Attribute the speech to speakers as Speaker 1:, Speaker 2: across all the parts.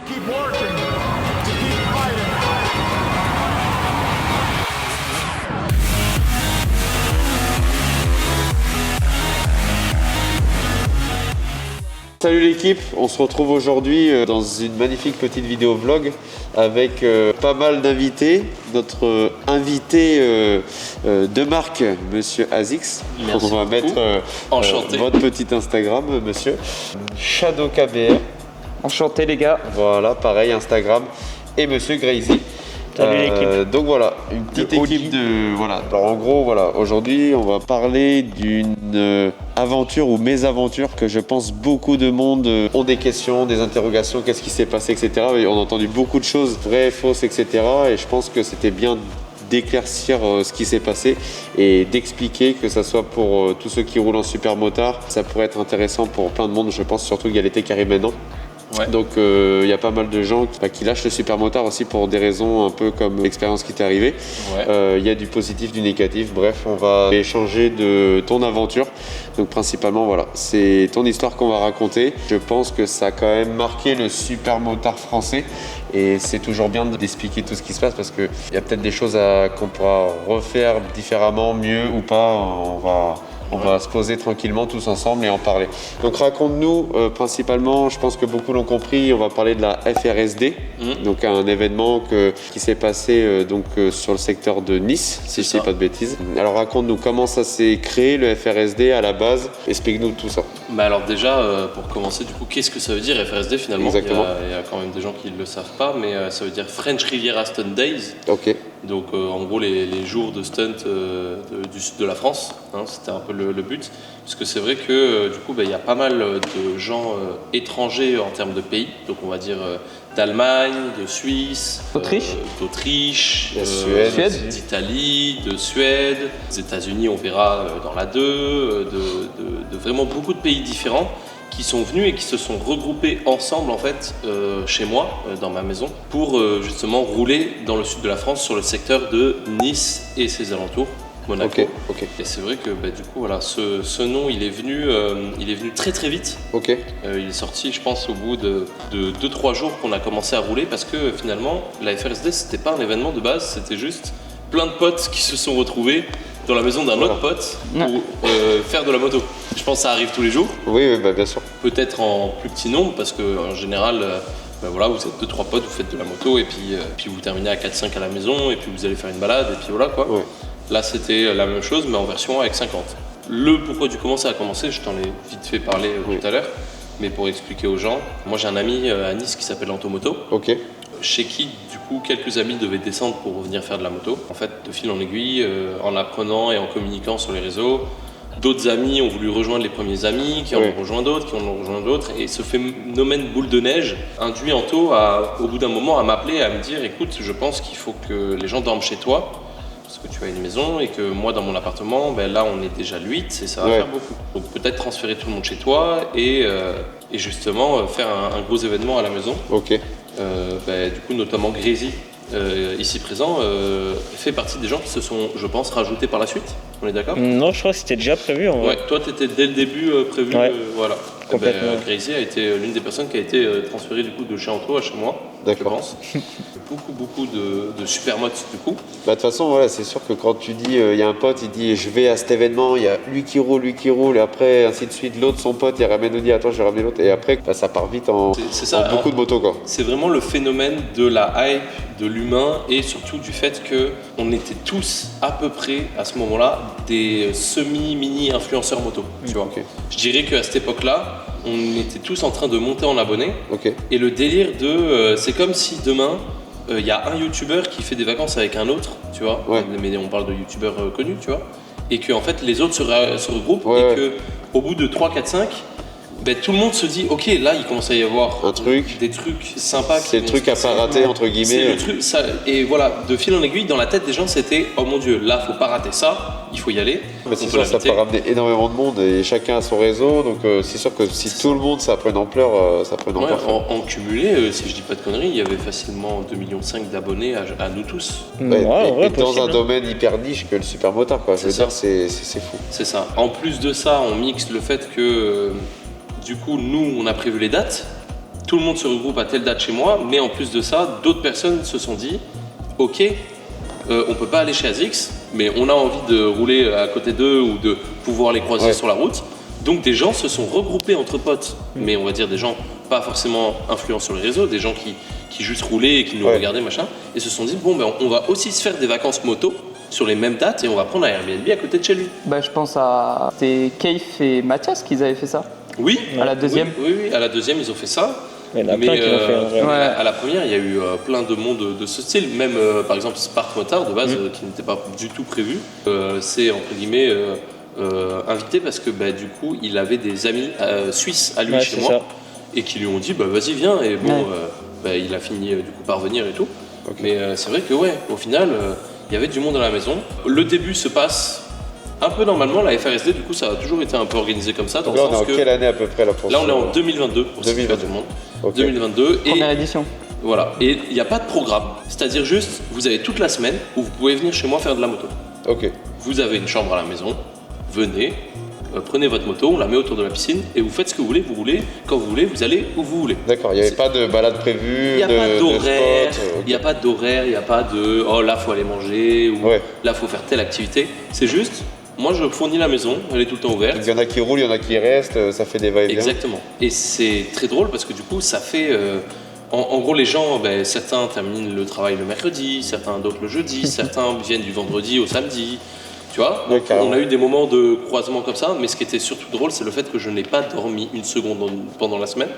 Speaker 1: keep working, to keep fighting.
Speaker 2: Salut l'équipe, on se retrouve aujourd'hui dans une magnifique petite vidéo vlog avec pas mal d'invités. Notre invité de marque, monsieur Azix.
Speaker 3: Merci
Speaker 2: on va
Speaker 3: beaucoup.
Speaker 2: mettre votre petit Instagram, monsieur. Shadow KBR.
Speaker 4: Enchanté les gars.
Speaker 2: Voilà, pareil, Instagram. Et monsieur Grazy.
Speaker 4: Salut l'équipe.
Speaker 2: Donc voilà, une petite équipe de... Voilà. Alors en gros, voilà, aujourd'hui, on va parler d'une aventure ou mésaventure que je pense beaucoup de monde ont des questions, des interrogations, qu'est-ce qui s'est passé, etc. Et on a entendu beaucoup de choses vraies, fausses, etc. Et je pense que c'était bien d'éclaircir ce qui s'est passé et d'expliquer, que ça soit pour tous ceux qui roulent en super motard. Ça pourrait être intéressant pour plein de monde, je pense, surtout qu'il y a l'été qui arrive maintenant.
Speaker 3: Ouais.
Speaker 2: Donc il y a pas mal de gens qui lâchent le super motard aussi pour des raisons un peu comme l'expérience qui t'est arrivée.
Speaker 3: Ouais.
Speaker 2: Il y a du positif, du négatif. Bref, on va échanger de ton aventure. Donc principalement, voilà, c'est ton histoire qu'on va raconter. Je pense que ça a quand même marqué le super motard français. Et c'est toujours bien d'expliquer tout ce qui se passe parce qu'il y a peut-être des choses qu'on pourra refaire différemment, mieux ou pas. On va se poser tranquillement tous ensemble et en parler. Donc raconte-nous principalement, je pense que beaucoup l'ont compris, on va parler de la FRSD, donc un événement qui s'est passé sur le secteur de Nice, si je ne dis pas de bêtises. Alors raconte-nous comment ça s'est créé le FRSD à la base, explique-nous tout ça.
Speaker 3: Bah alors déjà, pour commencer, du coup, qu'est-ce que ça veut dire FRSD finalement?
Speaker 2: Exactement.
Speaker 3: Il y a quand même des gens qui ne le savent pas, mais ça veut dire French Riviera Stunt Days.
Speaker 2: Ok.
Speaker 3: Donc en gros les jours de stunt du sud de la France, hein, c'était un peu le but. Parce que c'est vrai que du coup il y a pas mal de gens étrangers en termes de pays, donc on va dire d'Allemagne, de Suisse, d'Autriche,
Speaker 2: De Suède.
Speaker 3: d'Italie, de Suède, des États-Unis on verra dans la 2, de vraiment beaucoup de pays différents qui sont venus et qui se sont regroupés ensemble en fait chez moi, dans ma maison, pour justement rouler dans le sud de la France sur le secteur de Nice et ses alentours, Monaco.
Speaker 2: Ok.
Speaker 3: Et c'est vrai que du coup voilà, ce nom il est venu très très vite.
Speaker 2: Ok.
Speaker 3: Il est sorti je pense au bout de 2-3 jours qu'on a commencé à rouler parce que finalement la FRSD c'était pas un événement de base, c'était juste plein de potes qui se sont retrouvés dans la maison d'un autre pote pour faire de la moto. Je pense que ça arrive tous les jours.
Speaker 2: Oui, bien sûr.
Speaker 3: Peut-être en plus petit nombre parce qu'en général, voilà, vous êtes 2-3 potes, vous faites de la moto et puis vous terminez à 4-5 à la maison et puis vous allez faire une balade et puis voilà quoi.
Speaker 2: Ouais.
Speaker 3: Là c'était la même chose mais en version avec 50. Le pourquoi du comment ça a commencé, je t'en ai vite fait parler tout à l'heure, mais pour expliquer aux gens, moi j'ai un ami à Nice qui s'appelle Antomoto.
Speaker 2: Ok.
Speaker 3: Chez qui, du coup, quelques amis devaient descendre pour venir faire de la moto. En fait, de fil en aiguille, en apprenant et en communiquant sur les réseaux, d'autres amis ont voulu rejoindre les premiers amis, qui en ont rejoint d'autres, qui en ont rejoint d'autres. Et ce phénomène boule de neige induit Anto, au bout d'un moment, à m'appeler et à me dire « Écoute, je pense qu'il faut que les gens dorment chez toi, parce que tu as une maison, et que moi, dans mon appartement, là, on est déjà 8 et ça va faire beaucoup. Donc peut-être transférer tout le monde chez toi et justement faire un gros événement à la maison. »
Speaker 2: Ok.
Speaker 3: Du coup, notamment Grazy, ici présent, fait partie des gens qui se sont, je pense, rajoutés par la suite. On est d'accord?
Speaker 4: Non, je crois que c'était déjà prévu en vrai.
Speaker 3: Ouais, toi, tu étais dès le début prévu.
Speaker 4: Ouais.
Speaker 3: Voilà.
Speaker 4: Complètement.
Speaker 3: Grazy a été l'une des personnes qui a été transférée du coup de chez Anto à chez moi.
Speaker 2: D'accord.
Speaker 3: Je pense. beaucoup de supermotes du coup.
Speaker 2: De toute façon, voilà, c'est sûr que quand tu dis, il y a un pote, il dit je vais à cet événement, il y a lui qui roule, et après, ainsi de suite, l'autre, son pote, il ramène nous dit attends, je vais ramener l'autre, et après, ça part vite en beaucoup de motos, quoi.
Speaker 3: C'est vraiment le phénomène de la hype, de l'humain, et surtout du fait qu'on était tous, à peu près, à ce moment-là, des semi-mini influenceurs moto, tu vois.
Speaker 2: Ok.
Speaker 3: Je dirais qu'à cette époque-là, on était tous en train de monter en abonnés.
Speaker 2: Ok.
Speaker 3: Et le délire c'est comme si demain, il y a un youtubeur qui fait des vacances avec un autre, tu vois.
Speaker 2: Ouais.
Speaker 3: Mais on parle de youtubeurs connus, tu vois. Et que en fait, les autres se regroupent
Speaker 2: Ouais,
Speaker 3: et que au bout de 3, 4, 5, tout le monde se dit ok, là il commence à y avoir des trucs sympas.
Speaker 2: C'est le truc à pas rater, entre
Speaker 3: C'est
Speaker 2: guillemets.
Speaker 3: le truc, ça, et voilà, de fil en aiguille, dans la tête des gens, c'était oh mon dieu, là faut pas rater ça, il faut y aller.
Speaker 2: Mais c'est sûr, ça peut ramener énormément de monde et chacun a son réseau, donc c'est sûr que si tout le monde ça prend une ampleur, ça prend une ampleur.
Speaker 3: En cumulé, si je dis pas de conneries, il y avait facilement 2,5 millions d'abonnés à nous tous.
Speaker 2: Ouais,
Speaker 4: Ouais,
Speaker 2: et dans
Speaker 4: possible,
Speaker 2: un domaine hyper niche que le super motard, quoi. Je veux dire, c'est fou.
Speaker 3: C'est ça. En plus de ça, on mixe le fait que du coup, nous, on a prévu les dates. tout le monde se regroupe à telle date chez moi, mais en plus de ça, d'autres personnes se sont dit, ok, on peut pas aller chez ASICS, mais on a envie de rouler à côté d'eux ou de pouvoir les croiser sur la route. Donc des gens se sont regroupés entre potes, mais on va dire des gens pas forcément influents sur les réseaux, des gens qui juste roulaient et qui nous regardaient, machin, et se sont dit, bon, ben, on va aussi se faire des vacances moto sur les mêmes dates et on va prendre un Airbnb à côté de chez lui.
Speaker 5: Bah, je pense à c'était Keith et Mathias qui avaient fait ça.
Speaker 3: Oui.
Speaker 5: À la deuxième.
Speaker 3: Oui, à la deuxième, ils ont fait ça.
Speaker 4: Il y en a plein qui l'ont fait en vrai.
Speaker 5: Ouais.
Speaker 3: À la première, il y a eu plein de monde de ce style. Même par exemple Spark Motard de base, qui n'était pas du tout prévu, c'est entre guillemets invité parce que du coup, il avait des amis suisses à lui chez moi et qui lui ont dit vas-y viens. Et bon, il a fini du coup par venir et tout. Okay. Mais c'est vrai que au final, il y avait du monde à la maison. Le début se passe un peu normalement. La FRSD, du coup, ça a toujours été un peu organisé comme ça. Dans
Speaker 2: là, on est en quelle année à peu près là pour
Speaker 3: Là, on est en 2022 pour situer tout le monde. Okay. 2022.
Speaker 5: Première édition.
Speaker 3: Voilà. Et il n'y a pas de programme. C'est-à-dire juste, vous avez toute la semaine où vous pouvez venir chez moi faire de la moto.
Speaker 2: Ok.
Speaker 3: Vous avez une chambre à la maison. Venez, prenez votre moto, on la met autour de la piscine et vous faites ce que vous voulez. Vous roulez quand vous voulez, vous allez où vous voulez.
Speaker 2: D'accord. Il n'y avait pas de balade prévue.
Speaker 3: Il n'y a pas d'horaire. Il n'y a pas d'horaire. Il n'y a pas de oh là faut aller manger ou là faut faire telle activité. C'est juste. Moi, je fournis la maison, elle est tout le temps ouverte.
Speaker 2: Il y en a qui roulent, il y en a qui restent, ça fait des va-et-vient.
Speaker 3: Exactement. Et c'est très drôle parce que du coup, ça fait... en gros, les gens, certains terminent le travail le mercredi, certains d'autres le jeudi, certains viennent du vendredi au samedi. Tu vois, donc, on a eu des moments de croisement comme ça, mais ce qui était surtout drôle, c'est le fait que je n'ai pas dormi une seconde pendant la semaine.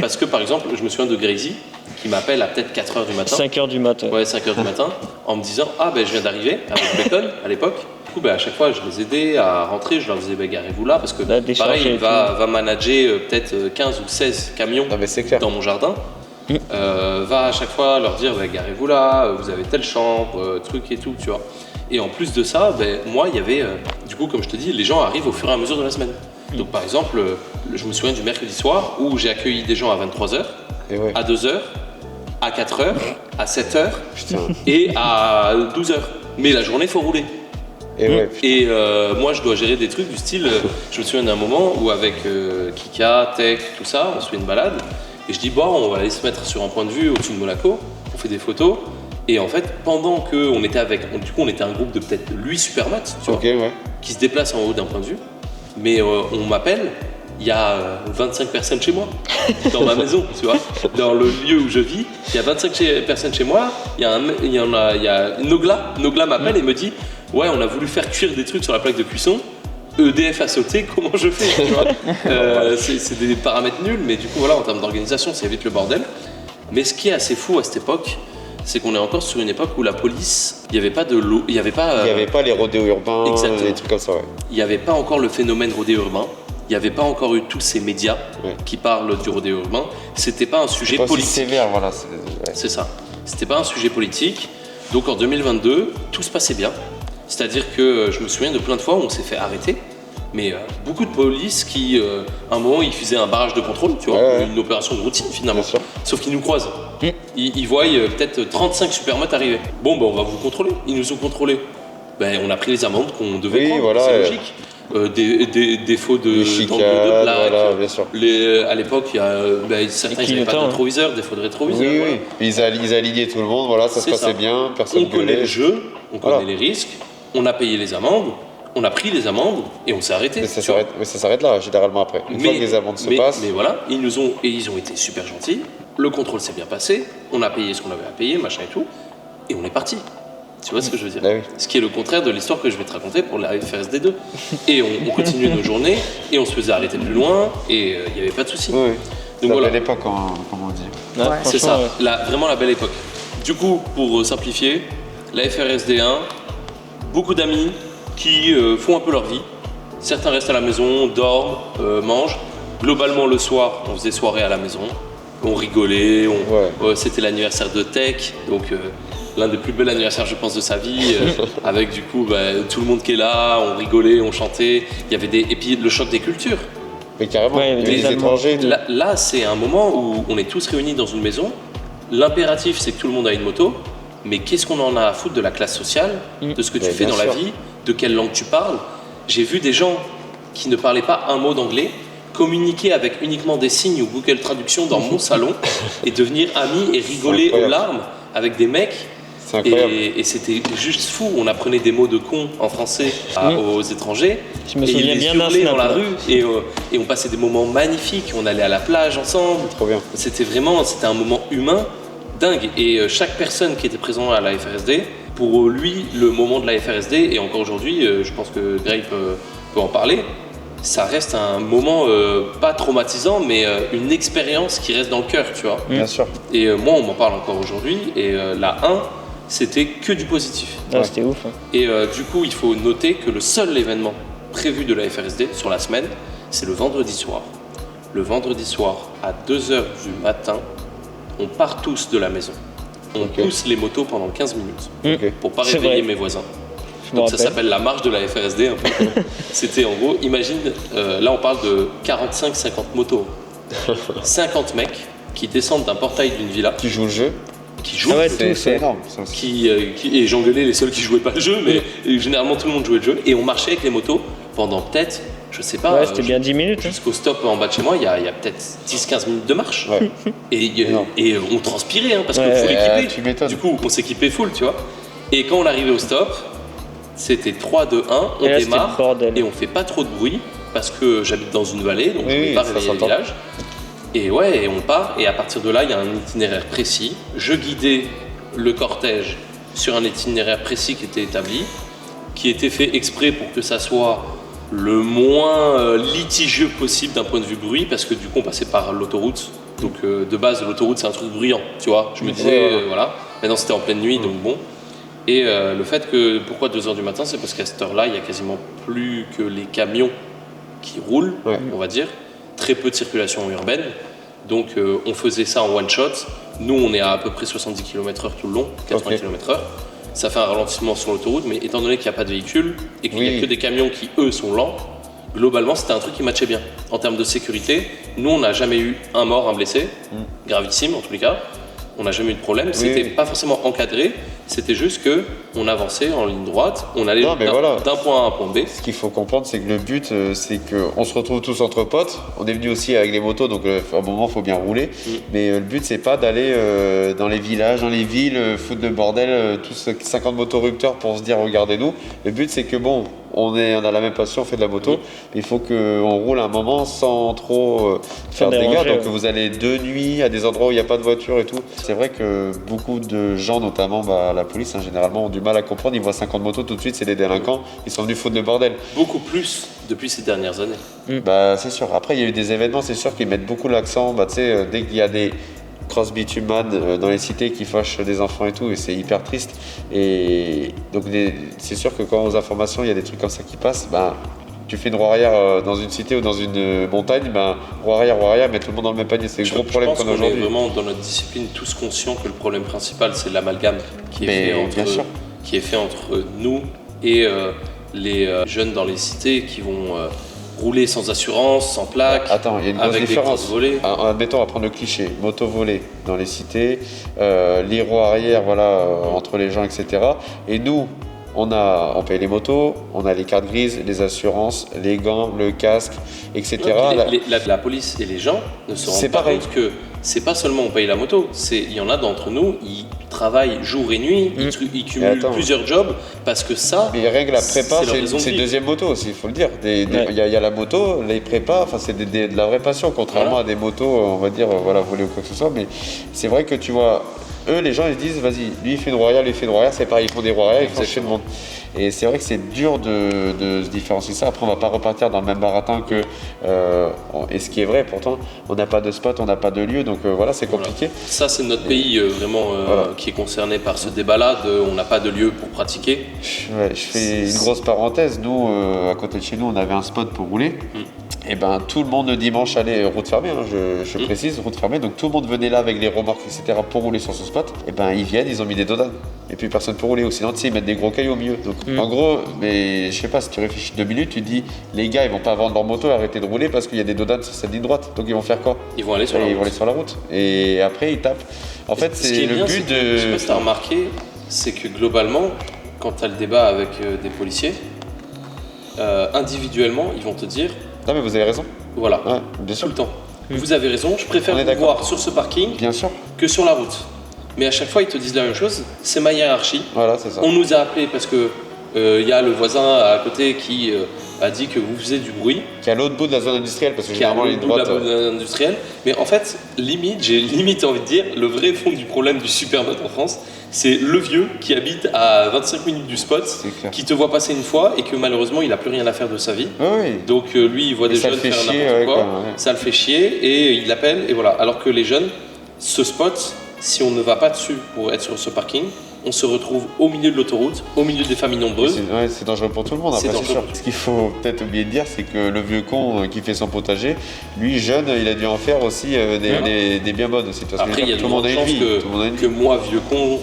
Speaker 3: Parce que, par exemple, je me souviens de Gracie, qui m'appelle à peut-être 4h du matin.
Speaker 4: 5h du matin.
Speaker 3: Ouais, 5h du matin, en me disant « Ah, je viens d'arriver avec Bacon à l'époque. » Du coup, à chaque fois, je les aidais à rentrer, je leur disais garez-vous là, parce que pareil, il va manager peut-être 15 ou 16 camions dans mon jardin. Va à chaque fois leur dire garez-vous là, vous avez telle chambre, truc et tout, tu vois. Et en plus de ça, moi, il y avait, du coup, comme je te dis, les gens arrivent au fur et à mesure de la semaine. Donc par exemple, je me souviens du mercredi soir où j'ai accueilli des gens à 23h, à 2h, à 4h, à 7h et à 12h. Mais la journée, il faut rouler. Et moi, je dois gérer des trucs du style. Je me souviens d'un moment où, avec Kika, Tech, tout ça, on se fait une balade. Et je dis, on va aller se mettre sur un point de vue au-dessus de Monaco. On fait des photos. Et en fait, pendant qu'on était du coup, on était un groupe de peut-être 8 supermates, tu vois, qui se déplacent en haut d'un point de vue. Mais on m'appelle. Il y a 25 personnes chez moi, dans ma maison, tu vois. Dans le lieu où je vis, il y a 25 personnes chez moi. Il y a Nogla m'appelle et me dit ouais, on a voulu faire cuire des trucs sur la plaque de cuisson. EDF a sauté, comment je fais, tu vois. C'est des paramètres nuls, mais du coup, voilà, en termes d'organisation, c'est vite le bordel. Mais ce qui est assez fou à cette époque, c'est qu'on est encore sur une époque où la police, il n'y avait pas il n'y avait pas
Speaker 2: les rodéos urbains, des trucs comme ça,
Speaker 3: Il n'y avait pas encore le phénomène rodéo urbain. Il n'y avait pas encore eu tous ces médias qui parlent du rodéo urbain. C'était pas un sujet politique.
Speaker 2: Sévère, voilà.
Speaker 3: C'est ça. C'était pas un sujet politique. Donc en 2022, tout se passait bien. C'est-à-dire que je me souviens de plein de fois où on s'est fait arrêter. Mais beaucoup de police qui, à un moment, ils faisaient un barrage de contrôle, tu vois, une opération de routine finalement. Sauf qu'ils nous croisent. Ils voient peut-être 35 supermotes arriver. Bon, on va vous contrôler. Ils nous ont contrôlés. On a pris les amendes qu'on devait prendre, c'est logique. Des défauts d'angle de plaque. À l'époque, il y a certains qui n'avaient pas de rétroviseur, défauts de rétroviseur.
Speaker 2: Oui. Ils alignaient tout le monde, voilà, ça se passait bien, personne
Speaker 3: on connaît le jeu, on connaît les risques, on a payé les amendes, on a pris les amendes et on s'est arrêté.
Speaker 2: Mais ça s'arrête là, généralement après. Une fois que les amendes se passent.
Speaker 3: Mais voilà, ils ont été super gentils, le contrôle s'est bien passé, on a payé ce qu'on avait à payer, machin et tout, et on est parti. Tu vois ce que je veux dire? Ce qui est le contraire de l'histoire que je vais te raconter pour la FRSD 2. Et on continuait nos journées, et on se faisait arrêter plus loin, et il n'y avait pas de soucis.
Speaker 2: Donc la belle époque, comme on dit.
Speaker 3: C'est ça, vraiment la belle époque. Du coup, pour simplifier, la FRSD 1, beaucoup d'amis qui font un peu leur vie. Certains restent à la maison, dorment, mangent. Globalement, le soir, on faisait soirée à la maison. On rigolait, c'était l'anniversaire de Tech, donc... l'un des plus bels anniversaires, je pense, de sa vie, avec du coup tout le monde qui est là, on rigolait, on chantait. Il y avait et puis le choc des cultures.
Speaker 2: Mais carrément, les étrangers.
Speaker 3: Là, c'est un moment où on est tous réunis dans une maison. L'impératif, c'est que tout le monde a une moto, mais qu'est-ce qu'on en a à foutre de la classe sociale, de ce que tu fais dans la vie, de quelle langue tu parles. J'ai vu des gens qui ne parlaient pas un mot d'anglais communiquer avec uniquement des signes ou Google Traduction dans mon salon et devenir amis et rigoler aux larmes avec des mecs.
Speaker 2: C'est incroyable.
Speaker 3: Et c'était juste fou. On apprenait des mots de con en français aux étrangers.
Speaker 4: Je me souviens bien d'un
Speaker 3: hurlaient dans la
Speaker 4: snap,
Speaker 3: rue et on passait des moments magnifiques. On allait à la plage ensemble.
Speaker 2: Trop bien.
Speaker 3: C'était un moment humain dingue. Et chaque personne qui était présente à la FRSD, pour lui, le moment de la FRSD, et encore aujourd'hui, je pense que Grey peut en parler, ça reste un moment pas traumatisant, mais une expérience qui reste dans le cœur, tu vois.
Speaker 2: Bien sûr.
Speaker 3: Et moi, on m'en parle encore aujourd'hui. Et la 1, c'était que du positif.
Speaker 4: Ah, c'était ouf. Hein.
Speaker 3: Et du coup, il faut noter que le seul événement prévu de la FRSD sur la semaine, c'est le vendredi soir. Le vendredi soir, à 2h du matin, on part tous de la maison. On pousse les motos pendant 15 minutes pour pas
Speaker 4: C'est
Speaker 3: réveiller
Speaker 4: vrai.
Speaker 3: mes voisins.
Speaker 4: Je me
Speaker 3: Donc ça
Speaker 4: rappelle.
Speaker 3: s'appelle la marche de la FRSD un peu. C'était en gros, imagine, là on parle de 45-50 motos. 50 mecs qui descendent d'un portail d'une villa,
Speaker 2: Qui joue le jeu.
Speaker 3: qui jouent,
Speaker 4: Ah ouais,
Speaker 2: C'est énorme. Ça aussi.
Speaker 3: et j'engueulais les seuls qui jouaient pas le jeu, mais généralement tout le monde jouait le jeu. Et on marchait avec les motos pendant peut-être, je sais pas,
Speaker 4: Ouais, c'était bien 10 minutes. Hein.
Speaker 3: jusqu'au stop en bas de chez moi, il y a peut-être 10-15 minutes de marche.
Speaker 2: Ouais.
Speaker 3: Et on transpirait, hein, parce qu'il
Speaker 4: Ouais,
Speaker 3: faut l'équiper.
Speaker 2: tu m'étonnes.
Speaker 3: Du coup, on s'équipait full, tu vois. Et quand on arrivait au stop, c'était 3, 2, 1, on
Speaker 4: Et là, c'était
Speaker 3: démarre
Speaker 4: le bordel.
Speaker 3: et on fait pas trop de bruit parce que j'habite dans une vallée, donc je ne
Speaker 2: Oui,
Speaker 3: vais pas
Speaker 2: ça
Speaker 3: réveiller le
Speaker 2: s'entend.
Speaker 3: village. Et ouais, et on part, et à partir de là, il y a un itinéraire précis. Je guidais le cortège sur un itinéraire précis qui était établi, qui était fait exprès pour que ça soit le moins litigieux possible d'un point de vue bruit, parce que du coup, on passait par l'autoroute. Donc de base, l'autoroute, c'est un truc bruyant, tu vois. Je me disais, voilà. Maintenant, c'était en pleine nuit, donc bon. Et le fait que, pourquoi 2h du matin, c'est parce qu'à cette heure-là, il y a quasiment plus que les camions qui roulent, on va dire. Très peu de circulation urbaine. Donc on faisait ça en one shot. Nous, on est à peu près 70 km/h tout le long, 80 km/h. Ça fait un ralentissement sur l'autoroute, mais étant donné qu'il n'y a pas de véhicule et qu'il n'y a que des camions qui, eux, sont lents, globalement, c'était un truc qui matchait bien. En termes de sécurité, nous, on n'a jamais eu un mort, un blessé, gravissime en tous les cas. On n'a jamais eu de problème. C'était pas forcément encadré. C'était juste que on avançait en ligne droite. On allait d'un point A à un point B.
Speaker 2: Ce qu'il faut comprendre, c'est que le but, c'est qu'on se retrouve tous entre potes. On est venu aussi avec les motos, donc à un moment, il faut bien rouler. Mais le but, c'est pas d'aller dans les villages, dans les villes, foutre le bordel, tous 50 motorupteurs pour se dire regardez-nous. Le but, c'est que bon, on a la même passion, on fait de la moto. Mais il faut qu'on roule un moment sans trop faire de dégâts. Donc vous allez de nuit à des endroits où il n'y a pas de voiture et tout. C'est vrai que beaucoup de gens, notamment la police, généralement, ont du mal à comprendre. Ils voient 50 motos tout de suite, c'est des délinquants. Ils sont venus foutre le bordel.
Speaker 3: Beaucoup plus depuis ces dernières années.
Speaker 2: Bah, c'est sûr. Après, il y a eu des événements, c'est sûr qu'ils mettent beaucoup l'accent. Bah, tu sais, dès qu'il y a des cross bituman dans les cités qui fâchent des enfants et tout, et c'est hyper triste. Et donc, c'est sûr que quand aux informations, il y a des trucs comme ça qui passent, bah, tu fais une roue arrière dans une cité ou dans une montagne, ben, roue arrière, mais tout le monde dans le même panier. C'est le gros problème qu'on a aujourd'hui.
Speaker 3: Je pense qu'on est vraiment dans notre discipline tous conscients que le problème principal, c'est l'amalgame qui est fait entre nous et les jeunes dans les cités qui vont rouler sans assurance, sans plaque,
Speaker 2: Attends, il y a une grosse
Speaker 3: avec
Speaker 2: différence.
Speaker 3: des grosses volées.
Speaker 2: Admettons, on va prendre le cliché, moto volée dans les cités, les roues arrière, voilà, entre les gens, etc. Et nous, on paye les motos, on a les cartes grises, les assurances, les gants, le casque, etc.
Speaker 3: La police et les gens ne se
Speaker 2: C'est
Speaker 3: rendent pas
Speaker 2: pareil.
Speaker 3: compte que c'est pas seulement on paye la moto, il y en a d'entre nous, ils travaillent jour et nuit, ils cumulent plusieurs jobs parce que ça.
Speaker 2: Mais rien que la prépa,
Speaker 3: leur raison de
Speaker 2: c'est
Speaker 3: vivre.
Speaker 2: deuxième moto aussi, il faut le dire. Il y a la moto, les prépas, enfin, c'est de la vraie passion, contrairement à des motos, on va dire, voilà, volées ou quoi que ce soit. Mais c'est vrai que tu vois, eux, les gens, ils se disent, vas-y, lui, il fait une roue arrière, lui, il fait une roue arrière, c'est pareil, ils font des roues arrière, ils font chez le monde. Et c'est vrai que c'est dur de se différencier ça. Après, on va pas repartir dans le même baratin que. Et ce qui est vrai, pourtant, on n'a pas de spot, on n'a pas de lieu, donc voilà, c'est compliqué.
Speaker 3: Voilà. Ça, c'est notre pays vraiment qui est concerné par ce débat-là. On n'a pas de lieu pour pratiquer.
Speaker 2: Je fais une grosse parenthèse. Nous, à côté de chez nous, on avait un spot pour rouler. Et ben tout le monde le dimanche allait route fermée, hein, je précise, route fermée. Donc tout le monde venait là avec les remorques, etc. pour rouler sur ce spot. Et ben ils viennent, ils ont mis des dodanes. Et puis personne pour rouler. Ou sinon, tu sais, ils mettent des gros cailloux au milieu. Donc en gros, mais je sais pas, si tu réfléchis 2 minutes, tu te dis, les gars, ils vont pas vendre leur moto, arrêter de rouler parce qu'il y a des dodanes sur cette ligne droite. Donc ils vont faire quoi?
Speaker 3: Ils vont aller sur la route.
Speaker 2: Ils vont aller sur la route. Et après, ils tapent. En fait, c'est le but de.
Speaker 3: Je sais pas si tu as remarqué, c'est que globalement, quand tu as le débat avec des policiers, individuellement, ils vont te dire.
Speaker 2: Non, mais vous avez raison.
Speaker 3: Voilà,
Speaker 2: Ouais, bien
Speaker 3: tout
Speaker 2: sûr.
Speaker 3: le temps. Vous avez raison, je préfère
Speaker 2: On est
Speaker 3: vous
Speaker 2: d'accord.
Speaker 3: voir sur ce parking
Speaker 2: Bien sûr.
Speaker 3: que sur la route. Mais à chaque fois, ils te disent la même chose, c'est ma hiérarchie.
Speaker 2: Voilà, c'est ça.
Speaker 3: On nous a appelés parce que y a le voisin à côté qui a dit que vous faisiez du bruit,
Speaker 2: Qui est à l'autre bout de la zone industrielle, parce que
Speaker 3: qui a
Speaker 2: généralement,
Speaker 3: le
Speaker 2: les
Speaker 3: bout de la
Speaker 2: droites.
Speaker 3: boîte industrielle. Mais en fait, j'ai limite envie de dire, le vrai fond du problème du Supermot en France, c'est le vieux qui habite à 25 minutes du spot,
Speaker 2: C'est clair.
Speaker 3: qui te voit passer une fois et que malheureusement, il n'a plus rien à faire de sa vie.
Speaker 2: Oui,
Speaker 3: Donc lui, il voit
Speaker 2: Et
Speaker 3: des
Speaker 2: ça le
Speaker 3: jeunes
Speaker 2: fait
Speaker 3: faire
Speaker 2: chier,
Speaker 3: n'importe
Speaker 2: ouais,
Speaker 3: quoi,
Speaker 2: quand même, ouais.
Speaker 3: ça le fait chier et il l'appelle et voilà. Alors que les jeunes, ce spot, si on ne va pas dessus pour être sur ce parking, on se retrouve au milieu de l'autoroute, au milieu des familles nombreuses.
Speaker 2: c'est dangereux pour tout le monde,
Speaker 3: C'est
Speaker 2: après, c'est
Speaker 3: dangereux.
Speaker 2: sûr. Ce qu'il faut peut-être oublier de dire, c'est que le vieux con qui fait son potager, lui, jeune, il a dû en faire aussi des bien bonnes aussi. Parce que
Speaker 3: Après, il y a de
Speaker 2: tout le monde a une
Speaker 3: grandes chances
Speaker 2: vie. Tout le monde a une
Speaker 3: que
Speaker 2: vie.
Speaker 3: moi, vieux con,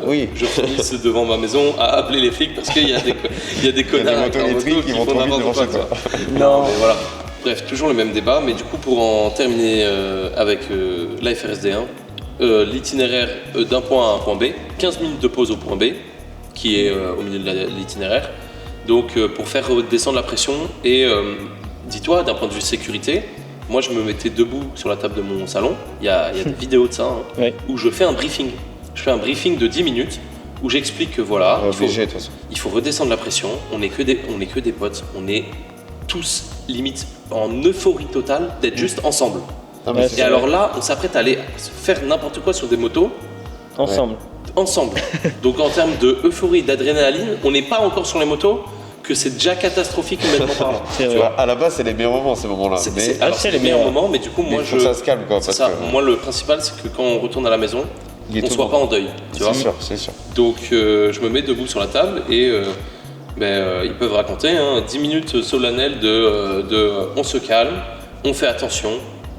Speaker 2: Oui.
Speaker 3: je finisse devant ma maison à appeler les flics parce qu'il y a des connards
Speaker 2: motos
Speaker 3: avec leur
Speaker 2: électriques
Speaker 3: moto
Speaker 2: qui vont trop vite
Speaker 3: n'importe
Speaker 2: devant
Speaker 3: quoi,
Speaker 2: chez toi.
Speaker 3: quoi. Non, mais voilà. Bref, toujours le même débat, mais du coup, pour en terminer avec la FRSD 1, l'itinéraire d'un point A à un point B, 15 minutes de pause au point B, qui est au milieu de l'itinéraire, donc pour faire redescendre la pression et dis-toi, d'un point de vue sécurité, moi je me mettais debout sur la table de mon salon, il y a des vidéos de ça, hein,
Speaker 4: Ouais.
Speaker 3: où je fais un briefing. Je fais un briefing de 10 minutes où j'explique que voilà,
Speaker 2: Obligé, de toute façon.
Speaker 3: il faut redescendre la pression, on n'est que des potes, on est tous limite en euphorie totale d'être juste ensemble.
Speaker 2: Non, mais
Speaker 4: Ouais,
Speaker 2: c'est
Speaker 3: Et
Speaker 2: ça.
Speaker 3: alors là, on s'apprête à aller faire n'importe quoi sur des motos
Speaker 4: Ensemble.
Speaker 3: ensemble. Donc en termes de euphorie, d'adrénaline, on n'est pas encore sur les motos, que c'est déjà catastrophique humainement parlant.
Speaker 4: C'est
Speaker 3: Tu
Speaker 4: vrai.
Speaker 3: vois,
Speaker 2: À la base, c'est les meilleurs moments, ces moments-là. Mais
Speaker 3: alors,
Speaker 4: c'est
Speaker 3: c'est
Speaker 4: les
Speaker 3: les meilleurs
Speaker 4: meilleurs.
Speaker 3: moments, mais du coup,
Speaker 2: il
Speaker 3: moi
Speaker 2: faut que ça se calme, quoi.
Speaker 3: c'est
Speaker 2: Parce
Speaker 3: ça.
Speaker 2: que
Speaker 3: Moi, le principal, c'est que quand on retourne à la maison,
Speaker 2: il est
Speaker 3: on
Speaker 2: tout
Speaker 3: soit
Speaker 2: bon.
Speaker 3: pas en deuil. Tu vois.
Speaker 2: C'est sûr, c'est sûr.
Speaker 3: Donc je me mets debout sur la table et ils peuvent raconter 10 minutes solennelles de on se calme, on fait attention,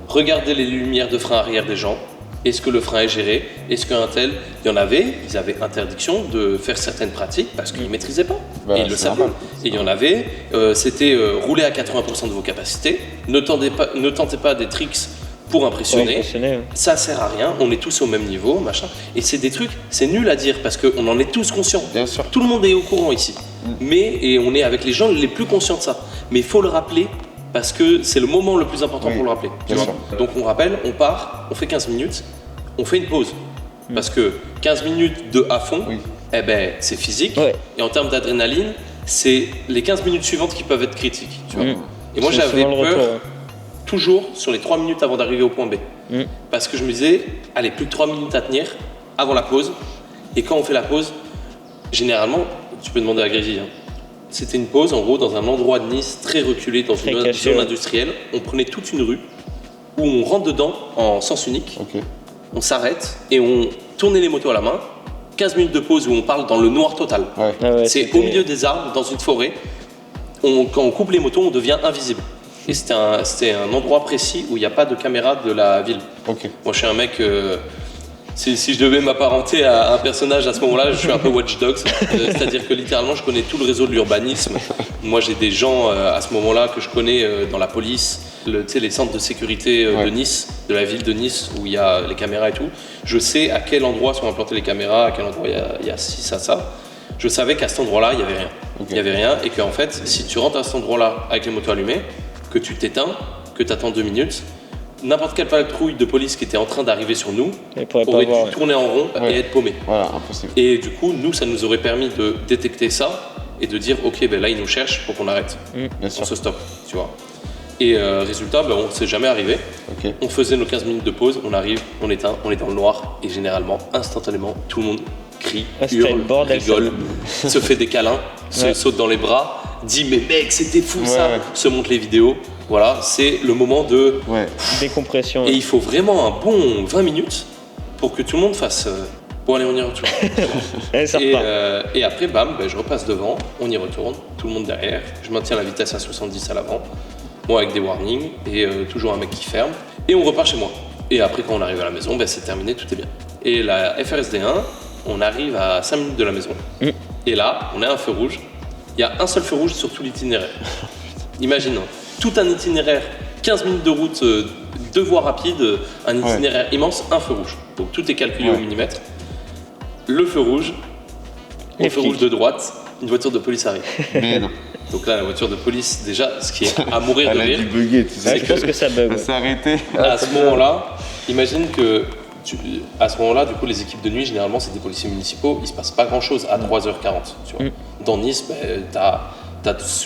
Speaker 3: regardez les lumières de frein arrière des gens, est-ce que le frein est géré, est-ce qu'un tel, il y en avait, ils avaient interdiction de faire certaines pratiques parce qu'ils ne maîtrisaient pas,
Speaker 2: Bah,
Speaker 3: et ils le
Speaker 2: c'est
Speaker 3: savaient.
Speaker 2: normal.
Speaker 3: Et il y en avait, c'était rouler à 80% de vos capacités, ne tentez pas des tricks pour impressionner.
Speaker 4: Impressionné, ouais.
Speaker 3: Ça sert à rien, on est tous au même niveau, machin. Et c'est des trucs, c'est nul à dire parce qu'on en est tous conscients.
Speaker 2: Bien sûr.
Speaker 3: Tout le monde est au courant ici. Et on est avec les gens les plus conscients de ça. Mais il faut le rappeler parce que c'est le moment le plus important
Speaker 2: Oui,
Speaker 3: pour le rappeler. tu
Speaker 2: bien
Speaker 3: vois.
Speaker 2: sûr.
Speaker 3: Donc on rappelle, on part, on fait 15 minutes, on fait une pause. Parce que 15 minutes de à fond,
Speaker 2: Oui.
Speaker 3: eh ben, c'est physique.
Speaker 4: Ouais.
Speaker 3: Et en termes d'adrénaline, c'est les 15 minutes suivantes qui peuvent être critiques. Tu vois.
Speaker 4: Mm.
Speaker 3: Et moi
Speaker 4: C'est
Speaker 3: j'avais
Speaker 4: souvent le
Speaker 3: peur
Speaker 4: retour, ouais.
Speaker 3: toujours sur les 3 minutes avant d'arriver au point B.
Speaker 4: Mm.
Speaker 3: Parce que je me disais, allez, plus que 3 minutes à tenir avant la pause. Et quand on fait la pause, généralement, tu peux demander à Grégy, hein, c'était une pause en gros dans un endroit de Nice très reculé, dans
Speaker 4: Très
Speaker 3: une
Speaker 4: caché,
Speaker 3: zone
Speaker 4: ouais.
Speaker 3: industrielle. On prenait toute une rue où on rentre dedans en sens unique,
Speaker 2: Ok.
Speaker 3: on s'arrête et on tournait les motos à la main. 15 minutes de pause où on parle dans le noir total.
Speaker 2: Ouais.
Speaker 4: Ah ouais,
Speaker 3: C'est
Speaker 4: c'était-
Speaker 3: au milieu des arbres, dans une forêt. Quand on coupe les motos, on devient invisible. Et c'était un endroit précis où il n'y a pas de caméra de la ville.
Speaker 2: Ok.
Speaker 3: Moi, je suis un mec. Si je devais m'apparenter à un personnage à ce moment-là, je suis un peu Watch Dogs. C'est-à-dire que littéralement, je connais tout le réseau de l'urbanisme. Moi, j'ai des gens à ce moment-là que je connais dans la police, tu sais, les centres de sécurité
Speaker 2: Ouais.
Speaker 3: de Nice, de la ville de Nice, où il y a les caméras et tout. Je sais à quel endroit sont implantées les caméras, à quel endroit il y a ci, ça. Je savais qu'à cet endroit-là, il n'y avait rien.
Speaker 2: Ok.
Speaker 3: Il n'y avait rien et qu'en fait, si tu rentres à cet endroit-là avec les motos allumées, que tu t'éteins, que tu attends 2 minutes, n'importe quelle patrouille de police qui était en train d'arriver sur nous
Speaker 4: Il pourrait pas
Speaker 3: aurait
Speaker 4: voir,
Speaker 3: dû
Speaker 4: ouais.
Speaker 3: tourner en rond
Speaker 2: Ouais.
Speaker 3: et être paumé.
Speaker 2: Voilà, impossible.
Speaker 3: Et du coup, nous, ça nous aurait permis de détecter ça et de dire, ok, ben là, ils nous cherchent, faut qu'on arrête,
Speaker 2: Bien
Speaker 3: on
Speaker 2: sûr.
Speaker 3: se stoppe, tu vois. Et résultat, ben, on ne s'est jamais arrivé.
Speaker 2: Ok.
Speaker 3: On faisait nos 15 minutes de pause, on arrive, on éteint, on est dans le noir et généralement, instantanément, tout le monde crie,
Speaker 4: Ah, c'était
Speaker 3: hurle,
Speaker 4: le bordel,
Speaker 3: rigole, se fait des câlins, se
Speaker 4: Ouais.
Speaker 3: saute dans les bras, dit mais mec, c'était fou
Speaker 2: Ouais,
Speaker 3: ça,
Speaker 2: ouais.
Speaker 3: se montre les vidéos. Voilà, c'est le moment de
Speaker 2: Ouais.
Speaker 4: Décompression.
Speaker 3: et il faut vraiment un bon 20 minutes pour que tout le monde fasse bon allez on y retourne.
Speaker 4: Et ça repart.
Speaker 3: Et après bam, ben, je repasse devant, on y retourne, tout le monde derrière, je maintiens la vitesse à 70 à l'avant, moi avec des warnings et toujours un mec qui ferme et on repart chez moi. Et après quand on arrive à la maison, ben, c'est terminé, tout est bien. Et la FRSD 1, on arrive à 5 minutes de la maison. Et là, on est à un feu rouge. Il y a un seul feu rouge sur tout l'itinéraire. Imagine, tout un itinéraire, 15 minutes de route, 2 voies rapides, un itinéraire immense, un feu rouge. Donc tout est calculé au
Speaker 2: Ouais.
Speaker 3: millimètre. Le feu rouge,
Speaker 4: Les
Speaker 3: au feu
Speaker 4: flics.
Speaker 3: rouge de droite, une voiture de police arrive.
Speaker 2: Mais non.
Speaker 3: Donc là, la voiture de police, déjà, ce qui est à mourir de
Speaker 2: Elle a
Speaker 3: rire,
Speaker 2: dû bugger, tu sais.
Speaker 4: Ouais, je pense que ça bug.
Speaker 2: Elle
Speaker 4: ouais.
Speaker 2: s'est arrêtée.
Speaker 3: à ce moment-là, imagine que à ce moment-là, du coup, les équipes de nuit, généralement, c'est des policiers municipaux, il se passe pas grand-chose à 3h40. Tu vois. Dans Nice,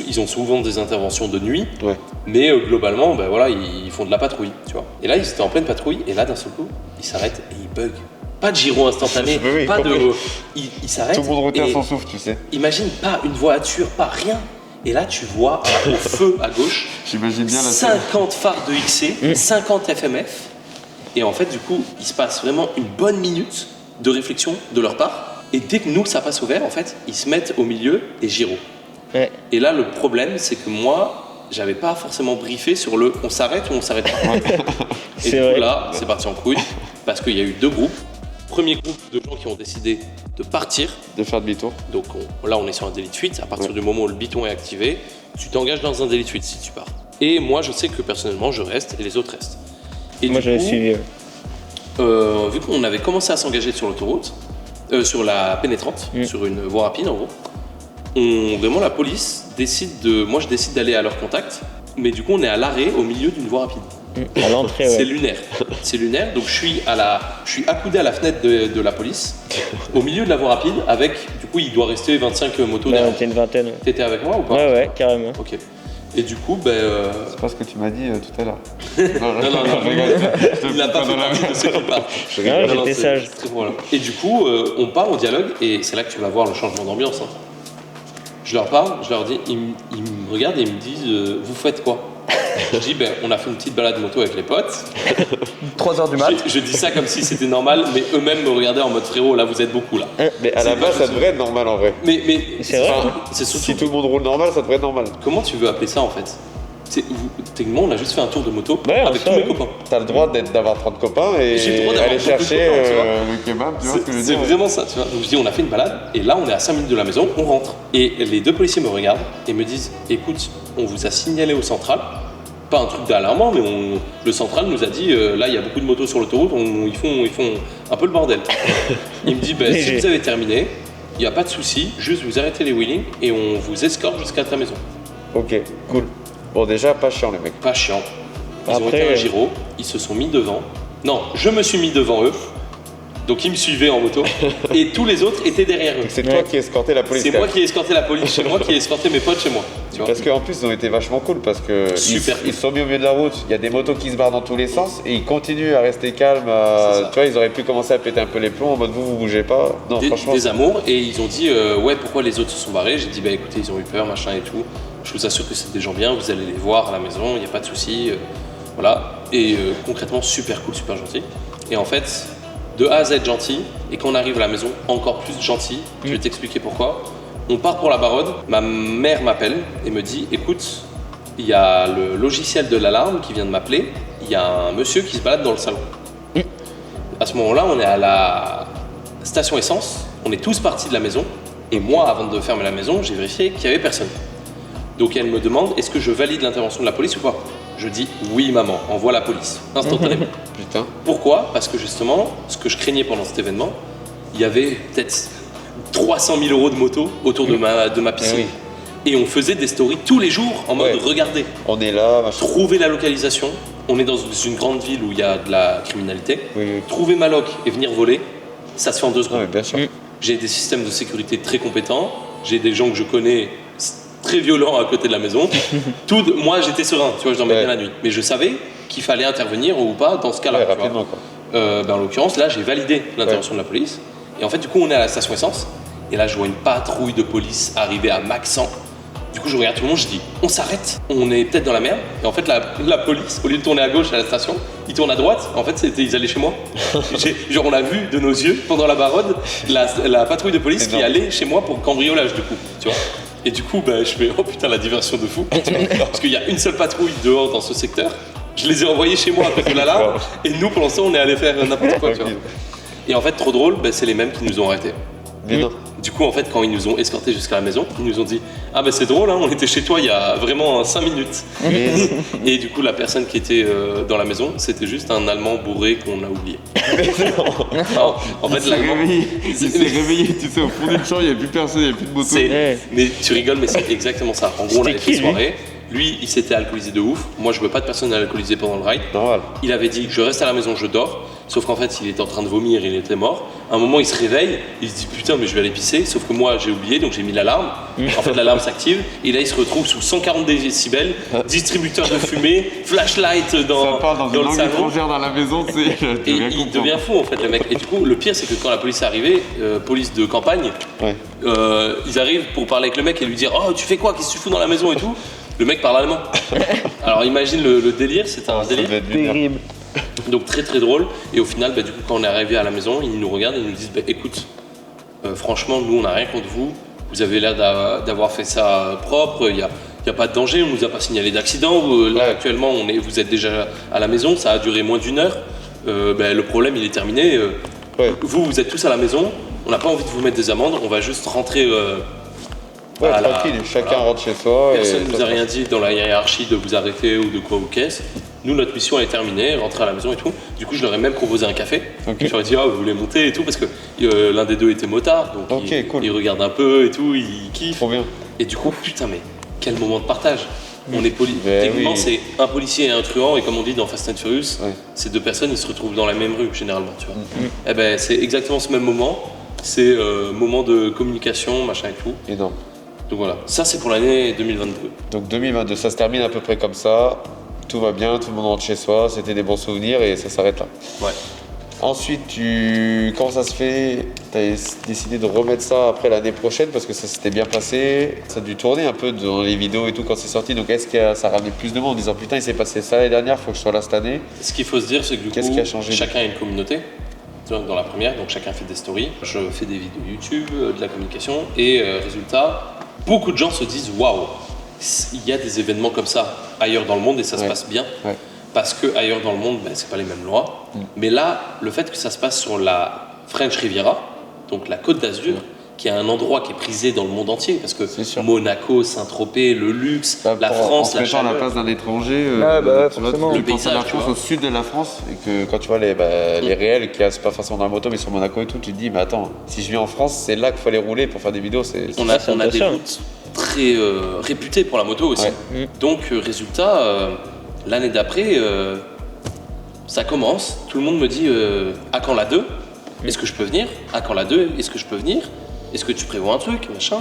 Speaker 3: ils ont souvent des interventions de nuit,
Speaker 2: Ouais.
Speaker 3: mais globalement, voilà, ils font de la patrouille. Tu vois. Et là, ils étaient en pleine patrouille, et là, d'un seul coup, ils s'arrêtent et ils bug. Pas de gyro instantané,
Speaker 2: Oui,
Speaker 3: pas de.
Speaker 2: compris.
Speaker 3: Ils s'arrêtent.
Speaker 2: Tout le monde retient
Speaker 3: et
Speaker 2: son souffle, tu sais.
Speaker 3: imagine pas une voiture, pas rien. Et là, tu vois au feu à gauche
Speaker 2: J'imagine bien la scène.
Speaker 3: 50 phares de XC, 50 FMF. Et en fait, du coup, il se passe vraiment une bonne minute de réflexion de leur part. Et dès que nous, ça passe au vert, en fait, ils se mettent au milieu des gyros.
Speaker 4: Ouais.
Speaker 3: Et là, le problème, c'est que moi, j'avais pas forcément briefé sur le on s'arrête ou on s'arrête pas. Et
Speaker 4: C'est
Speaker 3: du
Speaker 4: vrai.
Speaker 3: coup, là, c'est parti en couille parce qu'il y a eu deux groupes. Premier groupe de gens qui ont décidé de partir.
Speaker 2: De faire demi-tour.
Speaker 3: Donc là, on est sur un délit de fuite. À partir du moment où le biton est activé, tu t'engages dans un délit de fuite si tu pars. Et moi, je sais que personnellement, je reste et les autres restent. Et
Speaker 4: Moi,
Speaker 3: du
Speaker 4: j'avais
Speaker 3: coup,
Speaker 4: suivi.
Speaker 3: vu qu'on avait commencé à s'engager sur l'autoroute, sur la pénétrante, sur une voie rapide en gros, vraiment la police décide de. Moi, je décide d'aller à leur contact, mais du coup, on est à l'arrêt au milieu d'une voie rapide.
Speaker 4: À l'entrée,
Speaker 3: C'est
Speaker 4: ouais.
Speaker 3: lunaire. C'est lunaire. Donc je suis accoudé à la fenêtre de la police, au milieu de la voie rapide, avec, du coup, il doit rester 25 motos
Speaker 4: Ouais,
Speaker 3: derrière.
Speaker 4: t'es une vingtaine. Ouais.
Speaker 3: T'étais avec moi ou pas?
Speaker 4: Ouais, carrément.
Speaker 3: Ok. Et du coup,
Speaker 2: C'est pas ce que tu m'as dit tout à l'heure.
Speaker 3: non,
Speaker 2: je rigole.
Speaker 3: il n'a pas fait partie de ceux qui parlent.
Speaker 4: Non, j'étais
Speaker 3: c'est-
Speaker 4: sage.
Speaker 3: c'est très bon, là. Et du coup, on part au dialogue, et c'est là que tu vas voir le changement d'ambiance. Hein. Je leur parle, je leur dis, ils me regardent et ils me disent, vous faites quoi? Je dis, on a fait une petite balade moto avec les potes.
Speaker 5: 3h du mat.
Speaker 3: Je dis ça comme si c'était normal, mais eux-mêmes me regardaient en mode frérot, là vous êtes beaucoup là.
Speaker 2: Mais à la
Speaker 3: C'est
Speaker 2: base,
Speaker 3: pas
Speaker 2: ça
Speaker 3: tout
Speaker 2: devrait être normal en vrai.
Speaker 3: Mais
Speaker 4: C'est vrai.
Speaker 3: c'est surtout,
Speaker 2: Si tout le monde roule normal, ça devrait être normal.
Speaker 3: comment tu veux appeler ça en fait? Techniquement, on a juste fait un tour de moto
Speaker 4: Ouais,
Speaker 3: avec
Speaker 4: ça,
Speaker 3: tous mes
Speaker 4: oui.
Speaker 3: copains.
Speaker 2: T'as le droit d'avoir 30 copains et
Speaker 3: J'ai le droit d'avoir
Speaker 2: aller
Speaker 3: 30
Speaker 2: chercher
Speaker 3: copains, tu vois.
Speaker 2: le kebab, tu vois ce que je veux
Speaker 3: C'est
Speaker 2: dire.
Speaker 3: vraiment ça, tu vois. Donc je dis, on a fait une balade, et là on est à 5 minutes de la maison, on rentre. Et les deux policiers me regardent et me disent, écoute, on vous a signalé au central, pas un truc d'alarmant, mais le central nous a dit, là il y a beaucoup de motos sur l'autoroute, ils font un peu le bordel. Il me dit, si
Speaker 4: Léger.
Speaker 3: vous avez terminé, il n'y a pas de souci, juste vous arrêtez les wheelings et on vous escorte jusqu'à ta maison.
Speaker 2: Ok, cool. Bon, déjà, pas chiant les mecs.
Speaker 3: Pas chiant. Ils ont
Speaker 4: Après,
Speaker 3: été à un gyro, ils se sont mis devant. Non, je me suis mis devant eux. Donc ils me suivaient en moto. Et tous les autres étaient derrière eux.
Speaker 2: C'est toi qui escortais la police.
Speaker 3: C'est
Speaker 2: quand
Speaker 3: moi
Speaker 2: même.
Speaker 3: qui ai escorté la police chez moi, qui ai escorté mes potes chez moi. Tu vois.
Speaker 2: Parce qu'en plus, ils ont été vachement cool parce que
Speaker 3: Super
Speaker 2: ils sont mis au milieu de la route. Il y a des motos qui se barrent dans tous les sens et ils continuent à rester calmes.
Speaker 3: C'est ça.
Speaker 2: Tu vois, ils auraient pu commencer à péter un peu les plombs en mode vous bougez pas. Non, franchement.
Speaker 3: Des amours, et ils ont dit ouais, pourquoi les autres se sont barrés. J'ai dit écoutez, ils ont eu peur, machin et tout. Je vous assure que c'est des gens bien, vous allez les voir à la maison, il n'y a pas de souci. Voilà. Et concrètement, super cool, super gentil. Et en fait, de A à Z gentil, et quand on arrive à la maison, encore plus gentil. Je vais t'expliquer pourquoi. On part pour la Baronne, ma mère m'appelle et me dit écoute, il y a le logiciel de l'alarme qui vient de m'appeler, il y a un monsieur qui se balade dans le salon. À ce moment-là, on est à la station essence, on est tous partis de la maison, et moi, avant de fermer la maison, j'ai vérifié qu'il n'y avait personne. Donc elle me demande est-ce que je valide l'intervention de la police ou pas? Je dis oui maman, envoie la police, instantanément.
Speaker 2: Putain.
Speaker 3: Pourquoi? Parce que justement, ce que je craignais pendant cet événement, il y avait peut-être 300 000 euros de moto autour de ma piscine.
Speaker 2: Eh
Speaker 3: Et on faisait des stories tous les jours en mode
Speaker 2: Ouais.
Speaker 3: regardez,
Speaker 2: On est là, machin.
Speaker 3: trouver la localisation. On est dans une grande ville où il y a de la criminalité.
Speaker 2: Oui.
Speaker 3: Trouver ma loc et venir voler, ça se fait en 2
Speaker 2: Non,
Speaker 3: secondes.
Speaker 2: mais bien sûr.
Speaker 3: J'ai des systèmes de sécurité très compétents, j'ai des gens que je connais très violents à côté de la maison. Moi j'étais serein, tu vois, je dormais
Speaker 2: Ouais.
Speaker 3: bien la nuit. Mais je savais qu'il fallait intervenir ou pas dans ce cas-là.
Speaker 2: Ouais,
Speaker 3: tu vois.
Speaker 2: rapidement quoi.
Speaker 3: En l'occurrence, là j'ai validé l'intervention de la police. Et en fait, du coup, on est à la station essence. Et là, je vois une patrouille de police arriver à max 100. Du coup, je regarde tout le monde, je dis on s'arrête, on est peut-être dans la merde. Et en fait, la police, au lieu de tourner à gauche à la station, ils tournent à droite. En fait, ils allaient chez moi. Genre, on a vu de nos yeux pendant la Baronne la patrouille de police qui
Speaker 2: Énorme.
Speaker 3: allait chez moi pour cambriolage, du coup. Tu vois. Et du coup, je fais oh putain, la diversion de fou. Parce qu'il y a une seule patrouille dehors dans ce secteur. Je les ai envoyés chez moi à cause de l'alarme. Et nous, pour l'instant, on est allé faire n'importe quoi. Tu vois. Et en fait, trop drôle, c'est les mêmes qui nous ont arrêtés.
Speaker 2: Mais non.
Speaker 3: Du coup, en fait, quand ils nous ont escortés jusqu'à la maison, ils nous ont dit « Ah ben c'est drôle, hein, on était chez toi il y a vraiment 5 minutes. » Et du coup, la personne qui était dans la maison, c'était juste un Allemand bourré qu'on a oublié. Non, en fait,
Speaker 2: Il s'est réveillé, tu sais, au fond d'une chambre, il n'y avait plus personne, il n'y avait plus de moto.
Speaker 4: Ouais.
Speaker 3: Mais tu rigoles, mais c'est exactement ça. En gros, on avait
Speaker 4: C'était
Speaker 3: fait
Speaker 4: qui,
Speaker 3: soirée. Lui, il s'était alcoolisé de ouf. Moi, je veux pas de personne alcoolisée pendant le ride.
Speaker 2: Normal.
Speaker 3: Il avait dit je reste à la maison, je dors. Sauf qu'en fait, il était en train de vomir, il était mort. À un moment, il se réveille, il se dit putain, mais je vais aller pisser. Sauf que moi, j'ai oublié, donc j'ai mis l'alarme. En fait, l'alarme s'active. Et là, il se retrouve sous 140 décibels, distributeur de fumée, flashlight
Speaker 2: Ça
Speaker 3: dans
Speaker 2: parle dans une
Speaker 3: le
Speaker 2: langue
Speaker 3: salon.
Speaker 2: étrangère dans la maison, tu sais.
Speaker 3: Et il devient fou en fait le mec. Et du coup le pire c'est que quand la police est arrivée, police de campagne,
Speaker 2: Ouais.
Speaker 3: ils arrivent pour parler avec le mec et lui dire oh tu fais quoi, qu'est-ce que tu fous dans la maison et tout. Le mec parle allemand. Alors imagine le délire, c'était un
Speaker 2: Ça
Speaker 3: délire.
Speaker 2: devait être lunaire.
Speaker 4: Terrible.
Speaker 3: Donc très très drôle. Et au final du coup quand on est arrivé à la maison, ils nous regardent et ils nous disent écoute, franchement nous on n'a rien contre vous. Vous avez l'air d'avoir fait ça propre, il y a pas de danger, on nous a pas signalé d'accident. Là
Speaker 2: Ouais.
Speaker 3: actuellement vous êtes déjà à la maison, ça a duré moins d'1 heure. Le problème il est terminé.
Speaker 2: Ouais.
Speaker 3: Vous êtes tous à la maison, on n'a pas envie de vous mettre des amendes, on va juste rentrer
Speaker 2: Ouais,
Speaker 3: à la-
Speaker 2: tranquille, chacun
Speaker 3: voilà.
Speaker 2: rentre chez soi.
Speaker 3: Personne
Speaker 2: et
Speaker 3: ne vous a rien dit dans la hiérarchie de vous arrêter ou de quoi ou qu'est-ce. Nous, notre mission elle est terminée, rentrer à la maison et tout. Du coup, je leur ai même proposé un café.
Speaker 2: Ok.
Speaker 3: Je leur ai dit, vous voulez monter et tout, parce que l'un des deux était motard, donc
Speaker 2: Ok, cool.
Speaker 3: il regarde un peu et tout, il kiffe.
Speaker 2: Trop bien.
Speaker 3: Et du coup, putain, mais quel moment de partage. On est
Speaker 2: Ben
Speaker 3: techniquement,
Speaker 2: oui.
Speaker 3: c'est un policier et un truand, et comme on dit dans Fast and Furious,
Speaker 2: Ouais.
Speaker 3: ces deux personnes, ils se retrouvent dans la même rue, généralement, tu vois. Et ben, c'est exactement ce même moment. C'est moment de communication, machin et tout.
Speaker 2: Énorme.
Speaker 3: Donc voilà, ça c'est pour l'année 2022.
Speaker 2: Donc 2022, ça se termine à peu près comme ça. Tout va bien, tout le monde rentre chez soi, c'était des bons souvenirs et ça s'arrête là.
Speaker 3: Ouais.
Speaker 2: Ensuite, comment ça se fait? Tu as décidé de remettre ça après l'année prochaine parce que ça s'était bien passé. Ça a dû tourner un peu dans les vidéos et tout quand c'est sorti. Donc est-ce que ça a ramené plus de monde en disant putain, il s'est passé ça l'année dernière, faut que je sois là cette année?
Speaker 3: Ce qu'il faut se dire, c'est que du
Speaker 2: Qu'est-ce
Speaker 3: coup,
Speaker 2: qui a changé
Speaker 3: chacun a une communauté. Tu vois, dans la première, donc chacun fait des stories. Je fais des vidéos YouTube, de la communication, et résultat, beaucoup de gens se disent waouh, il y a des événements comme ça ailleurs dans le monde et ça se
Speaker 2: Ouais.
Speaker 3: passe bien.
Speaker 2: Ouais.
Speaker 3: Parce que ailleurs dans le monde, c'est pas les mêmes lois. Mais là, le fait que ça se passe sur la French Riviera, donc la Côte d'Azur, qui est un endroit qui est prisé dans le monde entier, parce que
Speaker 2: C'est sûr.
Speaker 3: Monaco, Saint-Tropez, le luxe, la France,
Speaker 2: en
Speaker 3: la
Speaker 2: se mettant à la
Speaker 3: chaleur.
Speaker 2: place d'un étranger,
Speaker 4: Ah bah,
Speaker 2: tu vois,
Speaker 4: forcément.
Speaker 2: tu
Speaker 3: Le
Speaker 2: penses à la
Speaker 3: paysage, tu
Speaker 2: France,
Speaker 3: vois.
Speaker 2: au sud de la France, et que quand tu vois les réels, qui c'est pas forcément dans la moto, mais sur Monaco et tout, tu te dis, mais attends, si je viens en France, c'est là qu'il faut aller rouler pour faire des vidéos.
Speaker 3: On a,
Speaker 4: c'est
Speaker 3: on a des
Speaker 4: intéressant.
Speaker 3: routes très réputées pour la moto aussi.
Speaker 2: Ouais.
Speaker 3: Donc, résultat, l'année d'après, ça commence. Tout le monde me dit à quand la 2? Est-ce que je peux venir? À quand la 2? Est-ce que je peux venir? Est-ce que tu prévois un truc? Machin.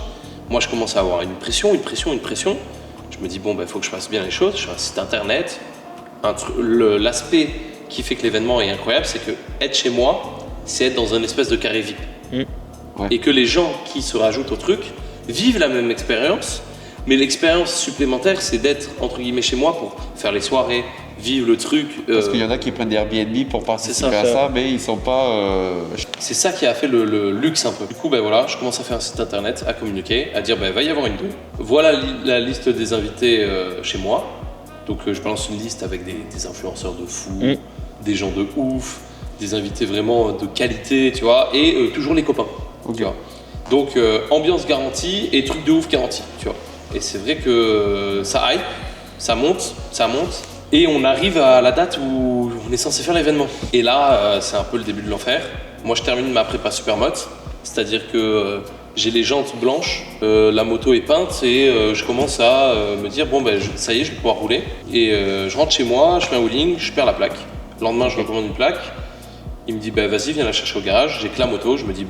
Speaker 3: Moi, je commence à avoir une pression. Je me dis, bon, il faut que je fasse bien les choses. Je suis un site internet. L'aspect qui fait que l'événement est incroyable, c'est que être chez moi, c'est être dans un espèce de carré VIP.
Speaker 2: Ouais.
Speaker 3: Et que les gens qui se rajoutent au truc vivent la même expérience, mais l'expérience supplémentaire, c'est d'être entre guillemets chez moi pour faire les soirées, vivre le truc.
Speaker 2: Parce qu'il y en a qui prennent des Airbnb pour participer
Speaker 3: ça,
Speaker 2: à ça, mais ils sont pas.
Speaker 3: C'est ça qui a fait le luxe un peu. Du coup, voilà, je commence à faire un site internet, à communiquer, à dire, va y avoir une 2. Voilà la liste des invités chez moi. Donc, je balance une liste avec des influenceurs de fou, des gens de ouf, des invités vraiment de qualité, tu vois, et toujours les copains.
Speaker 2: Ok.
Speaker 3: Tu vois. Donc, ambiance garantie et truc de ouf garanti, tu vois. Et c'est vrai que ça hype, ça monte. Et on arrive à la date où on est censé faire l'événement. Et là, c'est un peu le début de l'enfer. Moi, je termine ma prépa Supermoto, c'est-à-dire que j'ai les jantes blanches, la moto est peinte et je commence à me dire ça y est, je vais pouvoir rouler. Et je rentre chez moi, je fais un wheeling, je perds la plaque. Le lendemain, je recommande une plaque. Il me dit vas-y, viens la chercher au garage. J'ai que la moto, je me dis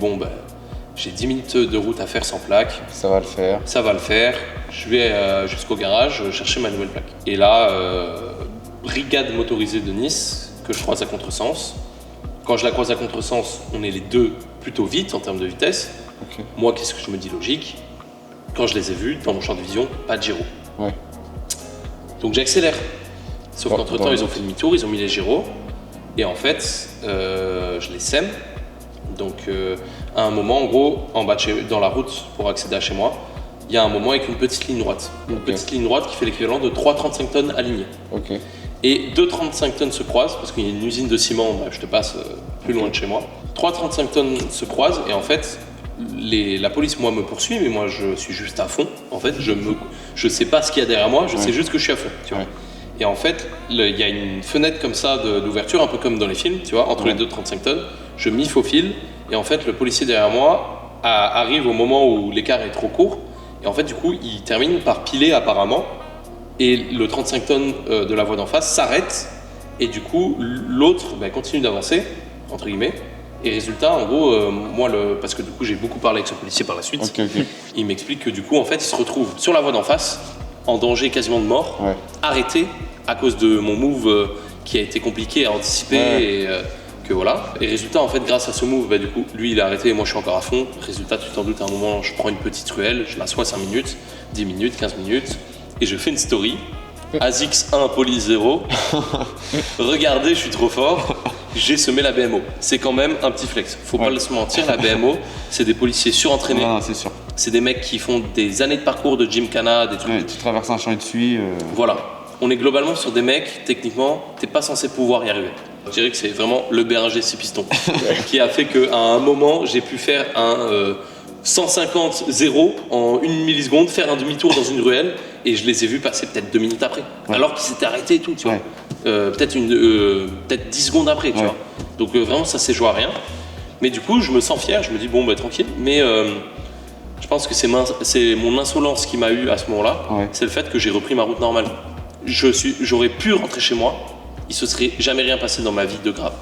Speaker 3: j'ai 10 minutes de route à faire sans plaque.
Speaker 2: Ça va le faire.
Speaker 3: Ça va le faire. Je vais jusqu'au garage chercher ma nouvelle plaque. Et là, brigade motorisée de Nice que je croise à contresens. Quand je la croise à contresens, on est les deux plutôt vite en termes de vitesse.
Speaker 2: Ok.
Speaker 3: Moi, qu'est-ce que je me dis logique? Quand je les ai vus, dans mon champ de vision, pas de gyro.
Speaker 2: Ouais.
Speaker 3: Donc j'accélère. Sauf
Speaker 2: Bon,
Speaker 3: qu'entre-temps,
Speaker 2: bon.
Speaker 3: ils ont fait demi-tour, ils ont mis les gyros. Et en fait, je les sème. Donc à un moment, en gros, dans la route pour accéder à chez moi, il y a un moment avec une petite ligne droite. Une
Speaker 2: Ok.
Speaker 3: petite ligne droite qui fait l'équivalent de 3,35 tonnes alignées.
Speaker 2: Ok.
Speaker 3: Et 2,35 tonnes se croisent, parce qu'il y a une usine de ciment, je te passe plus loin de chez moi. 3,35 tonnes se croisent, et en fait, la police, moi, me poursuit, mais moi, je suis juste à fond. En fait, je sais pas ce qu'il y a derrière moi, je sais juste que je suis à fond. Tu vois. Et en fait, il y a une fenêtre comme ça d'ouverture, un peu comme dans les films, tu vois, entre les deux 35 tonnes. Je m'y faufile, et en fait, le policier derrière moi arrive au moment où l'écart est trop court. Et en fait, du coup, il termine par piler apparemment. Et le 35 tonnes de la voie d'en face s'arrête. Et du coup, l'autre continue d'avancer, entre guillemets. Et résultat, en gros, parce que du coup, j'ai beaucoup parlé avec ce policier par la suite. Il m'explique que du coup, en fait, il se retrouve sur la voie d'en face, en danger quasiment de mort, arrêté à cause de mon move qui a été compliqué à anticiper. Et que voilà. Et résultat, en fait, grâce à ce move, du coup, lui, il est arrêté et moi, je suis encore à fond. Résultat, tu t'en doutes, à un moment, je prends une petite ruelle, je l'assois 5 minutes, 10 minutes, 15 minutes. Et je fais une story, ASICS 1, police 0, regardez, je suis trop fort, j'ai semé la BMO. C'est quand même un petit flex, faut pas se mentir, la BMO, c'est des policiers surentraînés.
Speaker 2: Non, c'est sûr.
Speaker 3: C'est des mecs qui font des années de parcours de gymkhana, des trucs.
Speaker 2: Tu traverses un champ et tu suis.
Speaker 3: Voilà, on est globalement sur des mecs, techniquement, t'es pas censé pouvoir y arriver. Je dirais que c'est vraiment le Bérenger 6 pistons qui a fait qu'à un moment, j'ai pu faire un 150-0 en 1 milliseconde, faire un demi-tour dans une ruelle, et je les ai vus passer peut-être 2 minutes après, alors qu'ils s'étaient arrêtés et tout, tu vois. Peut-être 10 secondes après, tu vois. Donc vraiment, ça s'est joué à rien. Mais du coup, je me sens fier, je me dis, bon, tranquille, mais je pense que c'est mon insolence qui m'a eu à ce moment-là, c'est le fait que j'ai repris ma route normale. J'aurais pu rentrer chez moi, il se serait jamais rien passé dans ma vie de grave.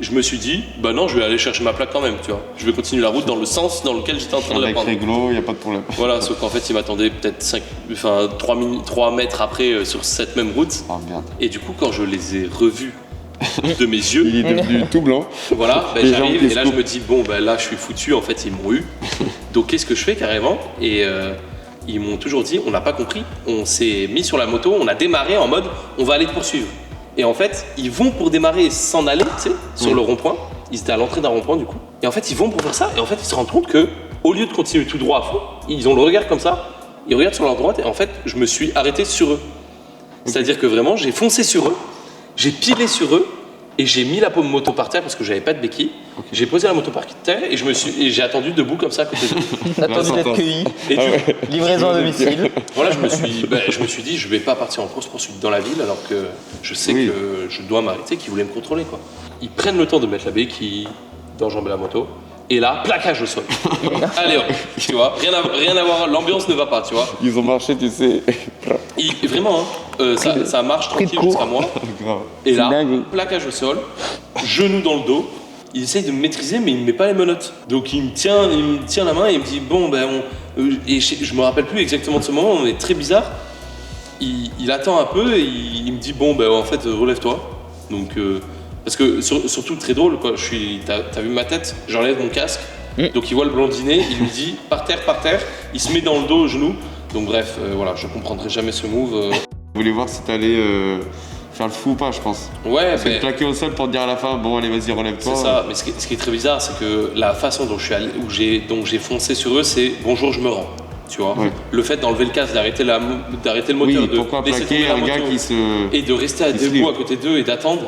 Speaker 3: Je me suis dit, non, je vais aller chercher ma plaque quand même, tu vois. Je vais continuer la route dans le sens dans lequel j'étais en train de la prendre.
Speaker 2: Avec réglo, il n'y a pas de problème.
Speaker 3: Voilà, sauf qu'en fait, il m'attendait peut-être 3 mètres après sur cette même route.
Speaker 2: Oh merde.
Speaker 3: Et du coup, quand je les ai revus de mes yeux,
Speaker 2: Il est devenu tout blanc.
Speaker 3: voilà,
Speaker 2: Les
Speaker 3: j'arrive
Speaker 2: jambes,
Speaker 3: et là, je me dis, là, je suis foutu, en fait, ils m'ont eu. Donc, qu'est-ce que je fais carrément? Et ils m'ont toujours dit, on n'a pas compris, on s'est mis sur la moto, on a démarré en mode, on va aller te poursuivre. Et en fait, ils vont pour démarrer et s'en aller, tu sais, sur le rond-point. Ils étaient à l'entrée d'un rond-point, du coup. Et en fait, ils vont pour faire ça. Et en fait, ils se rendent compte que, au lieu de continuer tout droit à fond, ils ont le regard comme ça. Ils regardent sur leur droite. Et en fait, je me suis arrêté sur eux. C'est-à-dire que vraiment, j'ai foncé sur eux. J'ai pilé sur eux. Et j'ai mis la paume moto par terre parce que j'avais pas de béquille. J'ai posé la moto par terre et j'ai attendu debout comme ça à côté d'eux.
Speaker 5: On a attendu d'être cueilli.
Speaker 3: Et
Speaker 5: Livraison à domicile.
Speaker 3: voilà, je me suis dit, je vais pas partir en course-poursuite dans la ville alors que je sais que je dois m'arrêter, qu'ils voulaient me contrôler, quoi. Ils prennent le temps de mettre la béquille, d'enjamber la moto. Et là, plaquage au sol. Allez hop, tu vois, rien à voir, l'ambiance ne va pas, tu vois.
Speaker 2: Ils ont marché, tu sais.
Speaker 3: Vraiment, ça marche tranquille jusqu'à moi.
Speaker 2: Grave.
Speaker 3: Et là,
Speaker 4: dingue.
Speaker 3: plaquage au sol, genou dans le dos. Il essaye de me maîtriser, mais il me met pas les menottes. Donc il me tient la main et il me dit et je me rappelle plus exactement de ce moment, mais très bizarre. Il attend un peu et il me dit en fait relève-toi. Donc parce que surtout très drôle quoi. T'as vu ma tête, j'enlève mon casque. Donc il voit le blondinet, il lui dit par terre. Il se met dans le dos au genou. Donc bref, voilà, je comprendrai jamais ce move.
Speaker 2: Je voulais voir si t'allais faire le fou ou pas, je pense.
Speaker 3: Ouais,
Speaker 2: Parce que plaquer au sol pour te dire à la fin, bon allez vas-y relève-toi.
Speaker 3: C'est ça, mais ce qui est très bizarre, c'est que la façon dont j'ai foncé sur eux, c'est bonjour, je me rends. Tu vois, le fait d'enlever le casque, d'arrêter le moteur, de
Speaker 2: pourquoi
Speaker 3: laisser
Speaker 2: plaquer
Speaker 3: tomber la
Speaker 2: un gars
Speaker 3: moto
Speaker 2: qui se...
Speaker 3: et de rester debout à côté d'eux et d'attendre,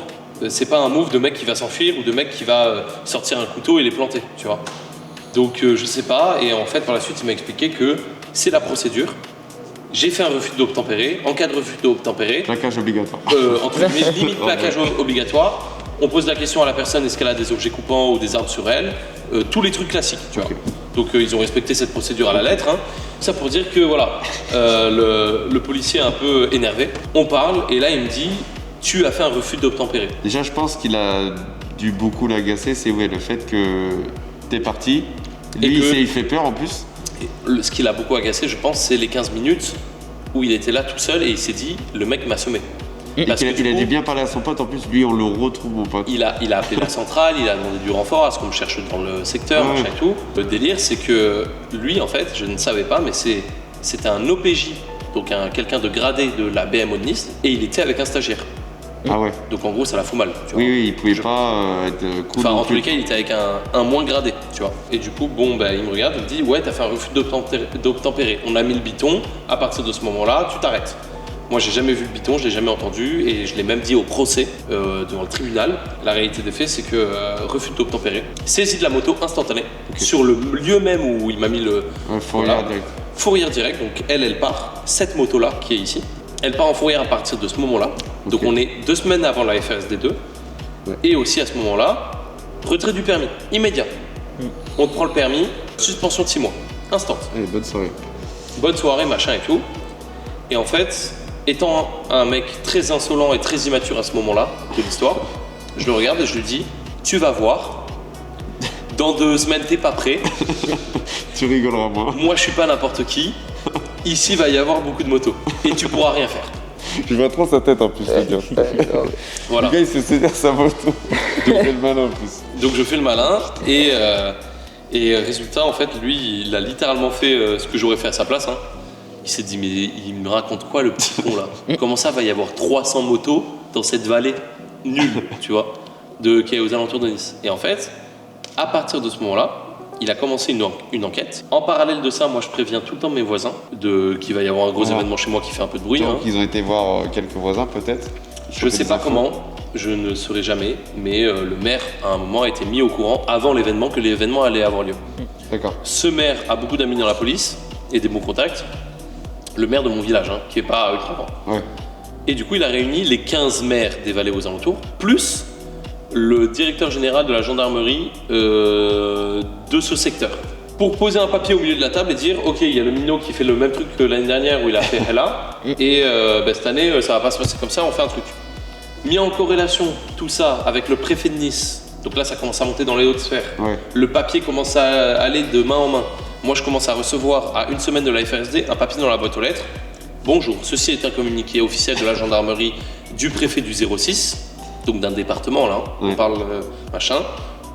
Speaker 3: c'est pas un move de mec qui va s'enfuir ou de mec qui va sortir un couteau et les planter, tu vois. Donc je sais pas, et en fait par la suite il m'a expliqué que c'est la procédure. J'ai fait un refus d'obtempérer. En cas de refus d'obtempérer,
Speaker 2: Plaquage obligatoire.
Speaker 3: entre guillemets, limite plaquage obligatoire. On pose la question à la personne, est-ce qu'elle a des objets coupants ou des armes sur elle, tous les trucs classiques, tu vois. Donc ils ont respecté cette procédure à la lettre. Hein. Ça pour dire que voilà, le policier est un peu énervé. On parle et là il me dit, tu as fait un refus d'obtempérer.
Speaker 2: Déjà je pense qu'il a dû beaucoup l'agacer, c'est le fait que t'es parti. Lui il fait peur en plus.
Speaker 3: Ce qui l'a beaucoup agacé, je pense, c'est les 15 minutes où il était là tout seul et il s'est dit, le mec m'a semé.
Speaker 2: Parce il a dû bien parler à son pote, en plus lui on le retrouve mon pote.
Speaker 3: Il a appelé la centrale, il a demandé du renfort, à ce qu'on me cherche dans le secteur, machin et tout. Le délire c'est que lui en fait, je ne savais pas, mais c'était un OPJ, donc quelqu'un de gradé de la BMO de Nice, et il était avec un stagiaire.
Speaker 2: Ah ouais.
Speaker 3: Donc en gros ça la fout mal. Tu vois.
Speaker 2: Oui, il pouvait pas être cool.
Speaker 3: Enfin en tous les cas il était avec un moins gradé, tu vois. Et du coup il me regarde, il me dit ouais t'as fait un refus d'obtempérer. On a mis le biton, à partir de ce moment-là tu t'arrêtes. Moi, j'ai jamais vu le biton, je l'ai jamais entendu et je l'ai même dit au procès devant le tribunal. La réalité des faits, c'est que refus d'obtempérer, saisie de la moto instantanée sur le lieu même où il m'a mis le
Speaker 2: Fourrière direct.
Speaker 3: fourrière direct. Donc elle part. Cette moto-là qui est ici, elle part en fourrière à partir de ce moment-là. Donc on est 2 semaines avant la FRSD 2 et aussi à ce moment-là, retrait du permis immédiat. On te prend le permis, suspension de 6 mois, instant.
Speaker 2: Allez, bonne soirée.
Speaker 3: Bonne soirée, machin et tout. Et en fait, étant un mec très insolent et très immature à ce moment-là de l'histoire, je le regarde et je lui dis, tu vas voir, dans 2 semaines t'es pas prêt,
Speaker 2: Tu rigoleras moins.
Speaker 3: moi je suis pas n'importe qui, ici va y avoir beaucoup de motos et tu pourras rien faire.
Speaker 2: Je vois trop sa tête en plus, le gars.
Speaker 3: Voilà.
Speaker 2: Le gars, il se saisit sa moto. Il fait le malin en plus.
Speaker 3: Donc je fais le malin et résultat, en fait, lui, il a littéralement fait ce que j'aurais fait à sa place. Hein. Il s'est dit, mais il me raconte quoi le petit con là? Comment ça va y avoir 300 motos dans cette vallée nulle, tu vois, qui est aux alentours de Nice? Et en fait, à partir de ce moment-là, il a commencé une enquête. En parallèle de ça, moi je préviens tout le temps mes voisins qu'il va y avoir un gros événement chez moi qui fait un peu de bruit.
Speaker 2: Donc,
Speaker 3: Hein.
Speaker 2: ils ont été voir quelques voisins peut-être.
Speaker 3: Je sais pas comment, je ne saurais jamais, mais le maire à un moment a été mis au courant avant l'événement que l'événement allait avoir lieu.
Speaker 2: D'accord.
Speaker 3: Ce maire a beaucoup d'amis dans la police et des bons contacts. Le maire de mon village, hein, qui est pas à Ultra.
Speaker 2: Ouais.
Speaker 3: Et du coup, il a réuni les 15 maires des vallées aux alentours, plus le directeur général de la gendarmerie de ce secteur. Pour poser un papier au milieu de la table et dire, ok, il y a le minot qui fait le même truc que l'année dernière où il a fait Hella, et cette année, ça va pas se passer comme ça, on fait un truc. Mis en corrélation tout ça avec le préfet de Nice, donc là ça commence à monter dans les hautes sphères.
Speaker 2: Ouais.
Speaker 3: Le papier commence à aller de main en main. Moi je commence à recevoir à 1 semaine de la FRSD un papier dans la boîte aux lettres. Bonjour, ceci est un communiqué officiel de la gendarmerie du préfet du 06, donc d'un département là, on parle machin.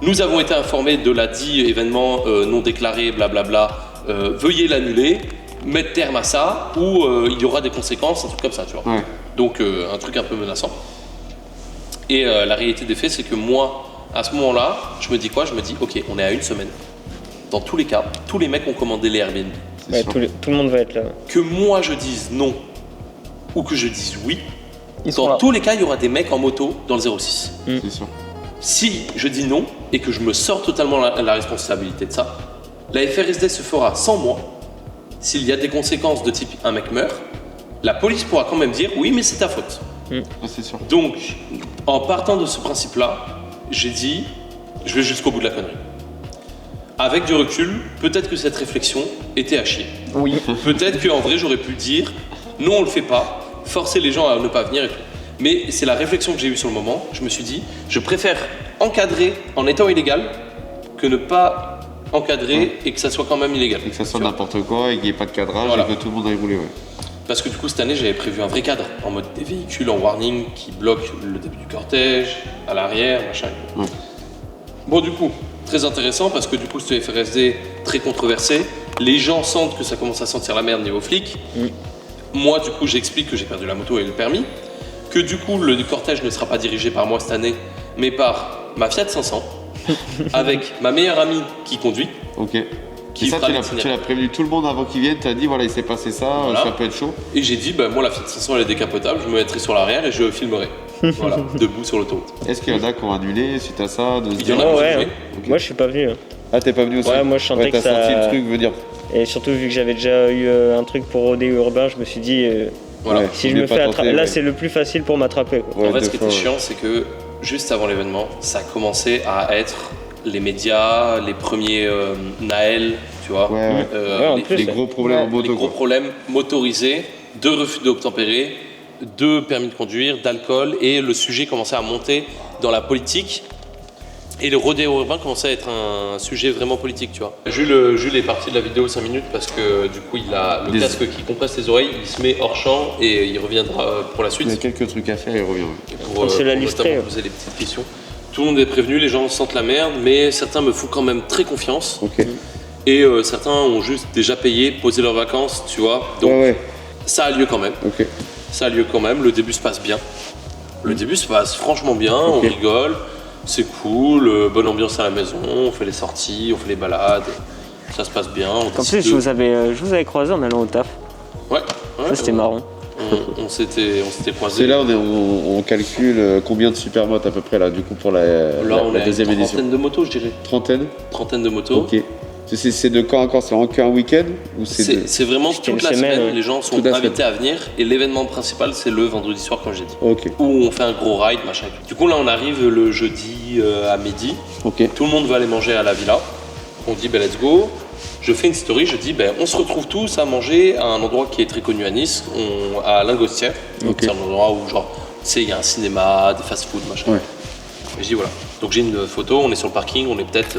Speaker 3: Nous avons été informés de la dit événement non déclaré, blablabla, veuillez l'annuler, mettre terme à ça, ou il y aura des conséquences, un truc comme ça, tu vois.
Speaker 2: Ouais.
Speaker 3: Donc un truc un peu menaçant. Et la réalité des faits, c'est que moi, à ce moment-là, je me dis quoi? Je me dis, ok, on est à 1 semaine. Dans tous les cas, tous les mecs ont commandé les Airbnb.
Speaker 4: Ouais, tout le monde va être là.
Speaker 3: Que moi je dise non, ou que je dise oui,
Speaker 5: Ils sont
Speaker 3: dans
Speaker 5: là.
Speaker 3: tous les cas, il y aura des mecs en moto dans le 06.
Speaker 2: C'est sûr.
Speaker 3: Si je dis non et que je me sors totalement la responsabilité de ça, la FRSD se fera sans moi. S'il y a des conséquences de type un mec meurt, la police pourra quand même dire oui, mais c'est ta faute.
Speaker 2: Ah, c'est sûr.
Speaker 3: Donc, en partant de ce principe-là, j'ai dit je vais jusqu'au bout de la connerie. Avec du recul, peut-être que cette réflexion était à chier.
Speaker 5: Oui.
Speaker 3: Peut-être qu'en vrai, j'aurais pu dire non, on le fait pas, forcer les gens à ne pas venir et tout. Mais c'est la réflexion que j'ai eue sur le moment. Je me suis dit, je préfère encadrer en étant illégal que ne pas encadrer et que ça soit quand même illégal.
Speaker 2: Et que ça soit
Speaker 3: Tu vois.
Speaker 2: n'importe quoi et qu'il n'y ait pas de cadrage
Speaker 3: Voilà.
Speaker 2: et que tout le monde aille rouler. Ouais.
Speaker 3: Parce que du coup, cette année, j'avais prévu un vrai cadre, en mode des véhicules en warning qui bloquent le début du cortège, à l'arrière, machin.
Speaker 2: Ouais.
Speaker 3: Bon, du coup, très intéressant parce que du coup, ce FRSD très controversé. Les gens sentent que ça commence à sentir la merde niveau flic. Moi, du coup, j'explique que j'ai perdu la moto et le permis. Que du coup, le cortège ne sera pas dirigé par moi cette année, mais par ma Fiat 500, avec ma meilleure amie qui conduit.
Speaker 2: Ok.
Speaker 3: Qui
Speaker 2: Et ça,
Speaker 3: fera
Speaker 2: tu l'as
Speaker 3: l'itinéraire.
Speaker 2: prévenu tout le monde avant qu'ils viennent. Tu as dit, voilà, il s'est passé ça,
Speaker 3: Voilà.
Speaker 2: ça peut être chaud.
Speaker 3: Et j'ai dit, bah, moi, la Fiat 500, elle est décapotable, je me mettrai sur l'arrière et je filmerai. Voilà, debout sur l'autoroute.
Speaker 2: Est-ce qu'il y en a qui ont annulé suite à ça de se
Speaker 3: Il y en
Speaker 2: dire-
Speaker 3: a
Speaker 4: Oh,
Speaker 3: qui ont
Speaker 4: ouais.
Speaker 3: joué.
Speaker 4: Moi, je suis pas venu. Hein.
Speaker 2: Ah, t'es pas venu aussi?
Speaker 4: Ouais, moi, je sentais
Speaker 2: t'as
Speaker 4: que ça-
Speaker 2: senti le truc venir.
Speaker 4: Et surtout, vu que j'avais déjà eu un truc pour rodéo urbain, je me suis dit,
Speaker 3: Voilà.
Speaker 2: Ouais.
Speaker 4: si je
Speaker 2: Vaut
Speaker 4: me
Speaker 2: mieux
Speaker 4: fais
Speaker 2: pas
Speaker 4: attraper,
Speaker 2: tenter,
Speaker 4: là,
Speaker 2: ouais.
Speaker 4: c'est le plus facile pour m'attraper. quoi.
Speaker 2: Ouais,
Speaker 3: En fait,
Speaker 2: deux
Speaker 3: ce qui
Speaker 2: fois,
Speaker 3: était
Speaker 2: ouais.
Speaker 3: chiant, c'est que juste avant l'événement, ça a commencé à être les médias, les premiers Naël, tu vois,
Speaker 2: Ouais, ouais.
Speaker 4: Ouais, en plus,
Speaker 2: Les gros problèmes en
Speaker 3: les
Speaker 2: moto.
Speaker 3: gros
Speaker 2: quoi.
Speaker 3: problèmes motorisés, de refus d'obtempérer, de permis de conduire, d'alcool, et le sujet commençait à monter dans la politique. Et le rodéo urbain commençait à être un sujet vraiment politique, tu vois. Jules est parti de la vidéo 5 minutes parce que du coup, il a le
Speaker 2: Des-
Speaker 3: casque qui compresse les oreilles, il se met hors champ et il reviendra pour la suite.
Speaker 2: Il y a quelques trucs à faire et il revient. ouais.
Speaker 3: Pour,
Speaker 4: On se l'a
Speaker 3: pour
Speaker 4: livré,
Speaker 3: notamment
Speaker 4: ouais.
Speaker 3: poser les petites questions. Tout le monde est prévenu, les gens sentent la merde, mais certains me font quand même très confiance.
Speaker 2: Ok.
Speaker 3: Et certains ont juste déjà payé, posé leurs vacances, tu vois. Donc
Speaker 2: Ouais, ouais.
Speaker 3: ça a lieu quand même.
Speaker 2: Ok.
Speaker 3: Ça a lieu quand même. Le début se passe bien. Le début se passe franchement bien, on
Speaker 2: Ok.
Speaker 3: rigole, c'est cool, bonne ambiance à la maison, on fait les sorties, on fait les balades, ça se passe bien. On
Speaker 4: En
Speaker 3: décide
Speaker 4: plus, je vous avais croisé en allant au taf.
Speaker 3: Ouais,
Speaker 4: Ça, c'était marrant.
Speaker 3: On s'était
Speaker 2: C'est
Speaker 3: croisés.
Speaker 2: là, on calcule combien de supermotes à peu près là, du coup pour la
Speaker 3: On est à
Speaker 2: deuxième
Speaker 3: une
Speaker 2: édition.
Speaker 3: trentaine de motos, je dirais.
Speaker 2: Trentaine.
Speaker 3: De motos.
Speaker 2: Ok. C'est de quand à quand? C'est vraiment qu'un week-end ou c'est
Speaker 3: C'est vraiment
Speaker 4: C'était
Speaker 3: toute
Speaker 4: une
Speaker 3: la
Speaker 4: semaine,
Speaker 3: semaine,
Speaker 4: ouais.
Speaker 3: les gens sont
Speaker 2: Toute la
Speaker 3: invités à venir et l'événement principal c'est le vendredi soir comme j'ai dit.
Speaker 2: Ok.
Speaker 3: Où on fait un gros ride, machin et tout. Du coup là on arrive le jeudi à midi,
Speaker 2: Ok.
Speaker 3: tout le monde va aller manger à la villa. On dit ben let's go. Je fais une story, je dis ben on se retrouve tous à manger à un endroit qui est très connu à Nice, à Lingostière.
Speaker 2: Ok.
Speaker 3: C'est un endroit où genre, tu sais, il y a un cinéma, des fast-food, machin.
Speaker 2: Ouais.
Speaker 3: Et je dis voilà. Donc j'ai une photo, on est sur le parking, on est peut-être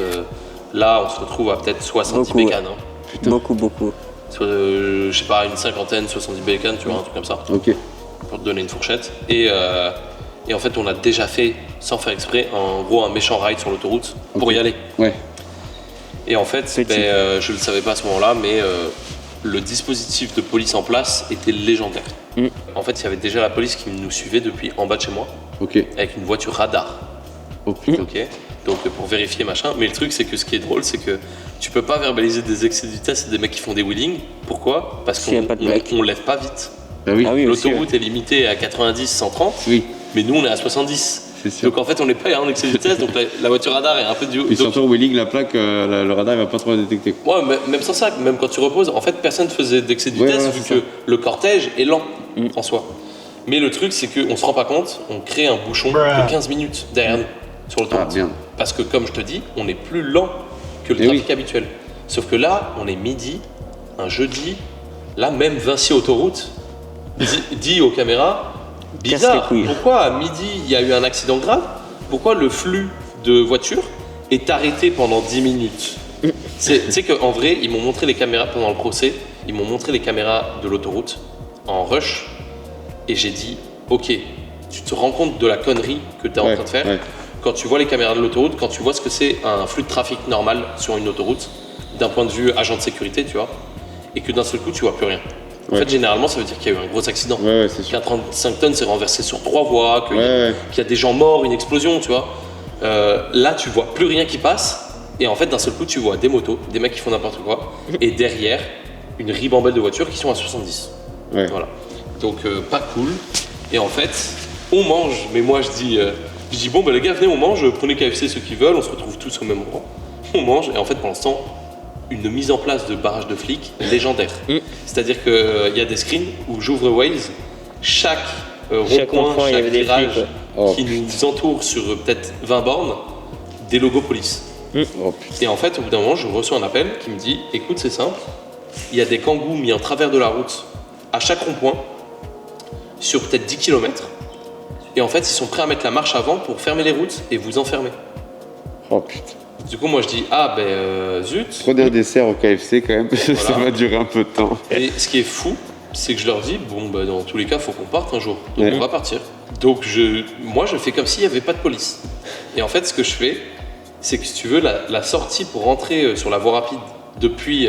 Speaker 3: là, on se retrouve à peut-être 70
Speaker 4: Beaucoup,
Speaker 3: bécanes. Hein.
Speaker 4: Beaucoup.
Speaker 3: Soit, je sais pas, une cinquantaine, 70 bécanes, tu vois, un truc comme ça,
Speaker 2: Ok.
Speaker 3: pour te donner une fourchette. Et en fait, on a déjà fait, sans faire exprès, en gros un méchant ride sur l'autoroute pour
Speaker 2: Ok.
Speaker 3: y aller.
Speaker 2: Ouais.
Speaker 3: Et en fait,
Speaker 4: Petit.
Speaker 3: je le savais pas à ce moment-là, mais le dispositif de police en place était légendaire.
Speaker 4: Mm.
Speaker 3: En fait, il y avait déjà la police qui nous suivait depuis en bas de chez moi,
Speaker 2: Ok.
Speaker 3: avec une voiture radar.
Speaker 2: Oh putain.
Speaker 3: Ok. Donc pour vérifier machin. Mais le truc c'est que ce qui est drôle c'est que tu peux pas verbaliser des excès de vitesse et des mecs qui font des wheelings. Pourquoi? Parce
Speaker 4: S'il y a pas de plaque.
Speaker 3: on lève pas vite.
Speaker 2: Ah oui.
Speaker 4: Ah oui, aussi,
Speaker 3: L'autoroute est limitée à 90, 130,
Speaker 2: Oui.
Speaker 3: mais nous on est à 70.
Speaker 2: C'est sûr.
Speaker 3: Donc en fait on n'est pas en excès de vitesse, donc la voiture radar est un peu du
Speaker 2: Et
Speaker 3: donc,
Speaker 2: surtout au wheeling, la plaque, le radar il va pas trop la détecter.
Speaker 3: ouais, même sans ça, même quand tu reposes, en fait personne faisait d'excès de
Speaker 2: Ouais,
Speaker 3: vitesse
Speaker 2: ouais,
Speaker 3: vu
Speaker 2: c'est
Speaker 3: que
Speaker 2: ça.
Speaker 3: le cortège est lent en soi. Mais le truc c'est qu'on se rend pas compte, on crée un bouchon de 15 minutes derrière nous sur
Speaker 2: Ah
Speaker 3: l'autoroute.
Speaker 2: merde.
Speaker 3: Parce que comme je te dis, on est plus lent que le
Speaker 2: Eh
Speaker 3: trafic
Speaker 2: oui.
Speaker 3: habituel. Sauf que là, on est midi, un jeudi, là même Vinci Autoroute dit aux caméras,
Speaker 4: Casse
Speaker 3: bizarre,
Speaker 4: les couilles.
Speaker 3: pourquoi à midi il y a eu un accident grave? Pourquoi le flux de voitures est arrêté pendant 10 minutes? Tu sais qu'en vrai, ils m'ont montré les caméras pendant le procès, ils m'ont montré les caméras de l'autoroute en rush, et j'ai dit, ok, tu te rends compte de la connerie que tu es en
Speaker 2: Ouais,
Speaker 3: train de faire
Speaker 2: ouais.
Speaker 3: quand tu vois les caméras de l'autoroute, quand tu vois ce que c'est un flux de trafic normal sur une autoroute, d'un point de vue agent de sécurité, tu vois, et que d'un seul coup tu vois plus rien. En
Speaker 2: Ouais.
Speaker 3: fait, généralement, ça veut dire qu'il y a eu un gros accident.
Speaker 2: Ouais, c'est sûr.
Speaker 3: Qu'un 35 tonnes s'est renversé sur 3 voies, qu'il
Speaker 2: Ouais.
Speaker 3: y a des gens morts, une explosion, tu vois. Là, tu vois plus rien qui passe, et en fait, d'un seul coup, tu vois des motos, des mecs qui font n'importe quoi, et derrière, une ribambelle de voitures qui sont à 70.
Speaker 2: Ouais.
Speaker 3: Voilà. Donc, pas cool. Et en fait, on mange, mais moi, je dis bon, bah, les gars, venez, on mange, prenez KFC ceux qui veulent, on se retrouve tous au même endroit. On mange, et en fait, pendant ce temps, une mise en place de barrage de flics légendaire. C'est-à-dire qu'il y a des screens où j'ouvre Waze, chaque
Speaker 4: Chaque
Speaker 3: rond-point,
Speaker 4: rond-point, il y
Speaker 3: chaque
Speaker 4: avait des
Speaker 3: virage
Speaker 4: flics,
Speaker 2: ouais.
Speaker 3: qui nous entoure sur peut-être 20 bornes, des logos police.
Speaker 2: Oh putain.
Speaker 3: Et en fait, au bout d'un moment, je reçois un appel qui me dit écoute, c'est simple, il y a des kangous mis en travers de la route à chaque rond-point, sur peut-être 10 km. Et en fait, ils sont prêts à mettre la marche avant pour fermer les routes et vous enfermer.
Speaker 2: Oh putain.
Speaker 3: Du coup, moi je dis ah ben zut.
Speaker 2: Prenez un dessert au KFC quand même, ça va durer un peu de temps.
Speaker 3: Et ce qui est fou, c'est que je leur dis bon bah dans tous les cas, faut qu'on parte un jour. Donc
Speaker 2: Ouais.
Speaker 3: on va partir. Donc moi je fais comme s'il n'y avait pas de police. Et en fait, ce que je fais, c'est que si tu veux la sortie pour rentrer sur la voie rapide depuis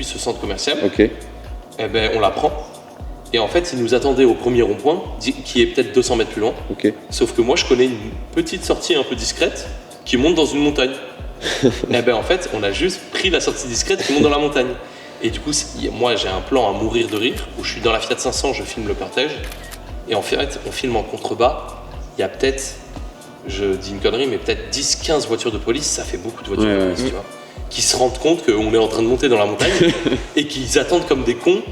Speaker 3: ce centre commercial,
Speaker 2: Ok.
Speaker 3: eh ben on la prend. Et en fait, ils nous attendaient au premier rond-point, qui est peut-être 200 mètres plus loin.
Speaker 2: Ok.
Speaker 3: Sauf que moi, je connais une petite sortie un peu discrète qui monte dans une montagne. Et ben en fait, on a juste pris la sortie discrète qui monte dans la montagne. Et du coup, moi, j'ai un plan à mourir de rire où je suis dans la Fiat 500, je filme le cortège. Et en fait, on filme en contrebas. Il y a peut-être, je dis une connerie, mais peut-être 10-15 voitures de police. Ça fait beaucoup de voitures
Speaker 2: Ouais,
Speaker 3: de
Speaker 2: ouais.
Speaker 3: police, tu vois. Qui se rendent compte qu'on est en train de monter dans la montagne et qu'ils attendent comme des cons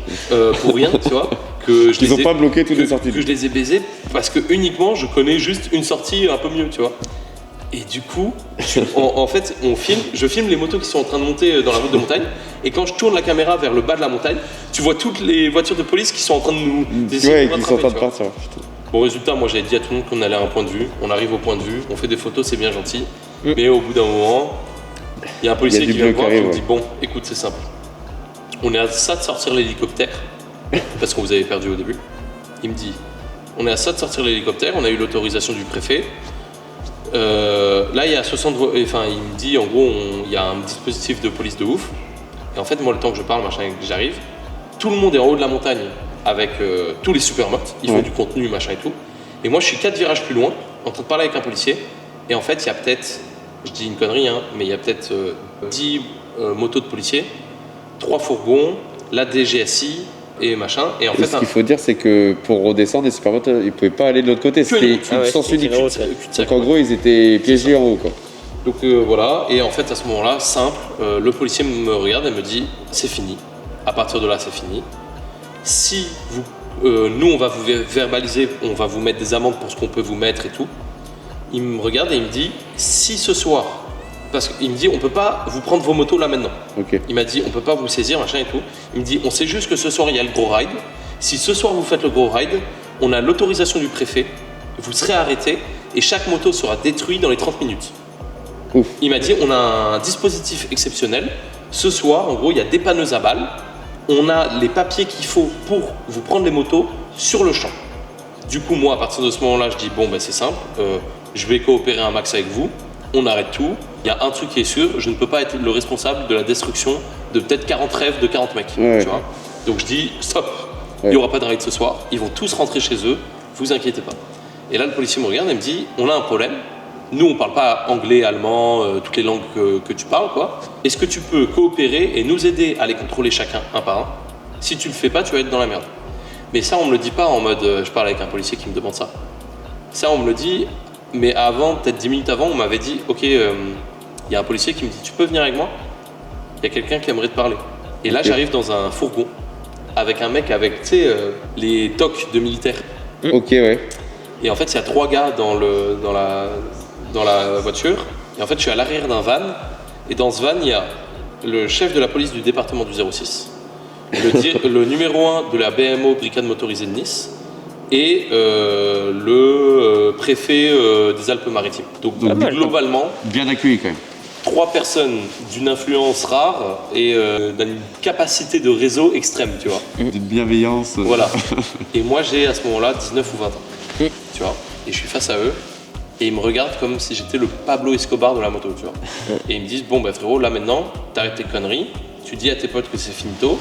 Speaker 3: pour rien, tu vois. Que je
Speaker 2: Ils
Speaker 3: les
Speaker 2: ont
Speaker 3: ai-
Speaker 2: pas bloqué toutes
Speaker 3: que-
Speaker 2: les sorties.
Speaker 3: Que je les ai baisés parce que uniquement je connais juste une sortie un peu mieux, tu vois. Et du coup, en fait, je filme les motos qui sont en train de monter dans la route de montagne. Et quand je tourne la caméra vers le bas de la montagne, tu vois toutes les voitures de police qui sont en train de nous d'essayer
Speaker 2: Ouais,
Speaker 3: de nous
Speaker 2: qui sont en train de
Speaker 3: rattraper, tu vois.
Speaker 2: partir. Putain.
Speaker 3: Bon, résultat, moi j'avais dit à tout le monde qu'on allait à un point de vue. On arrive au point de vue, on fait des photos, c'est bien gentil. Mais au bout d'un moment, il y a un policier
Speaker 2: du
Speaker 3: qui vient me
Speaker 2: bleu
Speaker 3: voir
Speaker 2: qui
Speaker 3: et me
Speaker 2: arrive,
Speaker 3: dit bon, écoute, c'est simple. On est à ça de sortir l'hélicoptère parce qu'on vous avait perdu au début. Il me dit on est à ça de sortir l'hélicoptère, on a eu l'autorisation du préfet. Là, il y a 60 enfin, il me dit en gros, il y a un dispositif de police de ouf. Et en fait, moi, le temps que je parle, machin, et que j'arrive, tout le monde est en haut de la montagne avec tous les supermotes. Ils font
Speaker 2: Ouais.
Speaker 3: du contenu, machin et tout. Et moi, je suis 4 virages plus loin, en train de parler avec un policier. Et en fait, il y a peut-être, je dis une connerie, hein, mais il y a peut-être 10 motos de policiers, 3 fourgons, la DGSI, et machin. Et en
Speaker 2: Et
Speaker 3: fait,
Speaker 2: ce qu'il faut dire, c'est que pour redescendre, les supermoteurs, ils pouvaient pas aller de l'autre côté. C'était
Speaker 4: Ah ouais,
Speaker 2: sens
Speaker 4: c'était
Speaker 2: unique.
Speaker 4: une route, ouais.
Speaker 2: Donc en gros, ils étaient piégés en haut, quoi.
Speaker 3: Donc voilà, et en fait à ce moment-là, simple, le policier me regarde et me dit c'est fini. À partir de là, c'est fini. Si vous, nous on va vous verbaliser, on va vous mettre des amendes pour ce qu'on peut vous mettre et tout. Il me regarde et il me dit si ce soir, parce qu'il me dit on peut pas vous prendre vos motos là maintenant.
Speaker 2: Ok.
Speaker 3: Il m'a dit on peut pas vous saisir machin et tout. Il me dit on sait juste que ce soir il y a le gros ride. Si ce soir vous faites le gros ride, on a l'autorisation du préfet. Vous serez arrêté et chaque moto sera détruite dans les 30 minutes.
Speaker 2: Ouf.
Speaker 3: Il m'a dit on a un dispositif exceptionnel. Ce soir, en gros, il y a des panneuses à balles. On a les papiers qu'il faut pour vous prendre les motos sur le champ. Du coup, moi, à partir de ce moment-là, je dis bon, ben c'est simple. Je vais coopérer un max avec vous. On arrête tout. Il y a un truc qui est sûr, je ne peux pas être le responsable de la destruction de peut-être 40 rêves de 40 mecs.
Speaker 2: Ouais.
Speaker 3: Tu vois. Donc je dis stop. Il
Speaker 2: Ouais.
Speaker 3: n'y aura pas de ride ce soir. Ils vont tous rentrer chez eux. Vous inquiétez pas. Et là, le policier me regarde et me dit on a un problème. Nous, on parle pas anglais, allemand, toutes les langues que tu parles, quoi. Est-ce que tu peux coopérer et nous aider à les contrôler chacun, un par un? Si tu le fais pas, tu vas être dans la merde. Mais ça, on me le dit pas en mode, je parle avec un policier qui me demande ça. Ça, on me le dit, mais avant, peut-être 10 minutes avant, on m'avait dit, ok, il y a un policier qui me dit, tu peux venir avec moi? Il y a quelqu'un qui aimerait te parler. Et là,
Speaker 2: Ok.
Speaker 3: j'arrive dans un fourgon avec un mec avec, tu sais, les tocs de militaires.
Speaker 2: Ok, ouais.
Speaker 3: Et en fait, il y a 3 gars dans la voiture. Et en fait, je suis à l'arrière d'un van. Et dans ce van, il y a le chef de la police du département du 06, le numéro 1 de la BMO, Brigade motorisée de Nice, et le préfet des Alpes-Maritimes. Donc
Speaker 2: Pas
Speaker 4: mal.
Speaker 3: globalement,
Speaker 2: Bien accueilli quand même.
Speaker 3: 3 personnes d'une influence rare et d'une capacité de réseau extrême, tu vois.
Speaker 2: De bienveillance.
Speaker 3: Voilà. Et moi, j'ai à ce moment-là 19 ou 20 ans. Tu vois. Et je suis face à eux. Et ils me regardent comme si j'étais le Pablo Escobar de la moto, tu vois. Et ils me disent bon, bah frérot, là maintenant, t'arrêtes tes conneries. Tu dis à tes potes que c'est finito.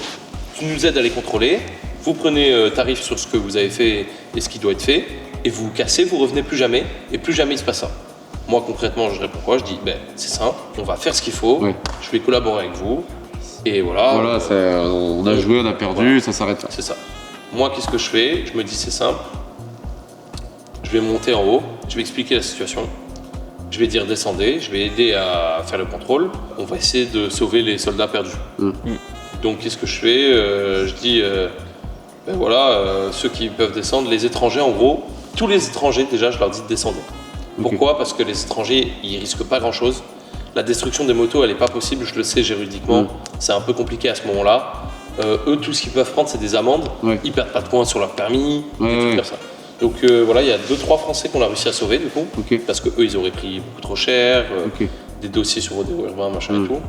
Speaker 3: Tu nous aides à les contrôler. Vous prenez tarif sur ce que vous avez fait et ce qui doit être fait. Et vous vous cassez, vous revenez plus jamais. Et plus jamais il se passe ça. Moi, concrètement, je réponds quoi? Je dis ben, c'est simple, on va faire ce qu'il faut.
Speaker 2: Ouais.
Speaker 3: Je vais collaborer avec vous. Et voilà.
Speaker 2: Voilà, on a joué, on a perdu,
Speaker 3: Voilà.
Speaker 2: ça s'arrête là.
Speaker 3: C'est ça. Moi, qu'est-ce que je fais? Je me dis, c'est simple. Je vais monter en haut, je vais expliquer la situation. Je vais dire descendez, je vais aider à faire le contrôle. On va essayer de sauver les soldats perdus. Donc, qu'est-ce que je fais? Je dis, ben voilà, ceux qui peuvent descendre, les étrangers, en gros, tous les étrangers, déjà, je leur dis de descendre. Pourquoi? Parce que les étrangers, ils risquent pas grand-chose. La destruction des motos, elle n'est pas possible, je le sais juridiquement. C'est un peu compliqué à ce moment-là. Eux, tout ce qu'ils peuvent prendre, c'est des amendes.
Speaker 2: Ouais.
Speaker 3: Ils perdent pas de points sur leur permis,
Speaker 2: Ouais,
Speaker 3: des trucs
Speaker 2: ouais.
Speaker 3: comme ça. Donc voilà, il y a 2-3 Français qu'on a réussi à sauver du coup,
Speaker 2: Ok.
Speaker 3: parce que eux, ils auraient pris beaucoup trop cher,
Speaker 2: Ok.
Speaker 3: des dossiers sur rodéo urbain, machin et tout.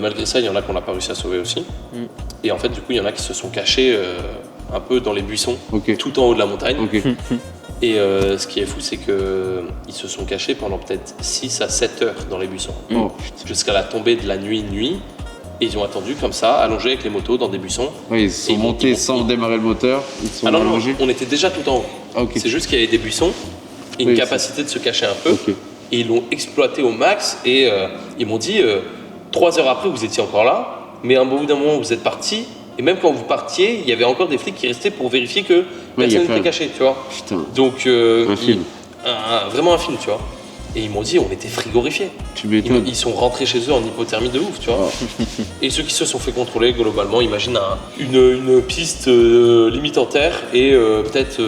Speaker 3: Malgré ça, il y en a qu'on n'a pas réussi à sauver aussi. Et en fait, du coup, il y en a qui se sont cachés un peu dans les buissons,
Speaker 2: Ok.
Speaker 3: tout en haut de la montagne.
Speaker 2: Ok.
Speaker 3: Et ce qui est fou, c'est qu'ils se sont cachés pendant peut-être 6 à 7 heures dans les buissons,
Speaker 2: Oh,
Speaker 3: jusqu'à la tombée de la nuit. Et ils ont attendu comme ça, allongés avec les motos dans des buissons.
Speaker 2: ouais, ils sont
Speaker 3: Et
Speaker 2: montés
Speaker 3: ils-
Speaker 2: sans démarrer le moteur, ils sont
Speaker 3: Ah non, non,
Speaker 2: allongés.
Speaker 3: on était déjà tout en haut.
Speaker 2: Ah, ok.
Speaker 3: C'est juste qu'il y avait des buissons et une
Speaker 2: Oui,
Speaker 3: capacité de se cacher un peu.
Speaker 2: Ok.
Speaker 3: Et ils l'ont exploité au max. Et ils m'ont dit 3 heures après, vous étiez encore là. Mais à un bout d'un moment, vous êtes parti. Et même quand vous partiez, il y avait encore des flics qui restaient pour vérifier que
Speaker 2: il y a
Speaker 3: personne
Speaker 2: pas-
Speaker 3: n'était caché, tu vois.
Speaker 2: Putain,
Speaker 3: Donc,
Speaker 2: Un film.
Speaker 3: vraiment un film, tu vois. Et ils m'ont dit, on était frigorifiés.
Speaker 2: tu m'étonnes.
Speaker 3: Ils sont rentrés chez eux en hypothermie de ouf, tu vois. Et ceux qui se sont fait contrôler, globalement, imagine une piste limite en terre et peut-être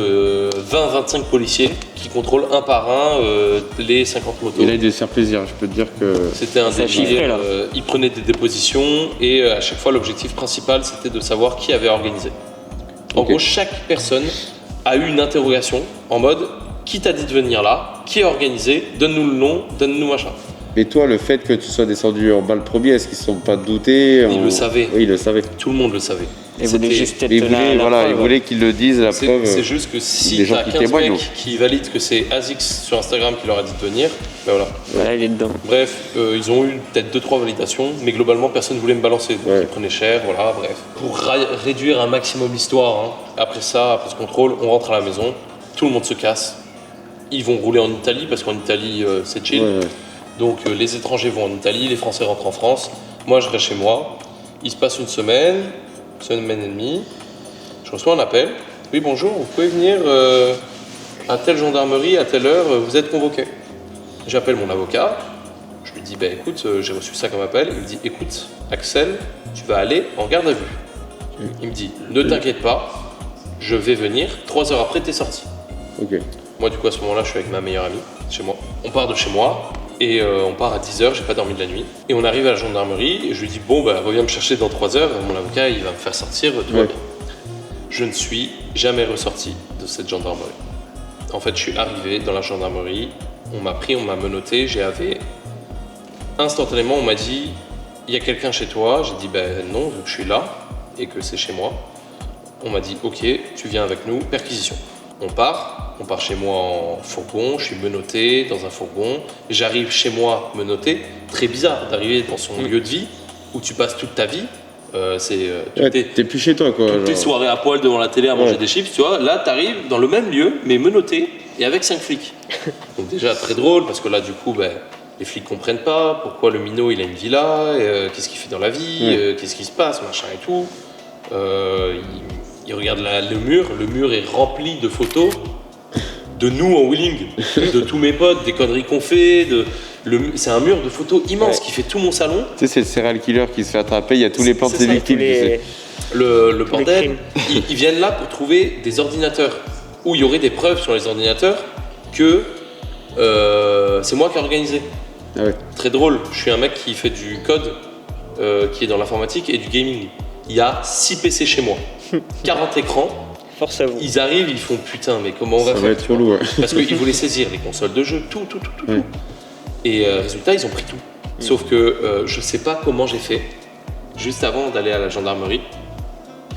Speaker 3: 20-25 policiers qui contrôlent un par un les 50 motos.
Speaker 2: Et là, il devait se faire plaisir, je peux te dire que.
Speaker 3: C'était un
Speaker 4: Ça
Speaker 3: délire.
Speaker 4: chiffrait, là.
Speaker 3: Ils prenaient des dépositions et à chaque fois, l'objectif principal, c'était de savoir qui avait organisé. En
Speaker 2: Ok.
Speaker 3: gros, chaque personne a eu une interrogation en mode qui t'a dit de venir là, qui a organisé, donne-nous le nom, donne-nous machin.
Speaker 2: Et toi, le fait que tu sois descendu en bas le premier, est-ce qu'ils ne se sont pas doutés
Speaker 3: Ils le savaient.
Speaker 2: Oui, ils le savaient.
Speaker 3: Tout le monde le savait.
Speaker 4: Et vous voulez
Speaker 3: C'était-
Speaker 4: juste être
Speaker 2: Et ils voulaient,
Speaker 4: la
Speaker 2: voilà,
Speaker 4: preuve.
Speaker 2: ils voulaient qu'ils le disent, la
Speaker 3: C'est
Speaker 2: preuve.
Speaker 3: c'est juste que si
Speaker 2: des gens
Speaker 3: t'as
Speaker 2: qui
Speaker 3: 15
Speaker 2: témoignent,
Speaker 3: mecs qui valident que c'est ASICS sur Instagram qui leur a dit de venir, ben voilà.
Speaker 4: Voilà, il est dedans.
Speaker 3: Bref, ils ont eu peut-être 2-3 validations, mais globalement personne ne voulait me balancer, donc
Speaker 2: Ouais.
Speaker 3: ils prenaient cher, voilà, bref. Pour réduire un maximum l'histoire, hein, après ça, après ce contrôle, on rentre à la maison, tout le monde se casse. Ils vont rouler en Italie, parce qu'en Italie c'est chill.
Speaker 2: Ouais, ouais.
Speaker 3: Donc les étrangers vont en Italie, les Français rentrent en France. Moi je reste chez moi. Il se passe une semaine. semaine et demie, je reçois un appel. Oui, bonjour, vous pouvez venir à telle gendarmerie, à telle heure, vous êtes convoqué. J'appelle mon avocat, je lui dis, écoute, j'ai reçu ça comme appel. Il me dit, écoute, Axel, tu vas aller en garde à vue. Il me dit, ne t'inquiète pas, je vais venir 3 heures après t'es sorti.
Speaker 2: Ok.
Speaker 3: Moi, du coup, à ce moment-là, je suis avec ma meilleure amie, chez moi. On part de chez moi et on part à 10h, j'ai pas dormi de la nuit. Et on arrive à la gendarmerie et je lui dis, bon, reviens me chercher dans 3 heures, mon avocat, il va me faire sortir, tout va bien. Je ne suis jamais ressorti de cette gendarmerie. En fait, je suis arrivé dans la gendarmerie, on m'a pris, on m'a menotté, instantanément, on m'a dit, il y a quelqu'un chez toi. J'ai dit, non, vu que je suis là et que c'est chez moi. On m'a dit, ok, tu viens avec nous, perquisition. On part chez moi en fourgon, je suis menotté dans un fourgon. J'arrive chez moi menotté, très bizarre d'arriver dans son lieu de vie où tu passes toute ta vie.
Speaker 2: T'es plus chez toi quoi.
Speaker 3: Toutes tes soirées à poil devant la télé à manger des chips, tu vois. Là, t'arrives dans le même lieu, mais menotté et avec 5 flics. Donc déjà très drôle parce que là, du coup, les flics comprennent pas pourquoi le minot il a une villa, qu'est-ce qu'il fait dans la vie, qu'est-ce qui se passe, machin et tout. Ils regardent le mur est rempli de photos de nous en wheeling, de tous mes potes, des conneries qu'on fait. C'est un mur de photos immense qui fait tout mon salon.
Speaker 2: Tu sais, c'est le serial killer qui se fait attraper, il y a tous les plans de ses victimes.
Speaker 3: Le bordel, ils viennent là pour trouver des ordinateurs où il y aurait des preuves sur les ordinateurs que c'est moi qui ai organisé.
Speaker 2: Ah ouais.
Speaker 3: Très drôle, je suis un mec qui fait du code, qui est dans l'informatique et du gaming. Il y a 6 PC chez moi, 40 écrans.
Speaker 4: Force à vous.
Speaker 3: Ils arrivent, ils font putain, mais comment on va faire?
Speaker 2: Ça va être relou, ouais.
Speaker 3: Parce qu'ils voulaient saisir les consoles de jeu, tout. Et résultat, ils ont pris tout. Sauf que je sais pas comment j'ai fait. Juste avant d'aller à la gendarmerie,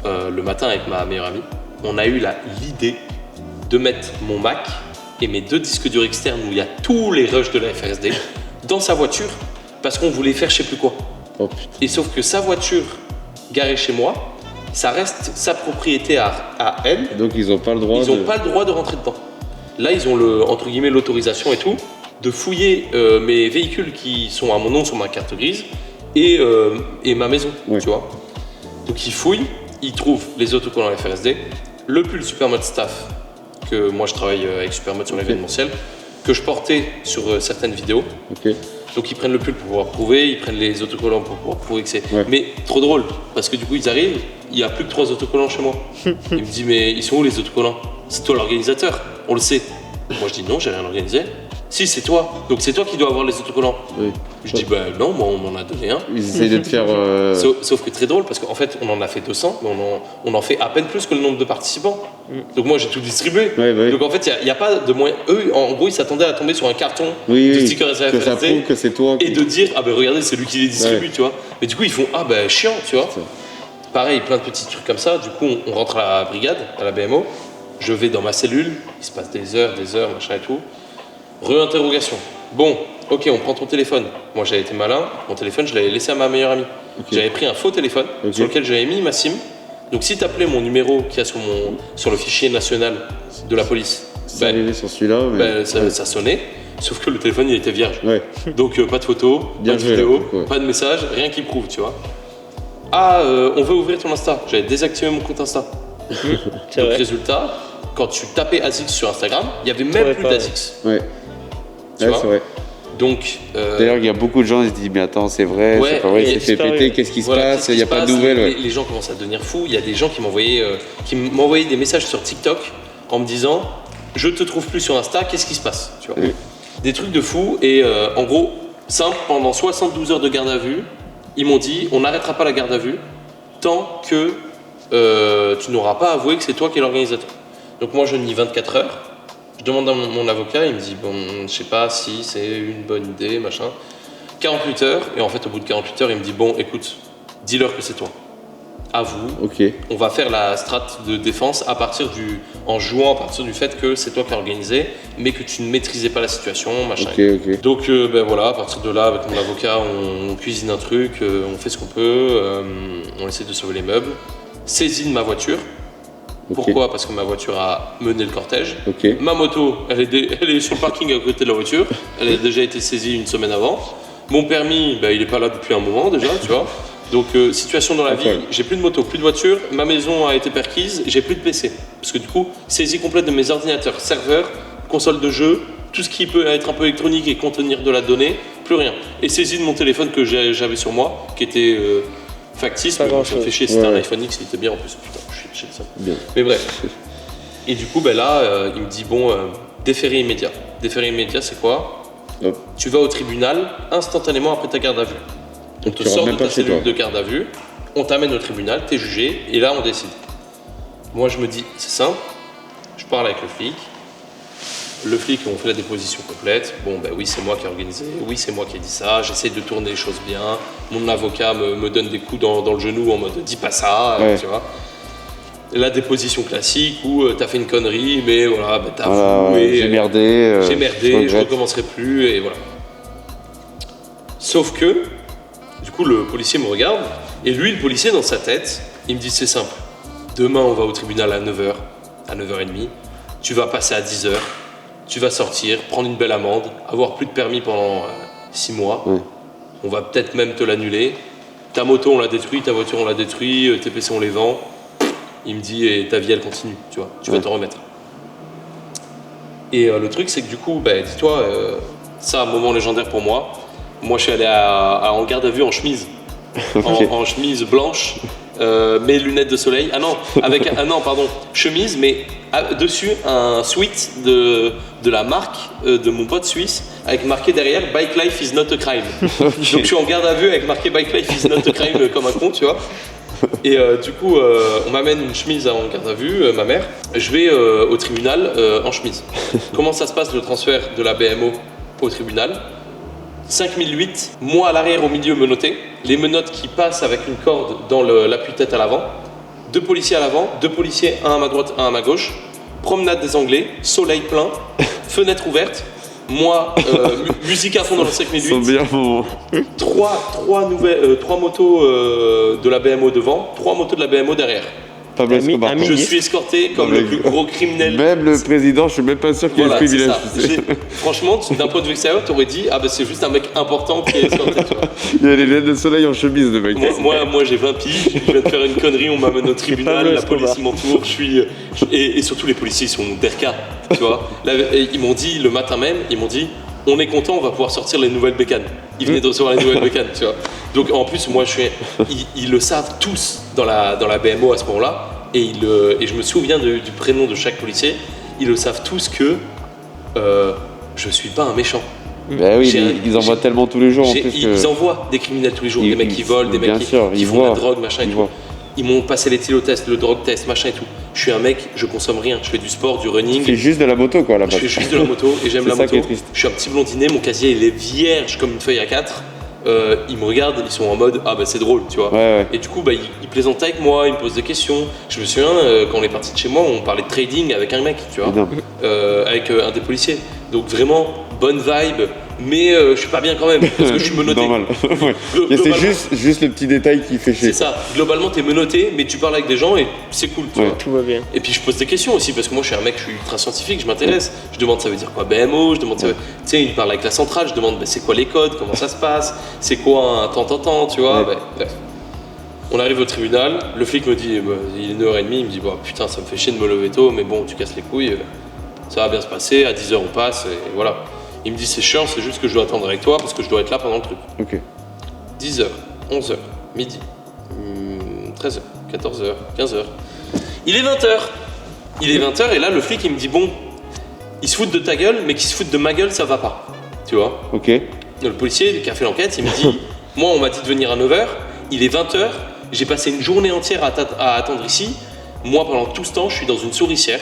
Speaker 3: le matin avec ma meilleure amie, on a eu l'idée de mettre mon Mac et mes 2 disques durs externes où il y a tous les rushs de la FSD dans sa voiture parce qu'on voulait faire je sais plus quoi.
Speaker 2: Oh putain.
Speaker 3: Et sauf que sa voiture garée chez moi, ça reste sa propriété à elle.
Speaker 2: Donc ils ont pas le droit.
Speaker 3: Ils n'ont pas le droit de rentrer dedans. Là, ils ont entre guillemets l'autorisation et tout de fouiller mes véhicules qui sont à mon nom sur ma carte grise et ma maison, tu vois. Donc ils fouillent, ils trouvent les autocollants FRSD, le pull Supermode Staff que moi je travaille avec Supermode sur l'événementiel, que je portais sur certaines vidéos. Donc ils prennent le pull pour pouvoir prouver, ils prennent les autocollants pour pouvoir prouver que c'est... Mais trop drôle, parce que du coup ils arrivent, il n'y a plus que 3 autocollants chez moi. Il me dit mais ils sont où les autocollants? C'est toi l'organisateur, on le sait. Moi je dis non, j'ai rien organisé. Si, c'est toi, donc c'est toi qui dois avoir les autocollants. Je dis non, moi on m'en a donné un.
Speaker 2: Ils essayent de te faire...
Speaker 3: Sauf que très drôle, parce qu'en fait on en a fait 200, mais on en fait à peine plus que le nombre de participants. Donc moi j'ai tout distribué. Donc en fait il n'y a pas de moyen... Eux, en gros, ils s'attendaient à tomber sur un carton de stickers SFRD
Speaker 2: que ça prouve que c'est toi
Speaker 3: et de dire regardez, c'est lui qui les distribue, tu vois. Mais du coup ils font chiant, tu vois. Pareil, plein de petits trucs comme ça. Du coup on rentre à la brigade, à la BMO. Je vais dans ma cellule, il se passe des heures, machin et tout. Réinterrogation. Bon, ok, on prend ton téléphone. Moi j'avais été malin, mon téléphone je l'avais laissé à ma meilleure amie. J'avais pris un faux téléphone sur lequel j'avais mis ma SIM. Donc si tu appelais mon numéro qui est sur le fichier national de la police,
Speaker 2: ça arrivait sur celui-là,
Speaker 3: ça sonnait, sauf que le téléphone il était vierge. Donc pas de photo, pas de vidéo, pas de message, rien qui prouve, tu vois. On veut ouvrir ton Insta. J'avais désactivé mon compte Insta. Donc résultat, quand tu tapais ASICS sur Instagram, il n'y avait même plus d'ASICS. Tu vois,
Speaker 2: c'est vrai.
Speaker 3: Donc,
Speaker 2: d'ailleurs, il y a beaucoup de gens qui se disent mais attends, c'est vrai, c'est pas vrai, il s'est fait péter, qu'est-ce qui se passe, il n'y a pas de nouvelles.
Speaker 3: Les gens commencent à devenir fous. Il y a des gens qui m'envoyaient des messages sur TikTok en me disant je te trouve plus sur Insta, qu'est-ce qui se passe, tu vois. Des trucs de fou. Et en gros, simple, pendant 72 heures de garde à vue, ils m'ont dit on n'arrêtera pas la garde à vue tant que tu n'auras pas avoué que c'est toi qui es l'organisateur. Donc moi je nie 24 heures. Je demande à mon avocat, il me dit bon, je sais pas si c'est une bonne idée, machin. 48 heures, et en fait au bout de 48 heures, il me dit bon, écoute, dis-leur que c'est toi. Avoue. On va faire la strate de défense en jouant à partir du fait que c'est toi qui as organisé, mais que tu ne maîtrisais pas la situation, machin. Donc voilà, à partir de là, avec mon avocat, on cuisine un truc, on fait ce qu'on peut, on essaie de sauver les meubles, saisine ma voiture. Pourquoi? Parce que ma voiture a mené le cortège. Ma moto, elle est sur le parking à côté de la voiture. Elle a déjà été saisie une semaine avant. Mon permis, il n'est pas là depuis un moment déjà, tu vois. Donc situation dans la
Speaker 2: Ok.
Speaker 3: vie, j'ai plus de moto, plus de voiture, ma maison a été perquise, j'ai plus de PC. Parce que du coup, saisie complète de mes ordinateurs, serveurs, consoles de jeu, tout ce qui peut être un peu électronique et contenir de la donnée, plus rien. Et saisie de mon téléphone que j'avais sur moi, qui était factice,
Speaker 4: Pas
Speaker 3: mais bon, ça me
Speaker 4: grand-chose.
Speaker 3: fait chier, c'était un
Speaker 2: Ouais.
Speaker 3: iPhone X, il était bien en plus. Putain, je suis chez ça.
Speaker 2: Bien.
Speaker 3: Mais bref. Et du coup, ben là, il me dit bon, déféré immédiat. Déféré immédiat, c'est quoi?
Speaker 2: Hop.
Speaker 3: Tu vas au tribunal instantanément après ta garde à vue. On te
Speaker 2: Tu rentres
Speaker 3: sort de
Speaker 2: même pas
Speaker 3: ta
Speaker 2: chez
Speaker 3: cellule
Speaker 2: toi.
Speaker 3: de garde à vue, on t'amène au tribunal, t'es jugé, et là on décide. Moi je me dis, c'est simple, je parle avec le flic. Le flic, on fait la déposition complète. Bon, ben oui, c'est moi qui ai organisé, oui, c'est moi qui ai dit ça, j'essaie de tourner les choses bien. Mon avocat me donne des coups dans le genou en mode dis pas ça,
Speaker 2: Ouais.
Speaker 3: tu vois. La déposition classique où t'as fait une connerie, mais voilà, ben, t'as
Speaker 2: Voilà,
Speaker 3: avoué.
Speaker 2: j'ai merdé.
Speaker 3: J'ai merdé, je
Speaker 2: regrette.
Speaker 3: recommencerai plus, et voilà. Sauf que, du coup, le policier me regarde, et lui, le policier, dans sa tête, il me dit c'est simple. Demain, on va au tribunal à 9h, à 9h30. Tu vas passer à 10h. Tu vas sortir, prendre une belle amende, avoir plus de permis pendant 6 mois.
Speaker 2: Ouais.
Speaker 3: On va peut-être même te l'annuler. Ta moto, on l'a détruit, ta voiture, on l'a détruit, tes PC, on les vend. Il me dit, et ta vie, elle continue, tu vois, tu vas
Speaker 2: Ouais.
Speaker 3: t'en remettre. Et le truc, c'est que du coup, bah, dis-toi, ça, un moment légendaire pour moi. Moi, je suis allé en garde à vue en chemise.
Speaker 2: Ok.
Speaker 3: En chemise blanche, mes lunettes de soleil. Ah non, chemise, mais dessus un sweat de la marque de mon pote suisse avec marqué derrière Bike Life is not a crime. Donc je suis en garde à vue avec marqué Bike Life is not a crime comme un con, tu vois. Et du coup, on m'amène une chemise en garde à vue, ma mère. Je vais au tribunal en chemise. Comment ça se passe le transfert de la BMO au tribunal? 5008, moi à l'arrière, au milieu menotté, les menottes qui passent avec une corde dans l'appui-tête à l'avant, 2 policiers à l'avant, 2 policiers, un à ma droite, un à ma gauche, promenade des Anglais, soleil plein, fenêtre ouverte, moi, musique à fond dans le
Speaker 2: Ils sont
Speaker 3: 5008,
Speaker 2: bien bons.
Speaker 3: 3 motos de la BMO devant, 3 motos de la BMO derrière.
Speaker 2: Pablo
Speaker 4: Un mi-
Speaker 2: Escobar.
Speaker 4: un
Speaker 3: Je
Speaker 4: Ministre.
Speaker 3: suis escorté comme
Speaker 2: Non,
Speaker 3: le
Speaker 2: mais-
Speaker 3: plus gros criminel.
Speaker 2: Même le président, je suis même pas sûr qu'il ait
Speaker 3: Voilà,
Speaker 2: ce
Speaker 3: c'est
Speaker 2: privilège.
Speaker 3: ça.
Speaker 2: tu sais.
Speaker 3: Franchement, d'un point de vue extérieur, t'aurais dit, ah bah c'est juste un mec important qui est escorté, tu vois.
Speaker 2: Il a les lunettes de soleil en chemise, le mec.
Speaker 3: Moi j'ai 20 piges, je viens de faire une connerie, on m'amène au tribunal,
Speaker 4: Pablo
Speaker 3: la
Speaker 4: Escobar.
Speaker 3: police m'entoure, et surtout les policiers ils sont derka, tu vois. Là, et ils m'ont dit le matin même, ils m'ont dit on est content, on va pouvoir sortir les nouvelles bécanes. Ils venaient de recevoir les nouvelles bécanes, tu vois. Donc en plus moi ils le savent tous dans la BMO à ce moment-là, et je me souviens du prénom de chaque policier, ils le savent tous que je suis pas un méchant.
Speaker 2: Bah oui,
Speaker 3: J'ai-
Speaker 2: ils en voient tellement tous les jours en plus que.
Speaker 3: Ils envoient des criminels tous les jours,
Speaker 2: Ils-
Speaker 3: des mecs qui volent, des
Speaker 2: bien
Speaker 3: mecs
Speaker 2: sûr,
Speaker 3: qui
Speaker 2: ils
Speaker 3: font de la
Speaker 2: voient.
Speaker 3: drogue, machin et
Speaker 2: Ils
Speaker 3: tout.
Speaker 2: voient.
Speaker 3: Ils m'ont passé les télotests, le drogue test, machin et tout. Je suis un mec, je consomme rien, je fais du sport, du running,
Speaker 2: C'est juste de la moto, quoi, là-bas.
Speaker 3: je fais juste de la moto et j'aime
Speaker 2: C'est
Speaker 3: la
Speaker 2: ça
Speaker 3: moto.
Speaker 2: qui est triste.
Speaker 3: Je suis un petit blondinet, mon casier il est vierge comme une feuille A4. Ils me regardent, ils sont en mode ah bah c'est drôle, tu vois.
Speaker 2: Ouais, ouais.
Speaker 3: Et du coup bah, ils plaisantaient avec moi, ils me posent des questions. Je me souviens quand on est parti de chez moi, on parlait de trading avec un mec, tu vois,
Speaker 2: Énorme.
Speaker 3: avec un des policiers. Donc vraiment bonne vibe, mais je suis pas bien quand même parce que je suis menotté.
Speaker 2: Normal. Ouais.
Speaker 3: Glo-
Speaker 2: Et c'est
Speaker 3: globalement-
Speaker 2: juste le petit détail qui fait chier.
Speaker 3: C'est ça. Globalement, t'es menotté, mais tu parles avec des gens et c'est cool, tu
Speaker 2: Ouais.
Speaker 3: vois.
Speaker 4: Tout va bien.
Speaker 3: Et puis je pose des questions aussi parce que moi je suis un mec, je suis ultra scientifique, je m'intéresse. Je demande ça veut dire quoi BMO, je demande ça veut... Tu sais, il parle avec la centrale, je demande bah, c'est quoi les codes, comment ça se passe, c'est quoi un temps, tu vois.
Speaker 2: Ouais.
Speaker 3: Bah, bref. On arrive au tribunal, le flic me dit, bah, il est 9h30, il me dit bah, putain ça me fait chier de me lever tôt, mais bon tu casses les couilles, ça va bien se passer, à 10h on passe et voilà. Il me dit c'est chiant, c'est juste que je dois attendre avec toi parce que je dois être là pendant le truc.
Speaker 2: Ok.
Speaker 3: 10h, 11h, midi, 13h, 14h, 15h. Il est 20h. Il est 20h et là le flic il me dit bon, il se fout de ta gueule mais qu'il se fout de ma gueule ça va pas. Tu vois.
Speaker 2: Ok.
Speaker 3: Le policier qui a fait l'enquête il me dit moi on m'a dit de venir à 9h, il est 20h, j'ai passé une journée entière à attendre ici. Moi pendant tout ce temps je suis dans une souricière.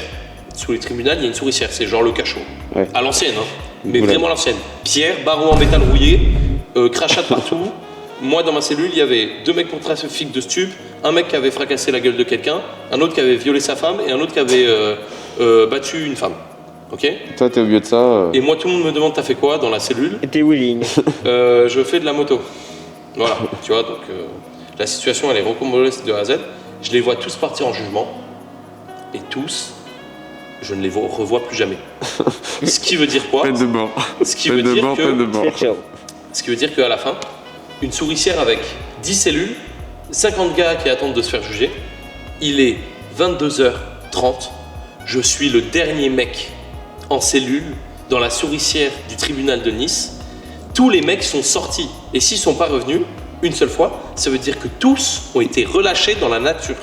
Speaker 3: Sous les tribunaux il y a une souricière, c'est genre le cachot.
Speaker 2: Ouais.
Speaker 3: À l'ancienne hein. Mais
Speaker 2: Voilà.
Speaker 3: vraiment l'ancienne. Pierre, barreau en métal rouillé, crachat de partout. Moi, dans ma cellule, il y avait 2 mecs pour trafic de stup, un mec qui avait fracassé la gueule de quelqu'un, un autre qui avait violé sa femme et un autre qui avait battu une femme. Ok.
Speaker 2: Toi, t'es au milieu de ça.
Speaker 3: Et moi, tout le monde me demande t'as fait quoi dans la cellule.
Speaker 4: Et t'es willing.
Speaker 3: Je fais de la moto. Voilà. Tu vois, donc la situation elle est rocambolesque de A à Z. Je les vois tous partir en jugement et tous, je ne les revois plus jamais. Ce qui veut dire quoi?
Speaker 2: Peine de mort.
Speaker 3: Ce qui
Speaker 2: Peine
Speaker 3: veut
Speaker 2: de
Speaker 3: dire
Speaker 2: mort,
Speaker 3: que
Speaker 2: peine de mort.
Speaker 4: C'est ciao.
Speaker 3: Ce qui veut dire qu'à la fin, une souricière avec 10 cellules, 50 gars qui attendent de se faire juger. Il est 22h30. Je suis le dernier mec en cellule dans la souricière du tribunal de Nice. Tous les mecs sont sortis. Et s'ils ne sont pas revenus, une seule fois, ça veut dire que tous ont été relâchés dans la nature.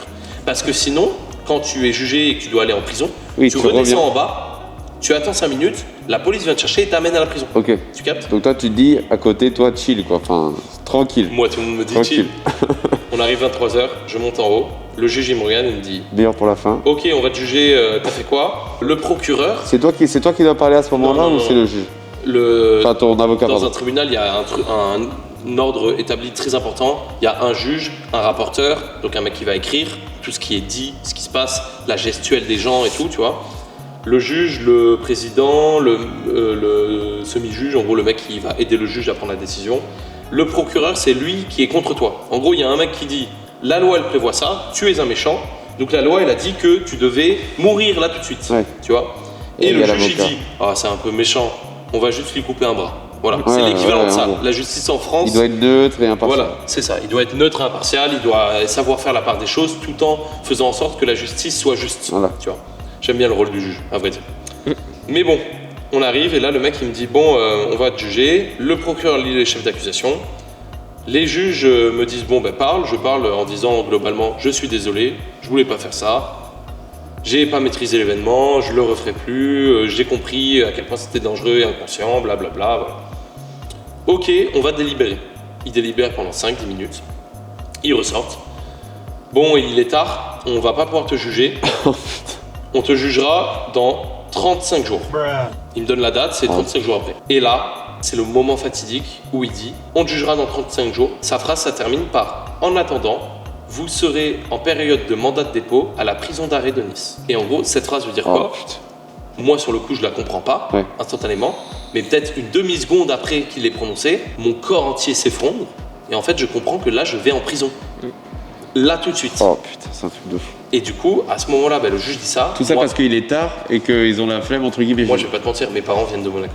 Speaker 3: Parce que sinon, quand tu es jugé et que tu dois aller en prison,
Speaker 2: Oui,
Speaker 3: tu
Speaker 2: tu
Speaker 3: redescends
Speaker 2: reviens.
Speaker 3: en bas, tu attends 5 minutes, la police vient te chercher et t'amène à la prison.
Speaker 2: Ok.
Speaker 3: Tu captes?
Speaker 2: Donc toi, tu te dis, à côté, toi, chill, quoi. Enfin, tranquille.
Speaker 3: Moi, tout le monde me dit
Speaker 2: Tranquille.
Speaker 3: chill. On arrive 23h, je monte en haut. Le juge, il me regarde, il me dit
Speaker 2: Meilleur pour la fin.
Speaker 3: ok, on va te juger, t'as fait quoi? Le procureur,
Speaker 2: C'est toi qui dois parler à ce moment-là
Speaker 3: Non, non,
Speaker 2: ou
Speaker 3: non,
Speaker 2: c'est
Speaker 3: non.
Speaker 2: le juge?
Speaker 3: le...
Speaker 2: Enfin, ton avocat,
Speaker 3: dans
Speaker 2: pardon.
Speaker 3: un tribunal, il y a un ordre établi très important. Il y a un juge, un rapporteur, donc un mec qui va écrire tout ce qui est dit, ce qui se passe, la gestuelle des gens et tout, tu vois. Le juge, le président, le semi-juge, en gros le mec qui va aider le juge à prendre la décision. Le procureur, c'est lui qui est contre toi. En gros, il y a un mec qui dit la loi elle prévoit ça, tu es un méchant. Donc la loi elle a dit que tu devais mourir là tout de suite,
Speaker 2: Ouais.
Speaker 3: tu vois.
Speaker 2: Et
Speaker 3: Et
Speaker 2: il
Speaker 3: le
Speaker 2: y a
Speaker 3: juge il
Speaker 2: l'avocat.
Speaker 3: dit ah c'est un peu méchant, on va juste lui couper un bras. Voilà, c'est
Speaker 2: Ouais,
Speaker 3: l'équivalent
Speaker 2: ouais,
Speaker 3: de ça.
Speaker 2: en gros.
Speaker 3: La justice en France,
Speaker 2: Il doit être neutre et impartial.
Speaker 3: voilà, c'est ça. Il doit être neutre et impartial, il doit savoir faire la part des choses tout en faisant en sorte que la justice soit juste.
Speaker 2: Voilà.
Speaker 3: Tu vois. J'aime bien le rôle du juge, à vrai dire. Mais bon, on arrive et là le mec il me dit bon, on va te juger. Le procureur lit les chefs d'accusation. Les juges me disent bon ben parle. Je parle en disant globalement je suis désolé, je voulais pas faire ça. J'ai pas maîtrisé l'événement, je le referai plus. J'ai compris à quel point c'était dangereux et inconscient, blablabla. Voilà. Ok, on va délibérer. Ils délibèrent pendant 5-10 minutes. Ils ressortent. Bon, il est tard, on va pas pouvoir te juger. On te jugera dans 35 jours. Il me donne la date, c'est 35 jours après. Et là, c'est le moment fatidique où il dit on te jugera dans 35 jours. Sa phrase, ça termine par en attendant, vous serez en période de mandat de dépôt à la prison d'arrêt de Nice. Et en gros, cette phrase veut dire
Speaker 2: Oh,
Speaker 3: quoi?
Speaker 2: putain.
Speaker 3: Moi, sur le coup, je la comprends pas
Speaker 2: Ouais.
Speaker 3: instantanément, mais peut-être une demi-seconde après qu'il l'ait prononcé, mon corps entier s'effondre et en fait, je comprends que là, je vais en prison. Là, tout de suite.
Speaker 2: Oh putain, c'est un truc de fou.
Speaker 3: Et du coup, à ce moment-là, ben, le juge dit ça.
Speaker 2: Tout ça
Speaker 3: Moi,
Speaker 2: parce qu'il est tard et qu'ils ont la flemme, entre guillemets.
Speaker 3: moi, je vais pas te mentir, mes parents viennent de Monaco.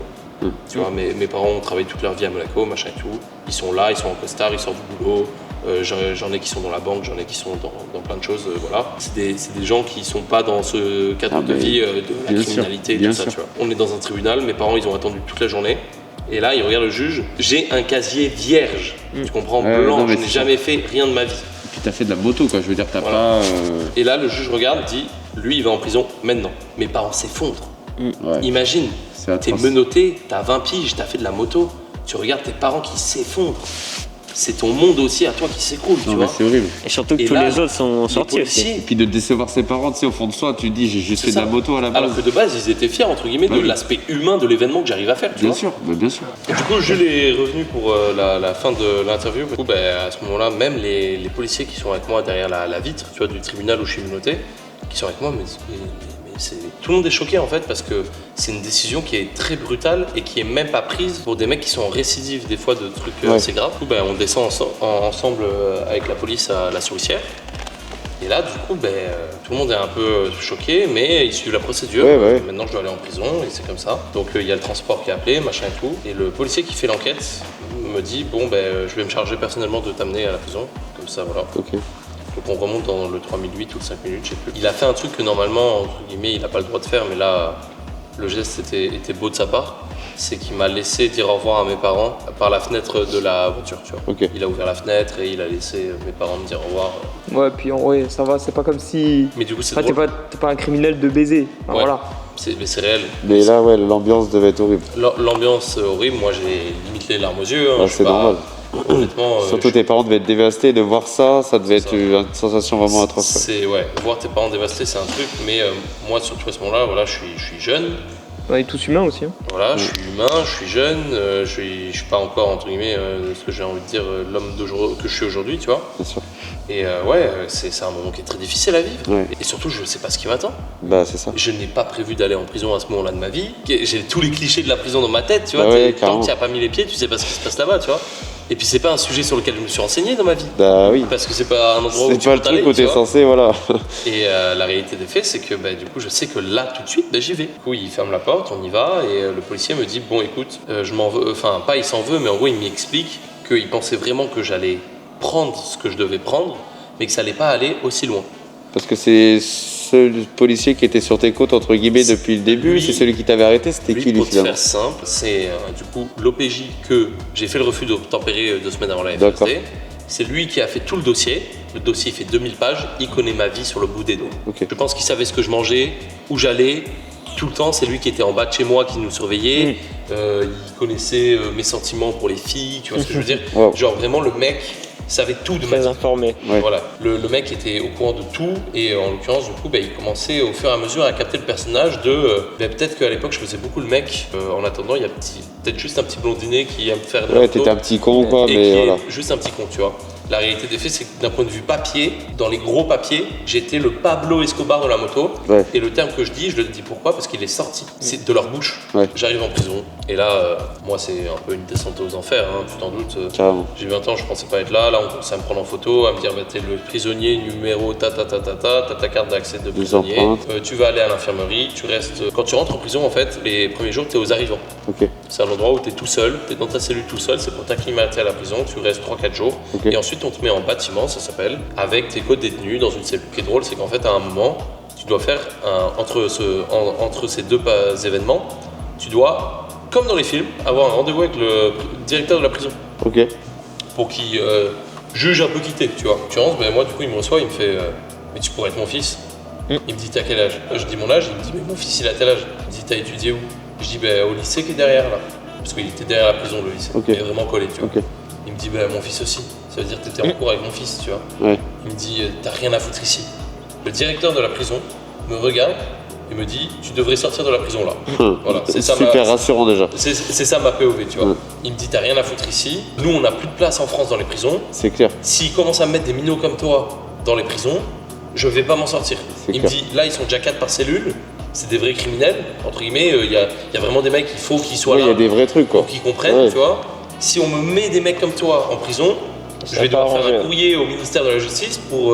Speaker 3: Tu vois, mes parents ont travaillé toute leur vie à Monaco, machin et tout. Ils sont là, ils sont en costard, ils sortent du boulot. J'en ai qui sont dans la banque, j'en ai qui sont dans plein de choses. Voilà. C'est des gens qui sont pas dans ce cadre
Speaker 2: Ah,
Speaker 3: de
Speaker 2: mais
Speaker 3: vie de la
Speaker 2: bien sûr,
Speaker 3: criminalité et
Speaker 2: bien
Speaker 3: tout ça.
Speaker 2: sûr.
Speaker 3: Tu vois. On est dans un tribunal, mes parents ils ont attendu toute la journée. Et là, ils regardent le juge. J'ai un casier vierge. Tu comprends,
Speaker 2: Ouais,
Speaker 3: blanc.
Speaker 2: non, mais
Speaker 3: Je n'ai
Speaker 2: c'est
Speaker 3: jamais fait rien de ma vie.
Speaker 2: Et puis t'as fait de la moto, quoi. Je veux dire, t'as
Speaker 3: Voilà.
Speaker 2: pas.
Speaker 3: Et là, le juge regarde, dit lui, il va en prison maintenant. Mes parents s'effondrent.
Speaker 2: Ouais.
Speaker 3: Imagine,
Speaker 2: C'est
Speaker 3: t'es
Speaker 2: atroce.
Speaker 3: menotté, t'as 20 piges, t'as fait de la moto, tu regardes tes parents qui s'effondrent. C'est ton monde aussi à toi qui s'écroule, tu
Speaker 2: Non, mais
Speaker 3: vois.
Speaker 2: c'est horrible.
Speaker 4: Et surtout que
Speaker 3: Et
Speaker 4: tous
Speaker 3: là,
Speaker 4: les autres sont
Speaker 3: les
Speaker 4: sortis aussi.
Speaker 3: policiers,
Speaker 2: Et puis de décevoir ses parents, tu sais, au fond de soi, tu te dis, j'ai juste
Speaker 3: c'est
Speaker 2: fait de la
Speaker 3: ça.
Speaker 2: moto à la base.
Speaker 3: Alors que de base, ils étaient fiers, entre guillemets, de
Speaker 2: Ouais.
Speaker 3: l'aspect humain de l'événement que j'arrive à faire, tu
Speaker 2: Bien
Speaker 3: vois.
Speaker 2: sûr, bah, bien sûr.
Speaker 3: Et du coup, Jules est revenu pour la fin de l'interview. Du coup, à ce moment-là, même les policiers qui sont avec moi derrière la vitre, tu vois, du tribunal où je suis menotté, qui sont avec moi, mais tout le monde est choqué en fait parce que c'est une décision qui est très brutale et qui est même pas prise pour des mecs qui sont en récidive des fois de trucs
Speaker 2: Ouais.
Speaker 3: assez graves. Du coup, on descend ensemble avec la police à la souricière. Et là, du coup, tout le monde est un peu choqué, mais ils suivent la procédure.
Speaker 2: Ouais, ouais.
Speaker 3: Maintenant, je dois aller en prison et c'est comme ça. Donc, il y a le transport qui est appelé, machin et tout. Et le policier qui fait l'enquête me dit je vais me charger personnellement de t'amener à la prison. Comme ça, voilà.
Speaker 2: Ok.
Speaker 3: Donc on remonte dans le 3008 ou le 5 minutes, je sais plus. Il a fait un truc que normalement, entre guillemets, il n'a pas le droit de faire, mais là, le geste était beau de sa part. C'est qu'il m'a laissé dire au revoir à mes parents par la fenêtre de la voiture, tu vois.
Speaker 2: Ok.
Speaker 3: Il a ouvert la fenêtre et il a laissé mes parents me dire au revoir.
Speaker 5: Ouais, puis en vrai, ça va, c'est pas comme si.
Speaker 3: Mais du coup, c'est
Speaker 5: Ah,
Speaker 3: drôle.
Speaker 5: t'es pas un criminel de baiser. Enfin,
Speaker 3: Ouais.
Speaker 5: Voilà.
Speaker 3: Mais c'est réel.
Speaker 2: Mais là, ouais, l'ambiance devait être horrible.
Speaker 3: L'ambiance horrible, moi j'ai limite les larmes aux yeux. Hein.
Speaker 2: Ah,
Speaker 3: Je suis
Speaker 2: c'est
Speaker 3: pas-
Speaker 2: normal.
Speaker 3: Honnêtement,
Speaker 2: Surtout tes parents devaient être dévastés, de voir ça, ça devait
Speaker 3: C'est
Speaker 2: être
Speaker 3: ça.
Speaker 2: une sensation vraiment atroce.
Speaker 3: c'est voir tes parents dévastés, c'est un truc. Mais moi, surtout à ce moment-là, voilà, je suis jeune.
Speaker 5: On est tous humains aussi. Hein.
Speaker 3: Voilà, je suis humain, je suis jeune, je suis pas encore, entre guillemets, ce que j'ai envie de dire, l'homme que je suis aujourd'hui, tu vois.
Speaker 2: Bien sûr.
Speaker 3: Et c'est un moment qui est très difficile à vivre.
Speaker 2: Ouais.
Speaker 3: Et surtout, je sais pas ce qui m'attend.
Speaker 2: Bah, c'est ça.
Speaker 3: Je n'ai pas prévu d'aller en prison à ce moment-là de ma vie. J'ai tous les clichés de la prison dans ma tête, tu vois.
Speaker 2: Ah ouais,
Speaker 3: Tant
Speaker 2: carrément.
Speaker 3: que tu n'as pas mis les pieds, tu sais pas ce qui se passe là-bas, tu vois. Et puis, c'est pas un sujet sur lequel je me suis renseigné dans ma vie.
Speaker 2: Bah oui.
Speaker 3: Parce que c'est pas un endroit où
Speaker 2: C'est
Speaker 3: tu
Speaker 2: pas
Speaker 3: peux
Speaker 2: le
Speaker 3: t'aller,
Speaker 2: truc où
Speaker 3: tu
Speaker 2: t'es
Speaker 3: vois.
Speaker 2: censé, voilà.
Speaker 3: Et la réalité des faits, c'est que du coup, je sais que là, tout de suite, j'y vais. Du coup, il ferme la porte, on y va, et le policier me dit bon, écoute, je m'en veux, enfin, pas il s'en veut, mais en gros, il m'explique qu'il pensait vraiment que j'allais prendre ce que je devais prendre, mais que ça allait pas aller aussi loin.
Speaker 2: Parce que c'est ce policier qui était sur tes côtes, entre guillemets, depuis le début,
Speaker 3: Lui-
Speaker 2: c'est celui qui t'avait arrêté, c'était qui lui
Speaker 3: Pour te
Speaker 2: finalement?
Speaker 3: faire simple, c'est du coup l'OPJ que j'ai fait le refus d'obtempérer 2 semaines avant la
Speaker 2: D'accord.
Speaker 3: FSD. C'est lui qui a fait tout le dossier. Le dossier fait 2000 pages. Il connaît ma vie sur le bout des doigts.
Speaker 2: Ok.
Speaker 3: Je pense qu'il savait ce que je mangeais, où j'allais. Tout le temps, c'est lui qui était en bas de chez moi, qui nous surveillait. Il connaissait mes sentiments pour les filles, tu vois ce que je veux dire.
Speaker 2: Wow.
Speaker 3: Genre vraiment, le mec savait tout de ma
Speaker 4: Très
Speaker 3: vie.
Speaker 4: informé.
Speaker 2: Ouais.
Speaker 3: Voilà, le mec était au courant de tout et en l'occurrence du coup il commençait au fur et à mesure à capter le personnage de peut-être qu'à l'époque je faisais beaucoup le mec, en attendant il y a peut-être juste un petit blondinet qui aime faire de la
Speaker 2: Ouais,
Speaker 3: photo
Speaker 2: t'étais un petit con, quoi,
Speaker 3: et
Speaker 2: mais
Speaker 3: qui
Speaker 2: voilà.
Speaker 3: est juste un petit con, tu vois. La réalité des faits, c'est que d'un point de vue papier, dans les gros papiers, j'étais le Pablo Escobar de la moto.
Speaker 2: Ouais.
Speaker 3: Et le terme que je dis pourquoi? Parce qu'il est sorti. C'est de leur bouche.
Speaker 2: Ouais.
Speaker 3: J'arrive en prison. Et là, moi, c'est un peu une descente aux enfers, hein, tu t'en doutes.
Speaker 2: Carrément.
Speaker 3: J'ai 20 ans, je pensais pas être là. Là, on commençait à me prendre en photo, à me dire bah, t'es le prisonnier numéro t'as ta carte d'accès de prisonnier.
Speaker 2: empreintes.
Speaker 3: Tu vas aller à l'infirmerie, tu restes. Quand tu rentres en prison, en fait, les premiers jours, t'es aux arrivants.
Speaker 2: Ok.
Speaker 3: C'est un endroit où tu es tout seul, tu es dans ta cellule tout seul, c'est pour t'acclimater à la prison, tu restes 3-4 jours.
Speaker 2: Ok.
Speaker 3: Et ensuite, on te met en bâtiment, ça s'appelle, avec tes co-détenus dans une cellule. Ce qui est drôle, c'est qu'en fait, à un moment, tu dois faire, entre ces deux événements, tu dois, comme dans les films, avoir un rendez-vous avec le directeur de la prison
Speaker 2: Ok.
Speaker 3: pour qu'il juge un peu qui t'es, tu vois. Tu rentres, ben moi, du coup, il me reçoit, il me fait mais tu pourrais être mon fils. Il me dit t'as quel âge? Je dis mon âge, il me dit mais mon fils il a tel âge. Il me dit t'as étudié où? Je dis ben au lycée qui est derrière là. Parce qu'il était derrière la prison le lycée.
Speaker 2: Ok.
Speaker 3: Il est vraiment collé, tu vois.
Speaker 2: Ok.
Speaker 3: Il me dit ben mon fils aussi. Ça veut dire que t'étais en cours avec mon fils, tu vois.
Speaker 2: Ouais.
Speaker 3: Il me dit t'as rien à foutre ici. Le directeur de la prison me regarde et me dit tu devrais sortir de la prison là. Voilà, c'est ça
Speaker 2: Super rassurant déjà.
Speaker 3: c'est ça ma POV, tu vois.
Speaker 2: Ouais.
Speaker 3: Il me dit t'as rien à foutre ici. Nous on n'a plus de place en France dans les prisons.
Speaker 2: C'est clair.
Speaker 3: S'ils commencent à me mettre des minots comme toi dans les prisons, je vais pas m'en sortir.
Speaker 2: C'est
Speaker 3: Il me
Speaker 2: clair.
Speaker 3: dit, là ils sont déjà 4 par cellule, c'est des vrais criminels, entre guillemets, il y a vraiment des mecs, il faut qu'ils soient
Speaker 2: Ouais, il y
Speaker 3: là
Speaker 2: a des vrais trucs, quoi.
Speaker 3: pour qu'ils comprennent,
Speaker 2: Ouais.
Speaker 3: tu vois. Si on me met des mecs comme toi en prison, je
Speaker 4: va
Speaker 3: vais
Speaker 4: pas
Speaker 3: devoir faire
Speaker 4: arranger.
Speaker 3: un courrier au ministère de la Justice pour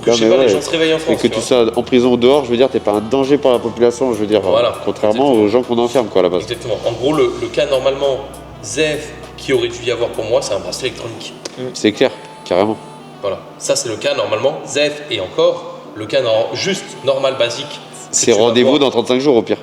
Speaker 3: que
Speaker 2: Non,
Speaker 3: je sais
Speaker 2: mais
Speaker 3: pas,
Speaker 2: ouais.
Speaker 3: les gens se réveillent en
Speaker 2: Et
Speaker 3: France.
Speaker 2: que
Speaker 3: tu
Speaker 2: tu
Speaker 3: vois.
Speaker 2: sois en prison ou dehors, je veux dire, t'es pas un danger pour la population, je veux dire.
Speaker 3: Voilà.
Speaker 2: Contrairement
Speaker 3: Exactement.
Speaker 2: aux gens qu'on enferme, quoi, à la base.
Speaker 3: Exactement. En gros, le cas normalement, ZEF, qui aurait dû y avoir pour moi, c'est un bracelet électronique.
Speaker 2: C'est clair, carrément.
Speaker 3: Voilà. Ça, c'est le cas normalement, ZEF, et encore, le cas juste normal, basique. que
Speaker 2: C'est
Speaker 3: tu vas
Speaker 2: rendez-vous
Speaker 3: voir.
Speaker 2: dans 35 jours au pire.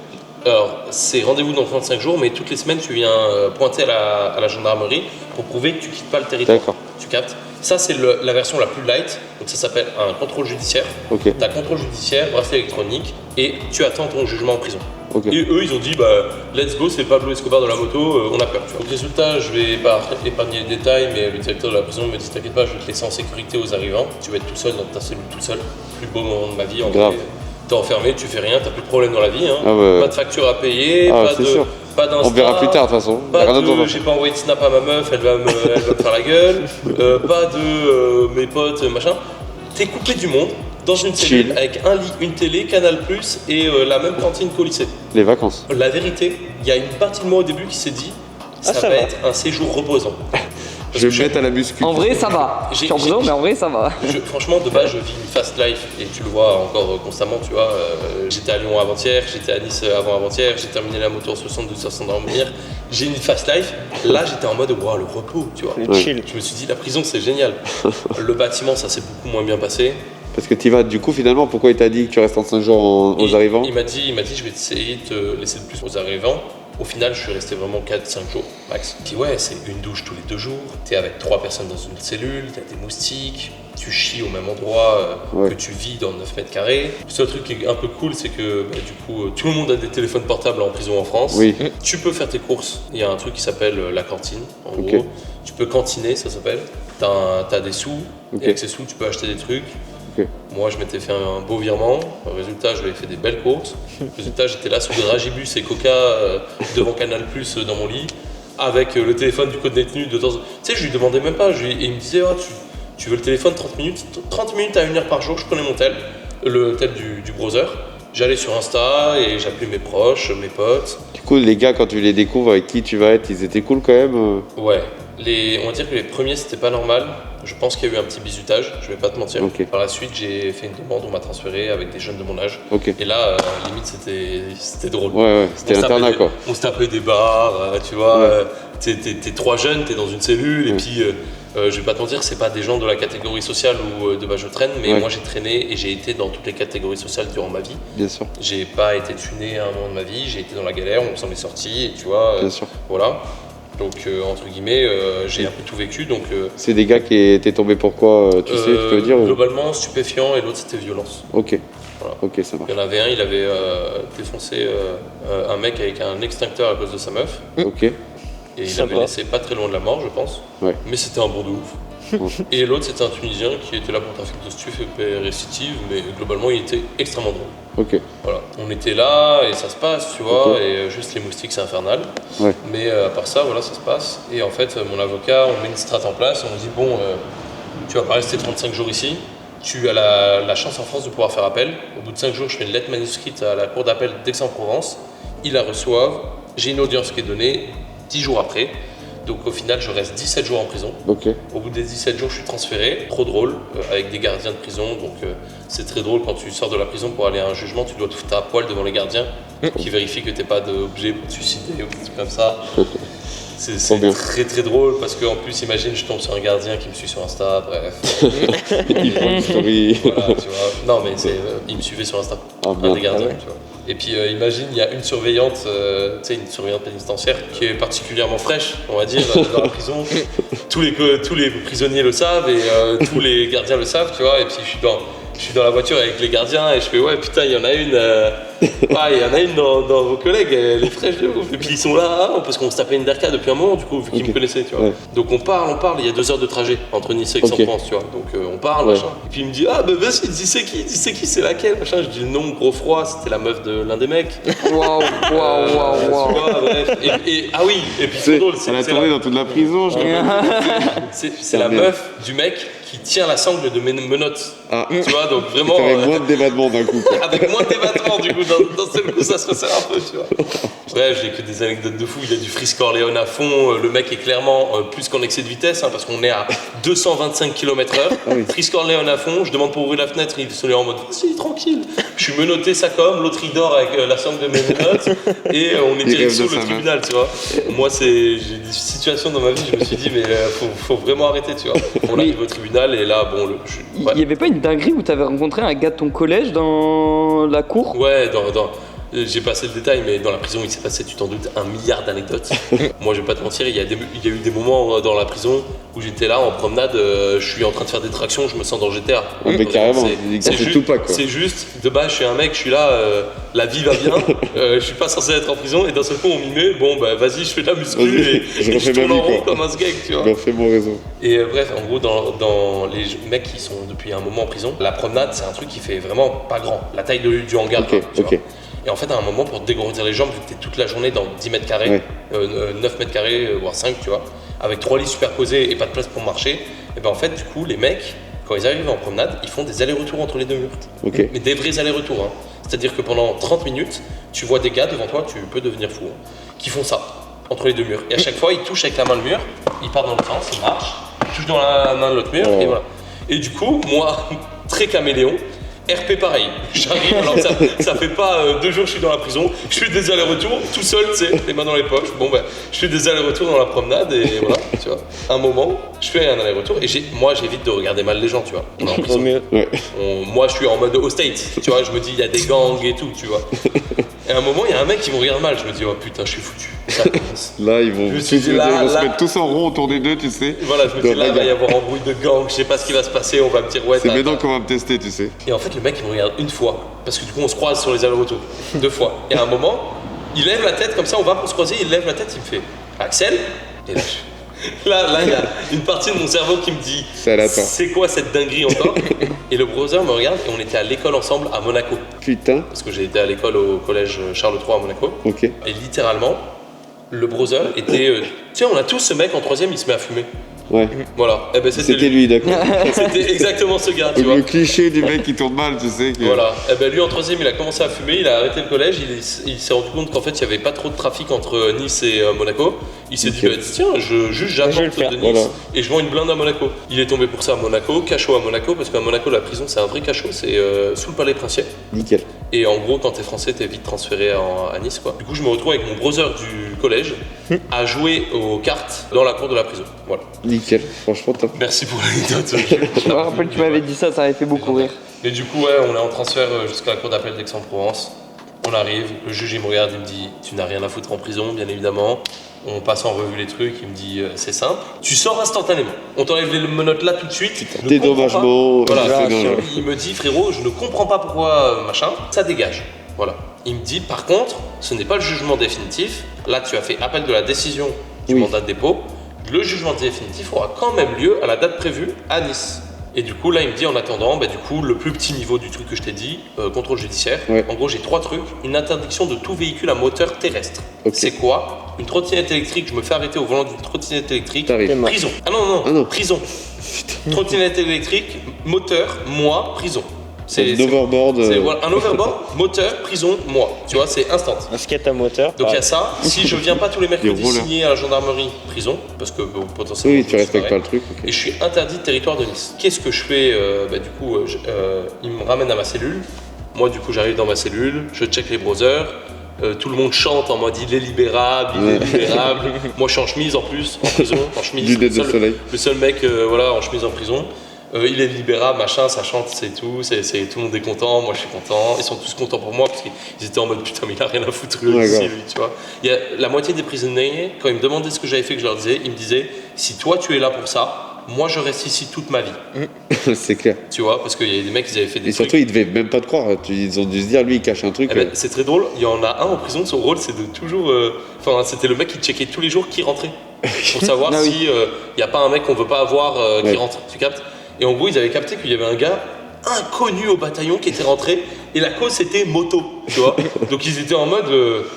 Speaker 3: Alors, c'est rendez-vous dans 35 jours, mais toutes les semaines, tu viens pointer à la gendarmerie pour prouver que tu quittes pas le territoire.
Speaker 2: D'accord.
Speaker 3: Tu captes? Ça, c'est la version la plus light. Donc, ça s'appelle un contrôle judiciaire.
Speaker 2: Ok.
Speaker 3: Tu as contrôle judiciaire, bracelet électronique, et tu attends ton jugement en prison.
Speaker 2: Ok.
Speaker 3: Et eux, ils ont dit, bah, let's go, c'est Pablo Escobar de la moto, on a peur. Tu vois. Donc, résultat, je vais pas épargner les détails, mais le directeur de la prison me dit, t'inquiète pas, je vais te laisser en sécurité aux arrivants. Tu vas être tout seul dans ta cellule, tout seul. Plus beau moment de ma vie, en
Speaker 2: Grave.
Speaker 3: vrai. T'es enfermé, tu fais rien, t'as plus de problème dans la vie. Hein.
Speaker 2: Ah ouais.
Speaker 3: Pas de facture à payer,
Speaker 2: Ah,
Speaker 3: pas
Speaker 2: c'est
Speaker 3: de
Speaker 2: sûr.
Speaker 3: pas d'insta,
Speaker 2: On verra plus tard, de toute façon.
Speaker 3: pas
Speaker 2: Rien d'autre à
Speaker 3: de
Speaker 2: faire.
Speaker 3: j'ai pas envoyé de snap à ma meuf, elle va me faire la gueule, pas de mes potes, machin. T'es coupé du monde, dans une cellule,
Speaker 2: Chill.
Speaker 3: avec un lit, une télé, Canal+, et la même cantine qu'au lycée.
Speaker 2: Les vacances.
Speaker 3: La vérité, il y a une partie de moi au début qui s'est dit, ça
Speaker 4: ça
Speaker 3: va
Speaker 4: va.
Speaker 3: être un séjour reposant.
Speaker 2: Je vais me mettre à la muscu.
Speaker 5: En vrai, ça va. Je suis en prison, mais en vrai, ça va.
Speaker 3: Franchement, de base, je vis une fast life et tu le vois encore constamment, tu vois. J'étais à Lyon avant-hier, j'étais à Nice avant-avant-hier, j'ai terminé la moto en 72 heures sans dormir. J'ai une fast life. Là, j'étais en mode, waouh, le repos, tu vois.
Speaker 4: Le
Speaker 2: Ouais.
Speaker 4: chill.
Speaker 3: Je me suis dit, la prison, c'est génial. Le bâtiment, ça s'est beaucoup moins bien passé.
Speaker 2: Parce que tu vas, du coup, finalement, pourquoi il t'a dit que tu restes 35 jours aux arrivants?
Speaker 3: Il m'a dit, je vais essayer de te laisser le plus aux arrivants. Au final, je suis resté vraiment 4-5 jours max. Puis ouais, c'est une douche tous les 2 jours. T'es avec 3 personnes dans une cellule, t'as des moustiques, tu chies au même endroit
Speaker 2: Ouais.
Speaker 3: que tu vis dans 9 mètres carrés. Le seul truc qui est un peu cool, c'est que bah, du coup, tout le monde a des téléphones portables en prison en France.
Speaker 2: Oui.
Speaker 3: Tu peux faire tes courses. Il y a un truc qui s'appelle la cantine. En
Speaker 2: Ok.
Speaker 3: gros, tu peux cantiner, ça s'appelle. T'as des sous,
Speaker 2: Ok.
Speaker 3: et avec ces sous, tu peux acheter des trucs.
Speaker 2: Ok.
Speaker 3: Moi, je m'étais fait un beau virement. Résultat, je lui ai fait des belles courses. Résultat, j'étais là sous le Dragibus et Coca devant Canal Plus dans mon lit, avec le téléphone du code détenu de temps en temps. Tu sais, je lui demandais même pas. Et il me disait, ah, tu veux le téléphone 30 minutes 30 minutes à 1 heure par jour, je prenais mon tel, le tel du browser. J'allais sur Insta et j'appelais mes proches, mes potes.
Speaker 2: Du coup, les gars, quand tu les découvres avec qui tu vas être, ils étaient cool quand même.
Speaker 3: Ouais. On va dire que les premiers, c'était pas normal. Je pense qu'il y a eu un petit bizutage, je vais pas te mentir.
Speaker 2: Ok.
Speaker 3: Par la suite, j'ai fait une demande, on m'a transféré avec des jeunes de mon âge.
Speaker 2: Ok.
Speaker 3: Et là, limite, c'était drôle.
Speaker 2: Ouais, ouais, c'était
Speaker 3: On se tapait
Speaker 2: l'internat,
Speaker 3: des-
Speaker 2: quoi.
Speaker 3: On se tapait des bars, tu vois.
Speaker 2: Ouais.
Speaker 3: T'es 3 jeunes, t'es dans une cellule, et
Speaker 2: Ouais.
Speaker 3: puis Je vais pas te mentir, c'est pas des gens de la catégorie sociale où de base je traîne, mais
Speaker 2: Ouais.
Speaker 3: moi j'ai traîné et j'ai été dans toutes les catégories sociales durant ma vie.
Speaker 2: Bien sûr,
Speaker 3: J'ai pas été thuné à un moment de ma vie, j'ai été dans la galère, on s'en est sorti, et tu vois,
Speaker 2: bien sûr.
Speaker 3: voilà. Donc entre guillemets, j'ai un peu tout vécu, donc
Speaker 2: C'est des gars qui étaient tombés pourquoi, tu sais, tu peux dire ou...
Speaker 3: globalement stupéfiant et l'autre c'était violence.
Speaker 2: Ok,
Speaker 3: Voilà.
Speaker 2: ok, ça marche.
Speaker 3: Il y en avait un, il avait défoncé un mec avec un extincteur à cause de sa meuf.
Speaker 2: Ok,
Speaker 3: Et il
Speaker 4: Sympa.
Speaker 3: l'avait laissé pas très loin de la mort, je pense.
Speaker 2: Ouais.
Speaker 3: Mais c'était un bon de ouf. Et l'autre, c'était un Tunisien qui était là pour trafic de stupéfiants récidive, mais globalement, il était extrêmement drôle.
Speaker 2: ok,
Speaker 3: Voilà. On était là et ça se passe, tu vois,
Speaker 2: Ok.
Speaker 3: et juste les moustiques, c'est infernal.
Speaker 2: ouais,
Speaker 3: Mais à part ça, voilà, ça se passe. Et en fait, mon avocat, on met une strate en place, on dit bon, tu vas pas rester 35 jours ici. Tu as la chance en France de pouvoir faire appel. Au bout de 5 jours, je fais une lettre manuscrite à la cour d'appel d'Aix-en-Provence. Ils la reçoivent. J'ai une audience qui est donnée 10 jours après. Donc au final, je reste 17 jours en prison.
Speaker 2: ok,
Speaker 3: Au bout des 17 jours, je suis transféré. Trop drôle, avec des gardiens de prison. Donc c'est très drôle quand tu sors de la prison pour aller à un jugement. Tu dois te foutre à poil devant les gardiens qui vérifient que tu n'es pas d'objet pour te suicider ou des trucs comme ça. C'est
Speaker 2: bien.
Speaker 3: très très drôle parce qu'en plus, imagine, je tombe sur un gardien qui me suit sur Insta, bref.
Speaker 2: ils font une story.
Speaker 3: Voilà, tu vois. Non, mais il me suivait sur Insta,
Speaker 2: Ah,
Speaker 3: un
Speaker 2: bien.
Speaker 3: des gardiens,
Speaker 4: Ah ouais.
Speaker 3: tu vois. Et puis imagine, il y a une surveillante, tu sais, une surveillante pénitentiaire qui est particulièrement fraîche, on va dire, dans la prison. Tous les prisonniers le savent et tous les gardiens le savent, tu vois. Et puis je suis dans la voiture avec les gardiens et je fais ouais putain il y en a une il y en a une dans vos collègues, elle est fraîche de ouf. Et puis ils sont là parce qu'on se tapait une DRK depuis un moment du coup vu qu'ils
Speaker 2: Ok.
Speaker 3: me connaissaient, tu vois.
Speaker 2: Ouais.
Speaker 3: Donc on parle, il y a 2 heures de trajet entre Nice et Aix-en-Provence, tu vois. Donc on parle,
Speaker 2: Ouais.
Speaker 3: machin. Et puis il me dit ah bah vas-y, dis c'est qui, c'est laquelle, machin. Je dis non, gros froid, c'était la meuf de l'un des mecs.
Speaker 5: Waouh,
Speaker 3: Tu vois, bref. Ah oui, et puis c'est drôle,
Speaker 2: Elle a tourné dans toute la prison, je
Speaker 3: c'est la
Speaker 2: merde.
Speaker 3: meuf du mec qui tient la sangle de mes menottes.
Speaker 2: Ah,
Speaker 3: Tu vois, donc vraiment.
Speaker 2: t'avais moins de débattements d'un coup. quoi.
Speaker 3: Avec moins de débattements du coup, dans ce coup ça se resserre un peu, tu vois. Bref, j'ai que des anecdotes de fou, il y a du Frisk Corleone à fond, le mec est clairement plus qu'en excès de vitesse, hein, parce qu'on est à 225 km/h,
Speaker 2: Ah oui.
Speaker 3: Frisk Corleone à fond, je demande pour ouvrir la fenêtre, il se met en mode vas-y, tranquille. Je suis menotté ça comme, l'autre il dort avec la sangle de mes menottes, et on est
Speaker 2: Il rêve
Speaker 3: direction
Speaker 2: de
Speaker 3: le
Speaker 2: sa
Speaker 3: tribunal, tu vois. Moi, j'ai des situations dans ma vie, je me suis dit, mais faut vraiment arrêter, tu vois. On arrive au tribunal, et là, bon,
Speaker 5: Il y avait pas une dinguerie où t'avais rencontré un gars de ton collège dans la cour?
Speaker 3: Ouais, j'ai passé le détail, mais dans la prison, il s'est passé, tu t'en doutes, 1 milliard d'anecdotes. Moi, je vais pas te mentir, il y a eu des moments dans la prison où j'étais là en promenade, je suis en train de faire des tractions, je me sens dans GTA.
Speaker 2: Ah, mais carrément, c'est
Speaker 3: juste,
Speaker 2: Tupac, quoi.
Speaker 3: c'est juste, de base, je suis un mec, je suis là, la vie va bien, je suis pas censé être en prison, et d'un seul coup, on m'y met, bon, bah vas-y, je fais de la muscu,
Speaker 2: Vas-y,
Speaker 3: et
Speaker 2: je
Speaker 3: je
Speaker 2: refais
Speaker 3: tourne
Speaker 2: ma
Speaker 3: en
Speaker 2: vie,
Speaker 3: rond
Speaker 2: quoi.
Speaker 3: comme un sgeg, tu vois.
Speaker 2: Je refais mon réseau.
Speaker 3: Et bref, en gros, dans les mecs qui sont depuis un moment en prison, la promenade, c'est un truc qui fait vraiment pas grand, la taille du hangar.
Speaker 2: Ok,
Speaker 3: quoi, tu
Speaker 2: ok.
Speaker 3: vois. Et en fait, à un moment, pour te dégourdir les jambes, vu que t'es toute la journée dans 10 mètres carrés, 9 mètres carrés, voire 5, tu vois, avec 3 lits superposés et pas de place pour marcher, et ben en fait, du coup, les mecs, quand ils arrivent en promenade, ils font des allers-retours entre les 2 murs.
Speaker 2: Ok.
Speaker 3: Mais des vrais allers-retours. Hein. C'est-à-dire que pendant 30 minutes, tu vois des gars devant toi, tu peux devenir fou, hein, qui font ça, entre les 2 murs. Et à chaque fois, ils touchent avec la main le mur, ils partent dans l'autre sens, ils marchent, ils touchent dans la main de l'autre mur,
Speaker 2: Ouais.
Speaker 3: et voilà. Et du coup, moi, très caméléon, RP pareil. J'arrive, alors ça fait pas 2 jours que je suis dans la prison, je fais des allers-retours, tout seul, tu sais, les mains dans les poches. Bon ben, je fais des allers-retours dans la promenade et voilà, tu vois. Un moment, je fais un aller-retour et moi j'évite de regarder mal les gens, tu vois. On est en prison.
Speaker 2: Ouais.
Speaker 3: Moi je suis en mode au States, tu vois, je me dis il y a des gangs et tout, tu vois. Et à un moment, il y a un mec qui me regarde mal, je me dis oh putain, je suis foutu. Ça commence.
Speaker 2: Là, ils vont,
Speaker 3: Je me suis dit,
Speaker 2: ils
Speaker 3: là,
Speaker 2: vont se
Speaker 3: là.
Speaker 2: mettre tous en rond autour des deux, tu sais.
Speaker 3: Voilà, je me dis
Speaker 2: Dans
Speaker 3: là, il va y
Speaker 2: bagarre.
Speaker 3: avoir embrouille de gang, je sais pas ce qui va se passer, on va me dire ouais,
Speaker 2: C'est
Speaker 3: t'as-
Speaker 2: maintenant qu'on va me tester, tu sais.
Speaker 3: Et en fait, le mec, il me regarde une fois. Parce que du coup, on se croise sur les allers-retours. 2 fois. Et à un moment, il lève la tête comme ça, on va pour se croiser, il lève la tête, il me fait Axel. Et là, là, il y a une partie de mon cerveau qui me dit
Speaker 2: Ça l'attend.
Speaker 3: c'est quoi cette dinguerie encore? Et le brother me regarde et on était à l'école ensemble à Monaco.
Speaker 2: Putain.
Speaker 3: Parce que j'ai été à l'école au collège Charles III à Monaco.
Speaker 2: Ok.
Speaker 3: Et littéralement, le brother était. Tu sais, on a tous ce mec en 3ème, il se met à fumer.
Speaker 2: Ouais.
Speaker 3: Voilà. Et ben
Speaker 2: C'était lui, d'accord.
Speaker 3: C'était exactement ce gars, tu vois.
Speaker 2: Le cliché du mec qui tourne mal, tu sais. Que...
Speaker 3: Voilà, et ben lui en 3ème il a commencé à fumer, il a arrêté le collège, il s'est rendu compte qu'en fait il n'y avait pas trop de trafic entre Nice et Monaco. Il s'est dit
Speaker 2: Ok.
Speaker 3: bah, tiens,
Speaker 4: Je vais
Speaker 3: j'apporte
Speaker 4: le faire.
Speaker 3: de Nice
Speaker 2: Voilà.
Speaker 3: et je vends une blinde à Monaco. Il est tombé pour ça à Monaco, cachot à Monaco, parce qu'à Monaco la prison c'est un vrai cachot, c'est sous le palais princier.
Speaker 2: Nickel.
Speaker 3: Et en gros quand t'es français t'es vite transféré à Nice quoi. Du coup je me retrouve avec mon brother collège à jouer aux cartes dans la cour de la prison. Voilà.
Speaker 2: Nickel, franchement top.
Speaker 3: Merci pour l'anecdote.
Speaker 5: Je me rappelle, tu m'avais dit ça avait fait beaucoup rire.
Speaker 3: Mais du coup, ouais, on est en transfert jusqu'à la cour d'appel d'Aix-en-Provence. On arrive, le juge il me regarde, il me dit tu n'as rien à foutre en prison, bien évidemment. On passe en revue les trucs, il me dit c'est simple, tu sors instantanément. On t'enlève les menottes là tout de suite. Je ne
Speaker 2: Dédommagement.
Speaker 3: comprends pas. Voilà,
Speaker 2: c'est dangereux.
Speaker 3: il me dit frérot, je ne comprends pas pourquoi machin, ça dégage. Voilà. Il me dit par contre, ce n'est pas le jugement définitif. Là, tu as fait appel de la décision du mandat de dépôt. Le jugement définitif aura quand même lieu à la date prévue à Nice. Et du coup, là, il me dit en attendant, du coup, le plus petit niveau du truc que je t'ai dit, contrôle judiciaire.
Speaker 2: Ouais.
Speaker 3: En gros, j'ai 3 trucs. Une interdiction de tout véhicule à moteur terrestre.
Speaker 2: Ok.
Speaker 3: C'est quoi? Une trottinette électrique, je me fais arrêter au volant d'une trottinette électrique.
Speaker 2: T'arrives.
Speaker 3: Prison. Ah non,
Speaker 2: Ah non.
Speaker 3: prison. Trottinette électrique, moteur, moi, prison.
Speaker 2: C'est l'overboard.
Speaker 3: C'est voilà, un overboard, moteur, prison, moi. Tu vois, c'est instant.
Speaker 4: Un skate à moteur.
Speaker 3: Donc il y a ça. Si je viens pas tous les mercredis
Speaker 2: rouleurs.
Speaker 3: signer à la gendarmerie, prison, parce que potentiellement.
Speaker 2: Oui,
Speaker 3: je
Speaker 2: tu
Speaker 3: me
Speaker 2: respectes pas
Speaker 3: séparais.
Speaker 2: le truc. Ok.
Speaker 3: Et je suis interdit de territoire de Nice. Qu'est-ce que je fais? Du coup, il me ramène à ma cellule. Moi, du coup, j'arrive dans ma cellule, je check les browsers. Tout le monde chante en mode il est libérable, il est libérable. Moi, je suis en chemise en plus, en prison, en chemise.
Speaker 2: Lunettes de soleil.
Speaker 3: Le seul mec, voilà, en chemise en prison. Il est libérable, machin, ça chante, c'est tout. Tout le monde est content, moi je suis content. Ils sont tous contents pour moi parce qu'ils étaient en mode putain, mais il a rien à foutre lui aussi, lui, tu vois. Il y a la moitié des prisonniers, quand ils me demandaient ce que j'avais fait, que je leur disais, ils me disaient si toi tu es là pour ça, moi je reste ici toute ma vie.
Speaker 2: C'est clair.
Speaker 3: Tu vois, parce qu'il y a des mecs qui avaient fait des
Speaker 2: Et surtout,
Speaker 3: trucs.
Speaker 2: ils devaient même pas te croire. Ils ont dû se dire, lui, il cache un truc.
Speaker 3: Eh ben, c'est très drôle, il y en a un en prison, son rôle c'est de toujours. Enfin, c'était le mec qui checkait tous les jours qui rentrait. Pour savoir
Speaker 5: Ah oui.
Speaker 3: si il n'y a pas un mec qu'on veut pas avoir qui
Speaker 2: Ouais.
Speaker 3: rentre. Tu captes? Et en gros, ils avaient capté qu'il y avait un gars inconnu au bataillon qui était rentré et la cause c'était moto, tu vois. Donc ils étaient en mode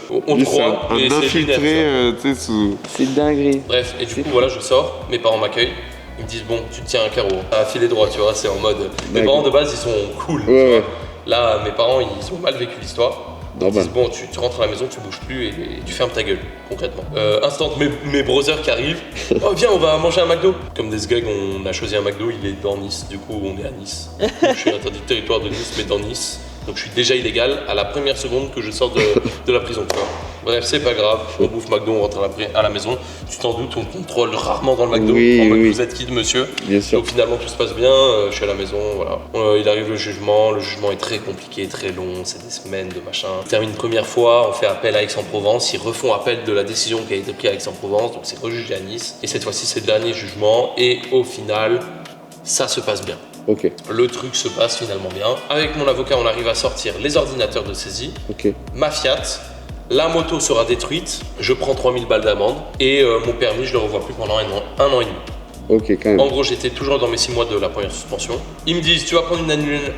Speaker 3: on te
Speaker 2: Lui, c'est
Speaker 3: croit, mais
Speaker 2: un
Speaker 3: c'est
Speaker 2: infiltré,
Speaker 3: lunaire,
Speaker 2: tu sais, sous.
Speaker 5: C'est dinguerie.
Speaker 3: bref, et du coup, voilà, je sors, mes parents m'accueillent. Ils me disent, bon, tu te tiens un carreau, à filer droit, tu vois, c'est en mode. Mes
Speaker 2: D'accord.
Speaker 3: parents de base, ils sont cool. tu
Speaker 2: Ouais,
Speaker 3: vois.
Speaker 2: ouais.
Speaker 3: Là, mes parents, ils ont mal vécu l'histoire. Ils
Speaker 2: Normal.
Speaker 3: disent, bon, tu rentres à la maison, tu bouges plus et tu fermes ta gueule, concrètement. Instant, mes brothers qui arrivent. Oh, viens, on va manger un McDo. Comme des gars, on a choisi un McDo, il est dans Nice, du coup, on est à Nice. Je suis interdit de territoire de Nice, mais dans Nice. Donc je suis déjà illégal à la première seconde que je sors de la prison. Tu vois. Bref, c'est pas grave, on bouffe McDo, on rentre à la maison. Tu t'en doutes, on contrôle rarement dans le McDo.
Speaker 2: Oui,
Speaker 3: en mode,
Speaker 2: oui.
Speaker 3: vous êtes qui, monsieur?
Speaker 2: Bien sûr.
Speaker 3: Donc finalement tout se passe bien, je suis à la maison, voilà. Il arrive le jugement est très compliqué, très long, c'est des semaines de machin. Il termine une première fois, on fait appel à Aix-en-Provence, ils refont appel de la décision qui a été prise à Aix-en-Provence, donc c'est rejugé à Nice. Et cette fois-ci c'est le dernier jugement et au final, ça se passe bien.
Speaker 2: Ok,
Speaker 3: Le truc se passe finalement bien. Avec mon avocat, on arrive à sortir les ordinateurs de saisie,
Speaker 2: ok.
Speaker 3: ma Fiat, la moto sera détruite, je prends 3000 balles d'amende et mon permis, je le revois plus pendant un an et demi.
Speaker 2: Ok, quand même.
Speaker 3: En gros, j'étais toujours dans mes 6 mois de la première suspension. Ils me disent, tu vas prendre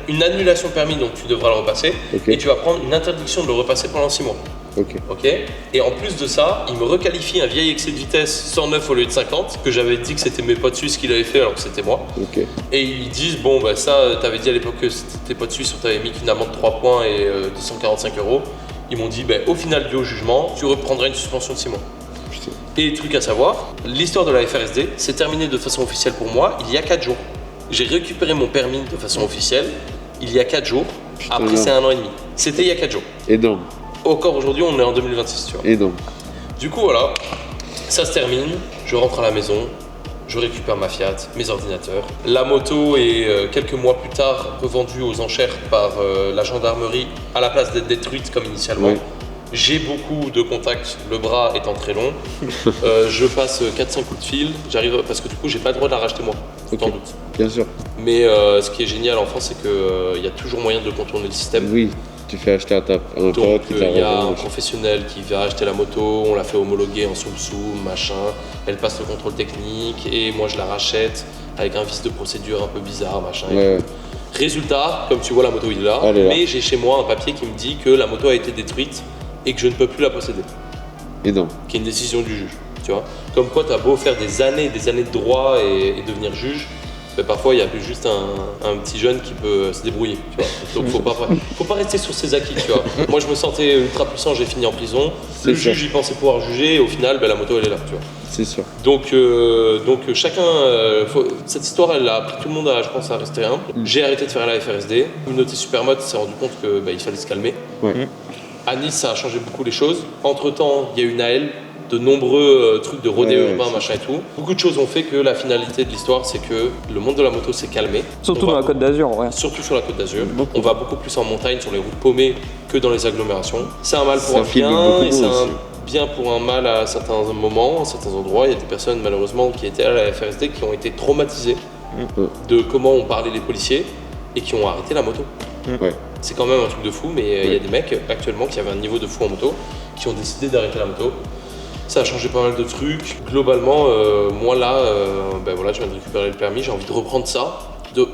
Speaker 3: une annulation de permis, donc tu devras le repasser.
Speaker 2: Ok.
Speaker 3: Et tu vas prendre une interdiction de le repasser pendant 6 mois.
Speaker 2: Ok.
Speaker 3: Ok. Et en plus de ça, ils me requalifient un vieil excès de vitesse 109 au lieu de 50, que j'avais dit que c'était mes potes suisses qui l'avaient fait alors que c'était moi.
Speaker 2: Ok.
Speaker 3: Et ils disent, bon, bah ça, t'avais dit à l'époque que c'était tes potes suisses, on t'avait mis qu'une amende de 3 points et 245 €. Ils m'ont dit, bah, au final du jugement, tu reprendras une suspension de 6 mois.
Speaker 2: Putain.
Speaker 3: Et truc à savoir, l'histoire de la FRSD s'est terminée de façon officielle pour moi il y a 4 jours. J'ai récupéré mon permis de façon officielle il y a 4 jours.
Speaker 2: Putain,
Speaker 3: Après,
Speaker 2: non.
Speaker 3: c'est 1 an et demi. C'était il y a 4 jours.
Speaker 2: Énorme.
Speaker 3: Encore aujourd'hui, on est en 2026, tu vois.
Speaker 2: Énorme.
Speaker 3: Du coup, voilà, ça se termine. Je rentre à la maison. Je récupère ma Fiat, mes ordinateurs. La moto est quelques mois plus tard revendue aux enchères par la gendarmerie à la place d'être détruite comme initialement.
Speaker 2: Oui.
Speaker 3: J'ai beaucoup de contacts, le bras étant très long. Je passe 4-5 coups de fil. J'arrive parce que du coup, j'ai pas le droit de la racheter moi,
Speaker 2: Ok.
Speaker 3: sans doute.
Speaker 2: Bien sûr.
Speaker 3: Mais ce qui est génial en France, c'est qu'il y a toujours moyen de contourner le système.
Speaker 2: Oui, tu fais acheter à un
Speaker 3: Donc
Speaker 2: pote qui t'a
Speaker 3: il y a un
Speaker 2: revend.
Speaker 3: professionnel qui va acheter la moto, on la fait homologuer en soum-soum, machin, elle passe le contrôle technique et moi je la rachète avec un vice de procédure un peu bizarre, machin. et
Speaker 2: Ouais,
Speaker 3: tout. Résultat, comme tu vois la moto il est là,
Speaker 2: Elle est là.
Speaker 3: mais j'ai chez moi un papier qui me dit que la moto a été détruite et que je ne peux plus la posséder,
Speaker 2: énorme.
Speaker 3: qui est une décision du juge, tu vois. Comme quoi t'as beau faire des années de droit et devenir juge, mais parfois il y a juste un petit jeune qui peut se débrouiller, tu vois. Donc faut pas rester sur ses acquis, tu vois. Moi je me sentais ultra puissant, j'ai fini en prison.
Speaker 2: C'est
Speaker 3: Le
Speaker 2: sûr.
Speaker 3: juge il pensait pouvoir juger et au final la moto elle est là, tu vois.
Speaker 2: C'est sûr.
Speaker 3: Donc chacun, cette histoire elle a appris tout le monde à, je pense, à rester humble. J'ai arrêté de faire la FRSD. La communauté Supermode s'est rendu compte que il fallait se calmer.
Speaker 2: Ouais.
Speaker 3: À Nice ça a changé beaucoup les choses. Entre temps il y a une AL de nombreux trucs de rodéo
Speaker 2: Ouais,
Speaker 3: urbain, machin et tout. Beaucoup de choses ont fait que la finalité de l'histoire, c'est que le monde de la moto s'est calmé.
Speaker 5: Surtout
Speaker 3: On
Speaker 5: dans
Speaker 3: va
Speaker 5: la Côte d'Azur, en vrai.
Speaker 3: Surtout sur la Côte d'Azur. On va beaucoup plus en montagne, sur les routes paumées, que dans les agglomérations. C'est un mal pour
Speaker 2: Ça
Speaker 3: un
Speaker 2: filme
Speaker 3: bien,
Speaker 2: beaucoup
Speaker 3: et c'est un
Speaker 2: aussi.
Speaker 3: bien pour un mal à certains moments, à certains endroits. Il y a des personnes, malheureusement, qui étaient à la FRSD, qui ont été traumatisées de comment on parlait les policiers et qui ont arrêté la moto.
Speaker 2: Ouais.
Speaker 3: C'est quand même un truc de fou, mais il y a des mecs actuellement qui avaient un niveau de fou en moto, qui ont décidé d'arrêter la moto. Ça a changé pas mal de trucs. Globalement, moi là, ben voilà, je viens de récupérer le permis, j'ai envie de reprendre ça.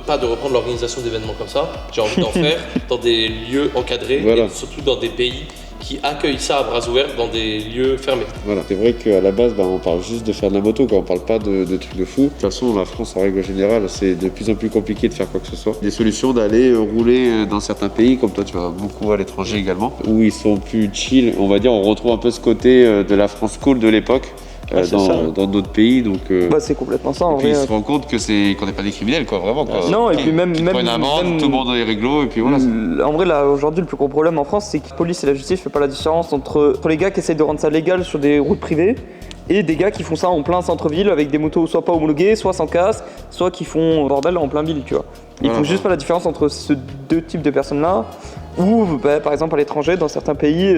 Speaker 3: Pas de reprendre l'organisation d'événements comme ça, j'ai envie d'en faire dans des lieux encadrés
Speaker 2: Voilà.
Speaker 3: et surtout dans des pays qui accueillent ça à bras ouverts dans des lieux fermés.
Speaker 2: Voilà, c'est vrai qu'à la base, on parle juste de faire de la moto, quoi. On parle pas de trucs de fou. De toute façon, la France, en règle générale, c'est de plus en plus compliqué de faire quoi que ce soit. Des solutions d'aller rouler dans certains pays, comme toi, tu vas beaucoup à l'étranger également, où ils sont plus chill. On va dire, on retrouve un peu ce côté de la France cool de l'époque.
Speaker 4: c'est ça.
Speaker 2: Dans d'autres pays, donc
Speaker 5: Bah, c'est complètement ça, en
Speaker 2: et puis
Speaker 5: vrai.
Speaker 2: ils se rendent compte que qu'on n'est pas des criminels, quoi, vraiment, quoi.
Speaker 5: Non, et puis même-
Speaker 2: Ils
Speaker 5: même-
Speaker 2: prennent une amende,
Speaker 5: même-
Speaker 2: tout le monde est réglo, et puis voilà.
Speaker 5: En vrai, là, aujourd'hui, le plus gros problème en France, c'est que la police et la justice ne font pas la différence entre les gars qui essayent de rendre ça légal sur des routes privées et des gars qui font ça en plein centre-ville avec des motos soit pas homologuées, soit sans casque, soit qui font bordel en plein ville, tu vois. Ils
Speaker 2: Voilà.
Speaker 5: font juste pas la différence entre ces deux types de personnes-là. Ou, bah, par exemple, à l'étranger, dans certains pays,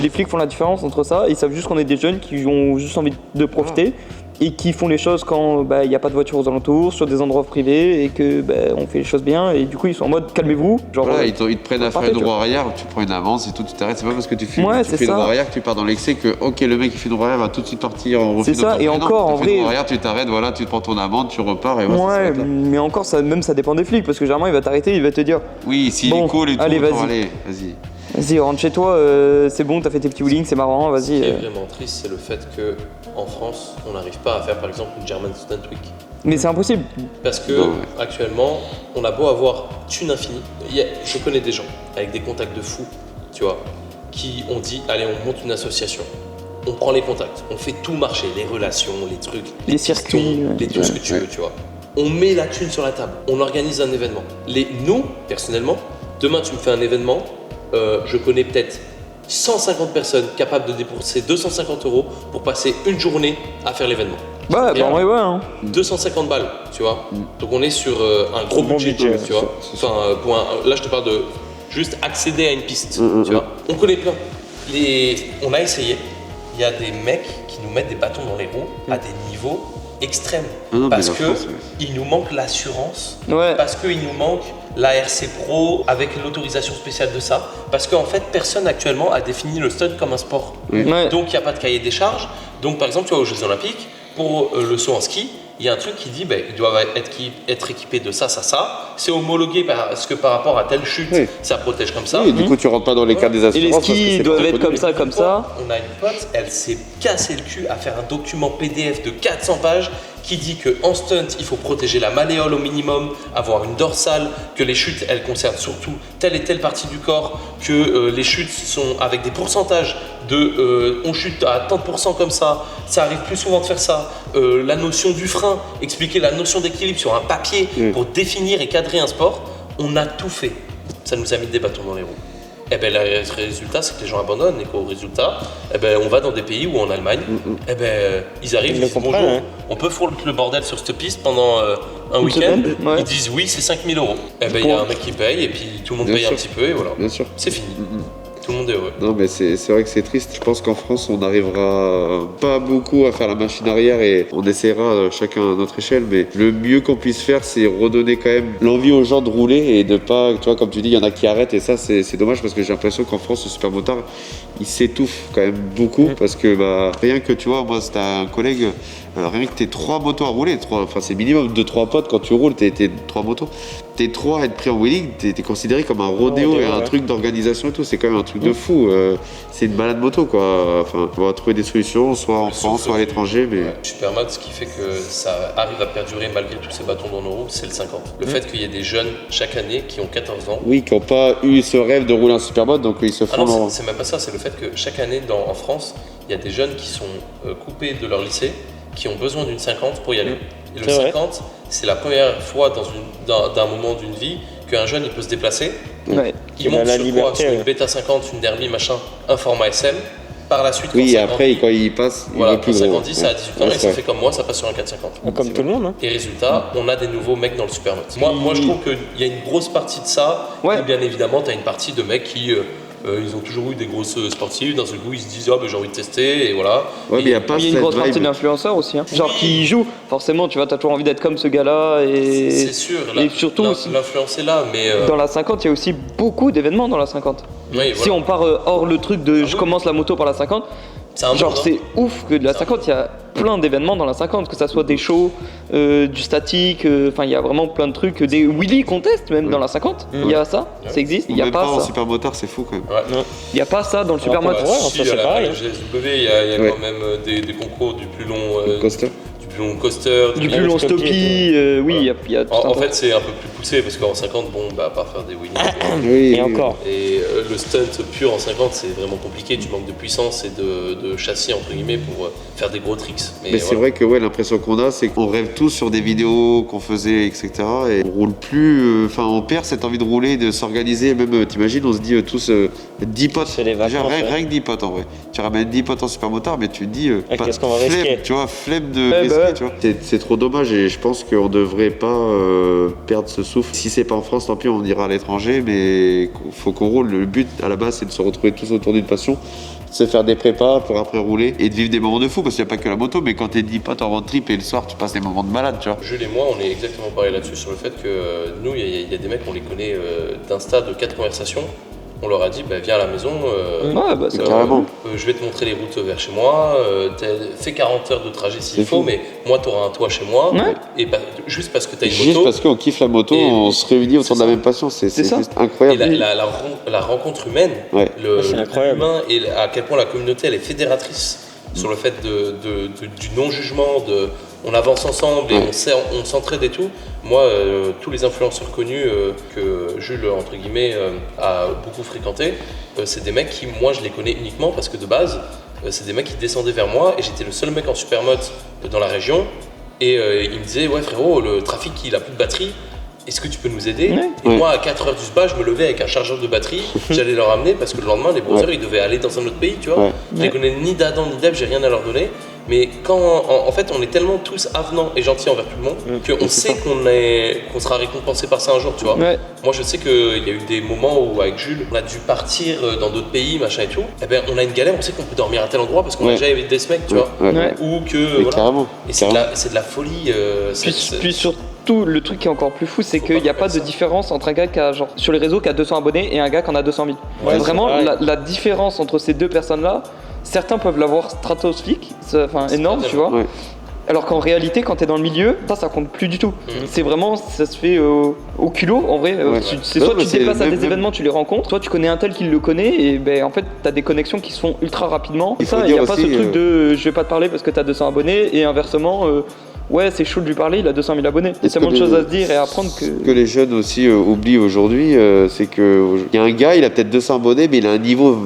Speaker 5: les flics font la différence entre ça. Ils savent juste qu'on est des jeunes qui ont juste envie de profiter et qui font les choses quand il n'y a pas de voiture aux alentours, sur des endroits privés et que on fait les choses bien. Et du coup, ils sont en mode calmez-vous. Genre,
Speaker 2: Voilà, ils te prennent à faire
Speaker 5: parfait,
Speaker 2: une
Speaker 5: tu
Speaker 2: roue arrière, tu prends une avance et tout, tu t'arrêtes. C'est pas parce que tu fais,
Speaker 5: Ouais,
Speaker 2: tu
Speaker 5: c'est
Speaker 2: fais une
Speaker 5: ça.
Speaker 2: roue arrière que tu pars dans l'excès que, ok, le mec qui fait une roue arrière va tout de suite partir en refus
Speaker 5: C'est ça, et
Speaker 2: d'autoroute.
Speaker 5: encore,
Speaker 2: Non,
Speaker 5: en
Speaker 2: tu fais une
Speaker 5: vrai-
Speaker 2: roue arrière, tu t'arrêtes, voilà, tu te prends ton amende, tu repars et voilà, ça
Speaker 5: Ouais,
Speaker 2: s'arrête là.
Speaker 5: mais encore, ça dépend des flics parce que généralement, il va t'arrêter, il va te dire
Speaker 2: Oui, s'il
Speaker 5: Bon,
Speaker 2: est cool et tout,
Speaker 5: allez,
Speaker 2: autant
Speaker 5: vas-y.
Speaker 2: aller, vas-y.
Speaker 5: vas-y, rentre chez toi, c'est bon, t'as fait tes petits wheelings, c'est marrant,
Speaker 3: Ce
Speaker 5: vas-y.
Speaker 3: qui est vraiment triste, c'est le fait que en France, on n'arrive pas à faire par exemple une German Student Week.
Speaker 5: Mais c'est impossible.
Speaker 3: Parce que
Speaker 2: Non, ouais.
Speaker 3: actuellement, on a beau avoir thune infinie, je connais des gens avec des contacts de fous, tu vois, qui ont dit allez, on monte une association. On prend les contacts, on fait tout marcher, les relations, les trucs,
Speaker 5: Les
Speaker 3: pistons,
Speaker 5: circuits, ouais.
Speaker 3: tout ce que tu veux, tu vois. On met la thune sur la table, on organise un événement. Nous, personnellement, demain tu me fais un événement, je connais peut-être 150 personnes capables de débourser 250 € pour passer une journée à faire l'événement.
Speaker 5: Ouais,
Speaker 3: Et
Speaker 5: bah en vrai, ouais. Hein.
Speaker 3: 250 balles, tu vois. Donc on est sur un gros
Speaker 4: Bon
Speaker 3: budget,
Speaker 4: budget,
Speaker 3: tu vois. Enfin, là je te parle de juste accéder à une piste, tu vois. On connaît plein. On a essayé. Il y a des mecs qui nous mettent des bâtons dans les roues à des niveaux extrêmes.
Speaker 2: Ah non, mais
Speaker 3: parce
Speaker 2: la
Speaker 3: que
Speaker 2: France, ouais.
Speaker 3: il nous manque l'assurance.
Speaker 5: Ouais.
Speaker 3: Parce qu'il nous manque la RC Pro avec l'autorisation spéciale de ça. Parce qu'en fait, personne actuellement a défini le stunt comme un sport.
Speaker 5: Ouais.
Speaker 3: Donc il n'y a pas de cahier des charges. Donc par exemple, tu vois, aux Jeux Olympiques, pour le saut en ski, il y a un truc qui dit ils doivent être équipés de ça, ça, ça. C'est homologué parce que par rapport à telle chute,
Speaker 2: Oui.
Speaker 3: ça protège comme ça.
Speaker 2: Oui, du coup, tu rentres pas dans les cartes des
Speaker 5: Et
Speaker 2: assurances.
Speaker 5: les
Speaker 2: parce que
Speaker 5: skis
Speaker 2: c'est
Speaker 5: doivent
Speaker 2: pas
Speaker 5: être comme
Speaker 2: reconnu.
Speaker 5: ça, comme ça.
Speaker 3: On a une pote, elle s'est cassé le cul à faire un document PDF de 400 pages qui dit qu'en stunt, il faut protéger la malléole au minimum, avoir une dorsale, que les chutes, elles concernent surtout telle et telle partie du corps, que les chutes sont avec des pourcentages de on chute à tant de pourcents comme ça arrive plus souvent de faire ça, la notion du frein, expliquer la notion d'équilibre sur un papier pour définir et cadrer un sport. On a tout fait. Ça nous a mis des bâtons dans les roues. Et ben, le résultat, c'est que les gens abandonnent et qu'au résultat, on va dans des pays où en Allemagne, ils arrivent,
Speaker 4: Ils
Speaker 3: ils
Speaker 4: le
Speaker 3: disent
Speaker 4: comprennent,
Speaker 3: bonjour,
Speaker 4: hein.
Speaker 3: on peut foutre le bordel sur cette piste pendant un
Speaker 5: Une
Speaker 3: week-end.
Speaker 5: semaine, ouais.
Speaker 3: Ils disent oui, c'est 5 000 €. Il y a un mec qui paye et puis tout le monde
Speaker 2: Bien
Speaker 3: paye
Speaker 2: sûr.
Speaker 3: un petit peu et voilà.
Speaker 2: Bien sûr.
Speaker 3: C'est fini. Tout le monde est heureux.
Speaker 2: Non, mais c'est vrai que c'est triste. Je pense qu'en France, on n'arrivera pas beaucoup à faire la machine arrière et on essaiera chacun à notre échelle. Mais le mieux qu'on puisse faire, c'est redonner quand même l'envie aux gens de rouler et de pas, tu vois, comme tu dis, il y en a qui arrêtent et ça, c'est dommage parce que j'ai l'impression qu'en France, le supermotard, il s'étouffe quand même beaucoup parce que rien que, tu vois, moi, c'était un collègue, rien que t'es 3 motos à rouler, enfin, c'est minimum 2-3 potes quand tu roules, t'es 3 motos. T'es 3 à être pris en wheeling, t'es considéré comme un rodéo et un
Speaker 4: ouais.
Speaker 2: truc d'organisation et tout. C'est quand même un truc de fou. C'est une balade moto, quoi. Enfin, on va trouver des solutions, soit en
Speaker 3: Le
Speaker 2: France,
Speaker 3: souffle
Speaker 2: soit à
Speaker 3: du-
Speaker 2: l'étranger, mais.
Speaker 3: Ouais. Supermod, ce qui fait que ça arrive à perdurer malgré tous ces bâtons dans nos roues, c'est le 50. Le fait qu'il y ait des jeunes chaque année qui ont 14 ans.
Speaker 2: Oui, qui n'ont pas eu ce rêve de rouler un supermode, donc ils se
Speaker 3: Ah
Speaker 2: font.
Speaker 3: non, c'est même pas ça, c'est le fait que chaque année en France, il y a des jeunes qui sont coupés de leur lycée, qui ont besoin d'une 50 pour y aller. Et le
Speaker 4: C'est vrai.
Speaker 3: 50, c'est la première fois d'un moment d'une vie qu'un jeune il peut se déplacer.
Speaker 5: Ouais.
Speaker 3: Il
Speaker 4: Il a
Speaker 3: monte
Speaker 4: la
Speaker 3: sur quoi
Speaker 4: liberté,
Speaker 3: Sur une
Speaker 4: ouais.
Speaker 3: Beta 50, une Derby, machin, un format SM. par la suite,
Speaker 2: Oui,
Speaker 3: quand
Speaker 2: et après, quand il passe, il
Speaker 3: voilà,
Speaker 2: veut plus
Speaker 3: quand ça
Speaker 2: gros.
Speaker 3: grandit, ça a 18 ans,
Speaker 2: Ouais,
Speaker 3: et
Speaker 2: c'est
Speaker 3: ça
Speaker 2: vrai.
Speaker 3: fait comme moi, ça passe sur un 450.
Speaker 4: Comme tout le monde. Hein.
Speaker 3: Et résultat, on a des nouveaux mecs dans le Supermoto. Moi, je trouve qu'il y a une grosse partie de ça.
Speaker 5: Ouais.
Speaker 3: Et bien évidemment, tu as une partie de mecs qui ils ont toujours eu des grosses sportives. D'un seul coup, ils se disent j'ai envie de tester, et voilà.
Speaker 2: Ouais, mais il n'y a pas
Speaker 5: Il y a une
Speaker 2: cette
Speaker 5: grosse partie
Speaker 2: vibe.
Speaker 5: d'influenceurs aussi, hein. Genre
Speaker 3: Oui.
Speaker 5: qui jouent, forcément, tu vois, t'as toujours envie d'être comme ce gars-là. Et
Speaker 3: C'est sûr.
Speaker 5: et surtout aussi,
Speaker 3: l'influence est là, mais
Speaker 5: dans la 50, il y a aussi beaucoup d'événements dans la 50.
Speaker 3: oui,
Speaker 5: Si
Speaker 3: voilà.
Speaker 5: on part hors le truc de je
Speaker 3: oui.
Speaker 5: commence la moto par la 50,
Speaker 3: C'est un
Speaker 5: genre
Speaker 3: monde, hein.
Speaker 5: c'est ouf que de la 50, il y a plein d'événements dans la 50, que ça soit des shows, du statique, enfin il y a vraiment plein de trucs, des wheelie contests même dans la 50, il y a ça, ça existe, il n'y a
Speaker 2: Même pas en
Speaker 5: pas ça.
Speaker 2: super motard, c'est fou quand même.
Speaker 3: Ouais.
Speaker 5: Il n'y a pas ça dans le
Speaker 4: Alors,
Speaker 5: Supermoto.
Speaker 4: ouais,
Speaker 3: Si,
Speaker 4: ça, c'est
Speaker 3: à la
Speaker 4: pareil, hein.
Speaker 3: GSW, il y a
Speaker 2: Ouais.
Speaker 3: quand même des concours du plus long
Speaker 2: Coaster.
Speaker 3: coaster.
Speaker 5: Du plus long
Speaker 4: Stoppie,
Speaker 5: stoppie, oui, il y a tout un
Speaker 3: En
Speaker 5: tas.
Speaker 3: fait, c'est un peu plus poussé parce qu'en 50, à part faire des wheelies.
Speaker 2: Oui,
Speaker 4: Et encore.
Speaker 3: Et le stunt pur en 50, c'est vraiment compliqué. Tu manques de puissance et de châssis, entre guillemets, pour faire des gros tricks.
Speaker 2: Mais c'est vrai que l'impression qu'on a, c'est qu'on rêve tous sur des vidéos qu'on faisait, etc. Et on roule plus, enfin on perd cette envie de rouler, de s'organiser. Même, t'imagines, on se dit tous 10 potes.
Speaker 4: C'est les
Speaker 2: Déjà,
Speaker 4: vacances,
Speaker 2: rien,
Speaker 4: ouais.
Speaker 2: rien que 10 potes en vrai. Tu ramènes 10 potes en super motard, mais tu te dis,
Speaker 4: qu'est-ce qu'on va
Speaker 2: flemme,
Speaker 4: risquer
Speaker 2: tu vois, flemme de
Speaker 5: Ouais,
Speaker 2: risquer,
Speaker 5: bah ouais.
Speaker 2: tu vois. C'est trop dommage et je pense qu'on devrait pas perdre ce souffle. Si c'est pas en France, tant pis, on ira à l'étranger, mais faut qu'on roule. Le but à la base, c'est de se retrouver tous autour d'une passion, de se faire des prépas pour après rouler et de vivre des moments de fou parce qu'il n'y a pas que la moto, mais quand t'es 10 potes en road trip et le soir tu passes des moments de malade, tu vois.
Speaker 3: Jules et moi, on est exactement pareil là-dessus, sur le fait que nous, il y a des mecs, on les connaît d'Insta, de 4 conversations. On leur a dit, viens à la maison,
Speaker 5: Ouais, bah, c'est
Speaker 2: Carrément.
Speaker 3: je vais te montrer les routes vers chez moi, fais 40 heures de trajet s'il
Speaker 2: C'est
Speaker 3: faut,
Speaker 2: fou.
Speaker 3: mais moi, tu auras un toit chez moi,
Speaker 5: Ouais.
Speaker 3: et juste parce que tu as une
Speaker 2: Juste
Speaker 3: moto.
Speaker 2: parce qu'on kiffe la moto,
Speaker 3: Et-
Speaker 2: on se réunit autour de la
Speaker 3: c'est
Speaker 2: même passion, c'est
Speaker 5: ça.
Speaker 2: juste
Speaker 3: Et
Speaker 2: incroyable.
Speaker 3: la rencontre humaine,
Speaker 2: Ouais.
Speaker 4: C'est incroyable.
Speaker 3: l'humain et à quel point la communauté elle est fédératrice sur le fait du non-jugement, on avance ensemble et
Speaker 2: Ouais.
Speaker 3: on s'entraide et tout. Moi, tous les influenceurs connus que Jules, entre guillemets, a beaucoup fréquenté, c'est des mecs qui, moi, je les connais uniquement parce que de base, c'est des mecs qui descendaient vers moi et j'étais le seul mec en supermote dans la région. Et ils me disaient, ouais frérot, le trafic il a plus de batterie, est-ce que tu peux nous aider?
Speaker 5: Ouais.
Speaker 3: Et
Speaker 2: Ouais.
Speaker 3: moi à 4h du spa, je me levais avec un chargeur de batterie, j'allais leur amener parce que le lendemain les browsers ils devaient aller dans un autre pays, tu vois.
Speaker 2: Ouais.
Speaker 3: Je les connais ni d'Adam ni d'Ève, j'ai rien à leur donner. Mais quand en fait on est tellement tous avenants et gentils envers tout le monde qu'on sait qu'on sera récompensé par ça un jour, tu vois.
Speaker 5: Ouais.
Speaker 3: Moi je sais qu'il y a eu des moments où avec Jules on a dû partir dans d'autres pays, machin et tout. Et ben on a une galère, on sait qu'on peut dormir à tel endroit parce qu'on a
Speaker 2: Ouais.
Speaker 3: déjà eu des mecs, tu
Speaker 2: Ouais,
Speaker 3: vois.
Speaker 2: ouais,
Speaker 5: Ouais.
Speaker 3: Ou que
Speaker 2: Mais
Speaker 3: voilà.
Speaker 2: carrément.
Speaker 3: Et c'est
Speaker 2: carrément.
Speaker 3: de la folie.
Speaker 5: Puis surtout, le truc qui est encore plus fou, c'est
Speaker 3: Faut
Speaker 5: qu'il
Speaker 3: pas
Speaker 5: n'y a pas
Speaker 3: faire
Speaker 5: de
Speaker 3: ça.
Speaker 5: différence entre un gars qui a, genre, sur les réseaux, qui a 200 abonnés et un gars qui en a 200 000.
Speaker 4: Ouais,
Speaker 5: Vraiment,
Speaker 4: c'est pareil.
Speaker 5: la différence entre ces deux personnes-là, certains peuvent l'avoir stratosphérique, enfin
Speaker 3: C'est
Speaker 5: énorme,
Speaker 3: pas
Speaker 5: tu vois.
Speaker 2: Ouais.
Speaker 5: Alors qu'en réalité, quand t'es dans le milieu, ça compte plus du tout. C'est vraiment, ça se fait au culot, en vrai.
Speaker 2: Ouais.
Speaker 5: C'est
Speaker 2: Non,
Speaker 5: soit
Speaker 2: mais
Speaker 5: tu
Speaker 2: c'est
Speaker 5: déplaces à
Speaker 2: même-
Speaker 5: des événements, tu les rencontres, soit tu connais un tel qui le connaît, et ben en fait, t'as des connexions qui se font ultra rapidement.
Speaker 2: Il
Speaker 5: Et
Speaker 2: faut
Speaker 5: ça, il n'y a
Speaker 2: dire
Speaker 5: pas
Speaker 2: aussi,
Speaker 5: ce truc de je vais pas te parler parce que t'as 200 abonnés, et inversement, ouais, c'est chaud de lui parler, il a 200 000 abonnés. Il y a
Speaker 2: Est-ce
Speaker 5: tellement
Speaker 2: que
Speaker 5: de choses
Speaker 2: les-
Speaker 5: à se dire et à apprendre que.
Speaker 2: Ce que les jeunes aussi oublient aujourd'hui, c'est que il y a un gars, il a peut-être 200 abonnés, mais il a un niveau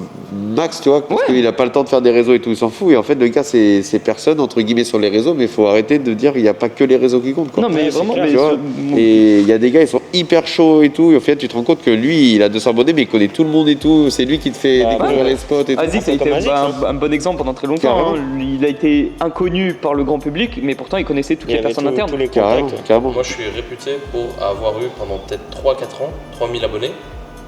Speaker 2: max, tu vois, parce
Speaker 5: Ouais.
Speaker 2: qu'il n'a pas le temps de faire des réseaux et tout, il s'en fout. Et en fait, le gars, c'est personne, entre guillemets, sur les réseaux, mais il faut arrêter de dire qu'il n'y a pas que les réseaux qui comptent, quoi.
Speaker 5: Non, mais
Speaker 4: Ouais, c'est
Speaker 5: vraiment,
Speaker 4: clair,
Speaker 5: mais
Speaker 2: tu vois.
Speaker 5: ce-
Speaker 2: Et il y a des gars, ils sont hyper chauds et tout, et au final, tu te rends compte que lui, il a 200 abonnés, mais il connaît tout le monde et tout, c'est lui qui te fait
Speaker 4: Ah,
Speaker 2: découvrir
Speaker 4: ouais.
Speaker 2: les spots et tout.
Speaker 5: Isaac, ça a
Speaker 4: C'est comme
Speaker 5: été
Speaker 4: Isaac,
Speaker 5: un bon exemple pendant très longtemps.
Speaker 2: Carrément.
Speaker 5: Hein. Il a été inconnu par le grand public, mais pourtant il connaissait toutes
Speaker 4: Il y
Speaker 5: les
Speaker 4: avait
Speaker 5: personnes internes.
Speaker 4: tous les
Speaker 2: Carrément,
Speaker 4: contacts.
Speaker 2: carrément.
Speaker 3: Moi, je suis réputé pour avoir eu pendant peut-être 3-4 ans 3000 abonnés.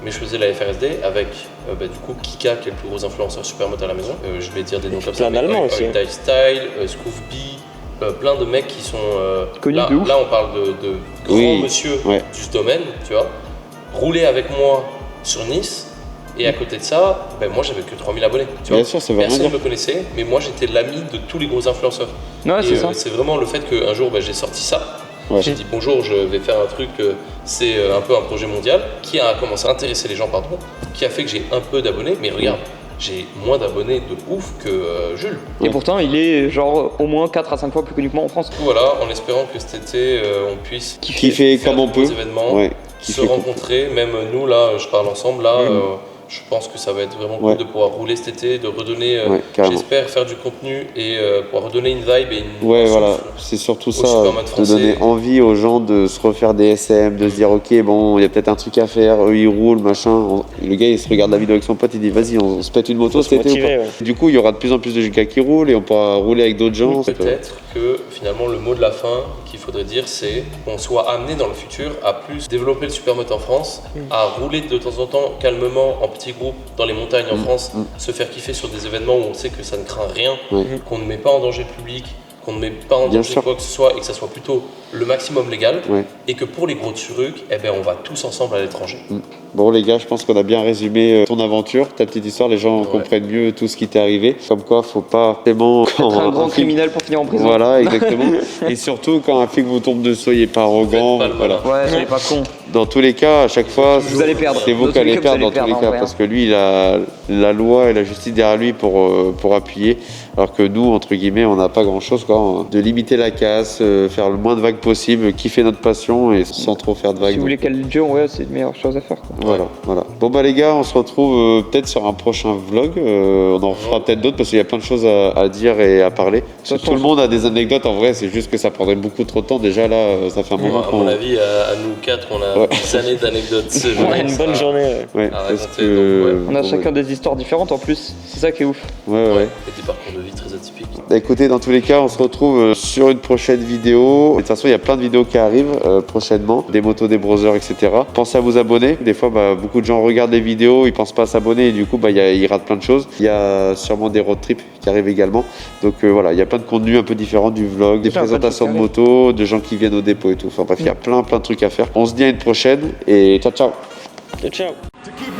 Speaker 3: Mais je faisais la FRSD avec du coup Kika, qui est le plus gros influenceur supermoto à la maison. Je vais dire des noms comme ça.
Speaker 4: plein d'Allemands aussi.
Speaker 3: Style, Scoofby, plein de mecs qui sont.
Speaker 5: Connus
Speaker 3: là,
Speaker 5: de ouf.
Speaker 3: là, on parle de grands
Speaker 2: Oui,
Speaker 3: monsieur
Speaker 2: ouais.
Speaker 3: du domaine, tu vois. Rouler avec moi sur Nice. Et à côté de ça, moi j'avais que 3000 abonnés. Tu
Speaker 2: Bien
Speaker 3: vois.
Speaker 2: sûr, ça veut rien
Speaker 3: Personne ne
Speaker 2: dire.
Speaker 3: me connaissait, mais moi j'étais l'ami de tous les gros influenceurs.
Speaker 5: Ouais,
Speaker 3: Et
Speaker 5: c'est ça.
Speaker 3: c'est vraiment le fait qu'un jour j'ai sorti ça.
Speaker 2: Ouais.
Speaker 3: J'ai dit bonjour, je vais faire un truc, c'est un peu un projet mondial qui a commencé à intéresser les gens, pardon, qui a fait que j'ai un peu d'abonnés. Mais regarde, j'ai moins d'abonnés de ouf que Jules.
Speaker 5: Et pourtant, il est genre au moins 4 à 5 fois plus connu que moi en France.
Speaker 3: Du coup, voilà, en espérant que cet été on puisse
Speaker 2: Qui fait
Speaker 3: faire
Speaker 2: comme on
Speaker 3: de
Speaker 2: peut.
Speaker 3: beaux événements,
Speaker 2: Ouais. Qui
Speaker 3: se
Speaker 2: fait comme-
Speaker 3: rencontrer. Même nous là, je parle ensemble là. Je pense que ça va être vraiment
Speaker 2: Ouais.
Speaker 3: cool de pouvoir rouler cet été, de redonner,
Speaker 2: Ouais, carrément.
Speaker 3: j'espère, faire du contenu et pouvoir redonner une vibe et une
Speaker 2: Ouais,
Speaker 3: un
Speaker 2: voilà,
Speaker 3: souffle.
Speaker 2: c'est surtout
Speaker 3: au
Speaker 2: ça,
Speaker 3: Supermode
Speaker 2: de
Speaker 3: français.
Speaker 2: donner envie aux gens de se refaire des SM, de se dire ok, bon, il y a peut-être un truc à faire, eux ils roulent, machin. Le gars il se regarde la vidéo avec son pote, il dit vas-y, on se pète une moto
Speaker 4: Faut se
Speaker 2: cet été ou
Speaker 4: motiver,
Speaker 2: pas.
Speaker 4: ouais.
Speaker 2: Du coup, il y aura de plus en plus de gars qui roulent et on pourra rouler avec d'autres gens.
Speaker 3: Peut-être que finalement le mot de la fin qu'il faudrait dire c'est qu'on soit amené dans le futur à plus développer le supermoto en France, à rouler de temps en temps calmement en petits groupes dans les montagnes en France, se faire kiffer sur des événements où on sait que ça ne craint rien, qu'on ne met pas en danger le public, qu'on ne met pas en
Speaker 2: Bien
Speaker 3: danger
Speaker 2: sûr.
Speaker 3: quoi que ce soit et que ça soit plutôt le maximum légal
Speaker 2: Ouais.
Speaker 3: et que pour les gros trucs, eh ben, on va tous ensemble à l'étranger.
Speaker 2: Bon les gars, je pense qu'on a bien résumé ton aventure, ta petite histoire, les gens comprennent mieux tout ce qui t'est arrivé. Comme quoi, faut pas vraiment...
Speaker 5: Être un grand criminel pour finir en prison.
Speaker 2: Voilà, exactement. Et surtout, quand un flic vous tombe dessus, soyez pas arrogant.
Speaker 3: Faites pas le
Speaker 2: Voilà.
Speaker 3: malin.
Speaker 5: Ouais, soyez pas con.
Speaker 2: Dans tous les cas, à chaque fois,
Speaker 5: Vous allez perdre.
Speaker 2: c'est vous
Speaker 5: Dans
Speaker 2: qui
Speaker 5: tous les
Speaker 2: allez
Speaker 5: cas, vous
Speaker 2: perdre dans
Speaker 5: allez
Speaker 2: tous les
Speaker 5: perdre,
Speaker 2: cas,
Speaker 5: en vrai,
Speaker 2: parce que lui, il a la loi et la justice derrière lui pour appuyer, alors que nous, entre guillemets, on n'a pas grand-chose, quoi. De limiter la casse, faire le moins de vagues possible, kiffer notre passion et sans trop faire de vagues.
Speaker 5: Si vous voulez caler le jeu, ouais, c'est la meilleure chose à faire. Quoi.
Speaker 2: Voilà. Bon bah les gars, on se retrouve peut-être sur un prochain vlog. On en fera peut-être d'autres parce qu'il y a plein de choses à dire et à parler. Parce que
Speaker 5: toute
Speaker 2: tout le
Speaker 5: façon,
Speaker 2: monde a des anecdotes. En vrai, c'est juste que ça prendrait beaucoup trop de temps. Déjà là, ça fait un moment
Speaker 3: À mon avis, à nous quatre, on a des années d'anecdotes.
Speaker 4: Ouais, une bonne journée. Ouais.
Speaker 2: Ouais,
Speaker 3: à
Speaker 2: parce
Speaker 3: raconter,
Speaker 2: que
Speaker 3: donc, ouais.
Speaker 5: On a
Speaker 2: bon,
Speaker 5: chacun des histoires différentes en plus. C'est ça qui est ouf.
Speaker 2: ouais.
Speaker 3: Et des parcours de vie très atypiques.
Speaker 2: Bah, écoutez, dans tous les cas, on se retrouve sur une prochaine vidéo. De toute façon, il y a plein de vidéos qui arrivent prochainement, des motos, des browsers, etc. Pensez à vous abonner. Des fois, beaucoup de gens regardent les vidéos, ils pensent pas à s'abonner et du coup, ils ratent plein de choses. Il y a sûrement des road trips qui arrivent également. Donc voilà, il y a plein de contenus un peu différents du vlog, des
Speaker 5: Plein de
Speaker 2: présentations de
Speaker 5: trucs
Speaker 2: motos, de gens qui viennent au dépôt et tout. Enfin bref, il y a plein de trucs à faire. On se dit à une prochaine et ciao ciao.
Speaker 4: Ciao.
Speaker 1: To keep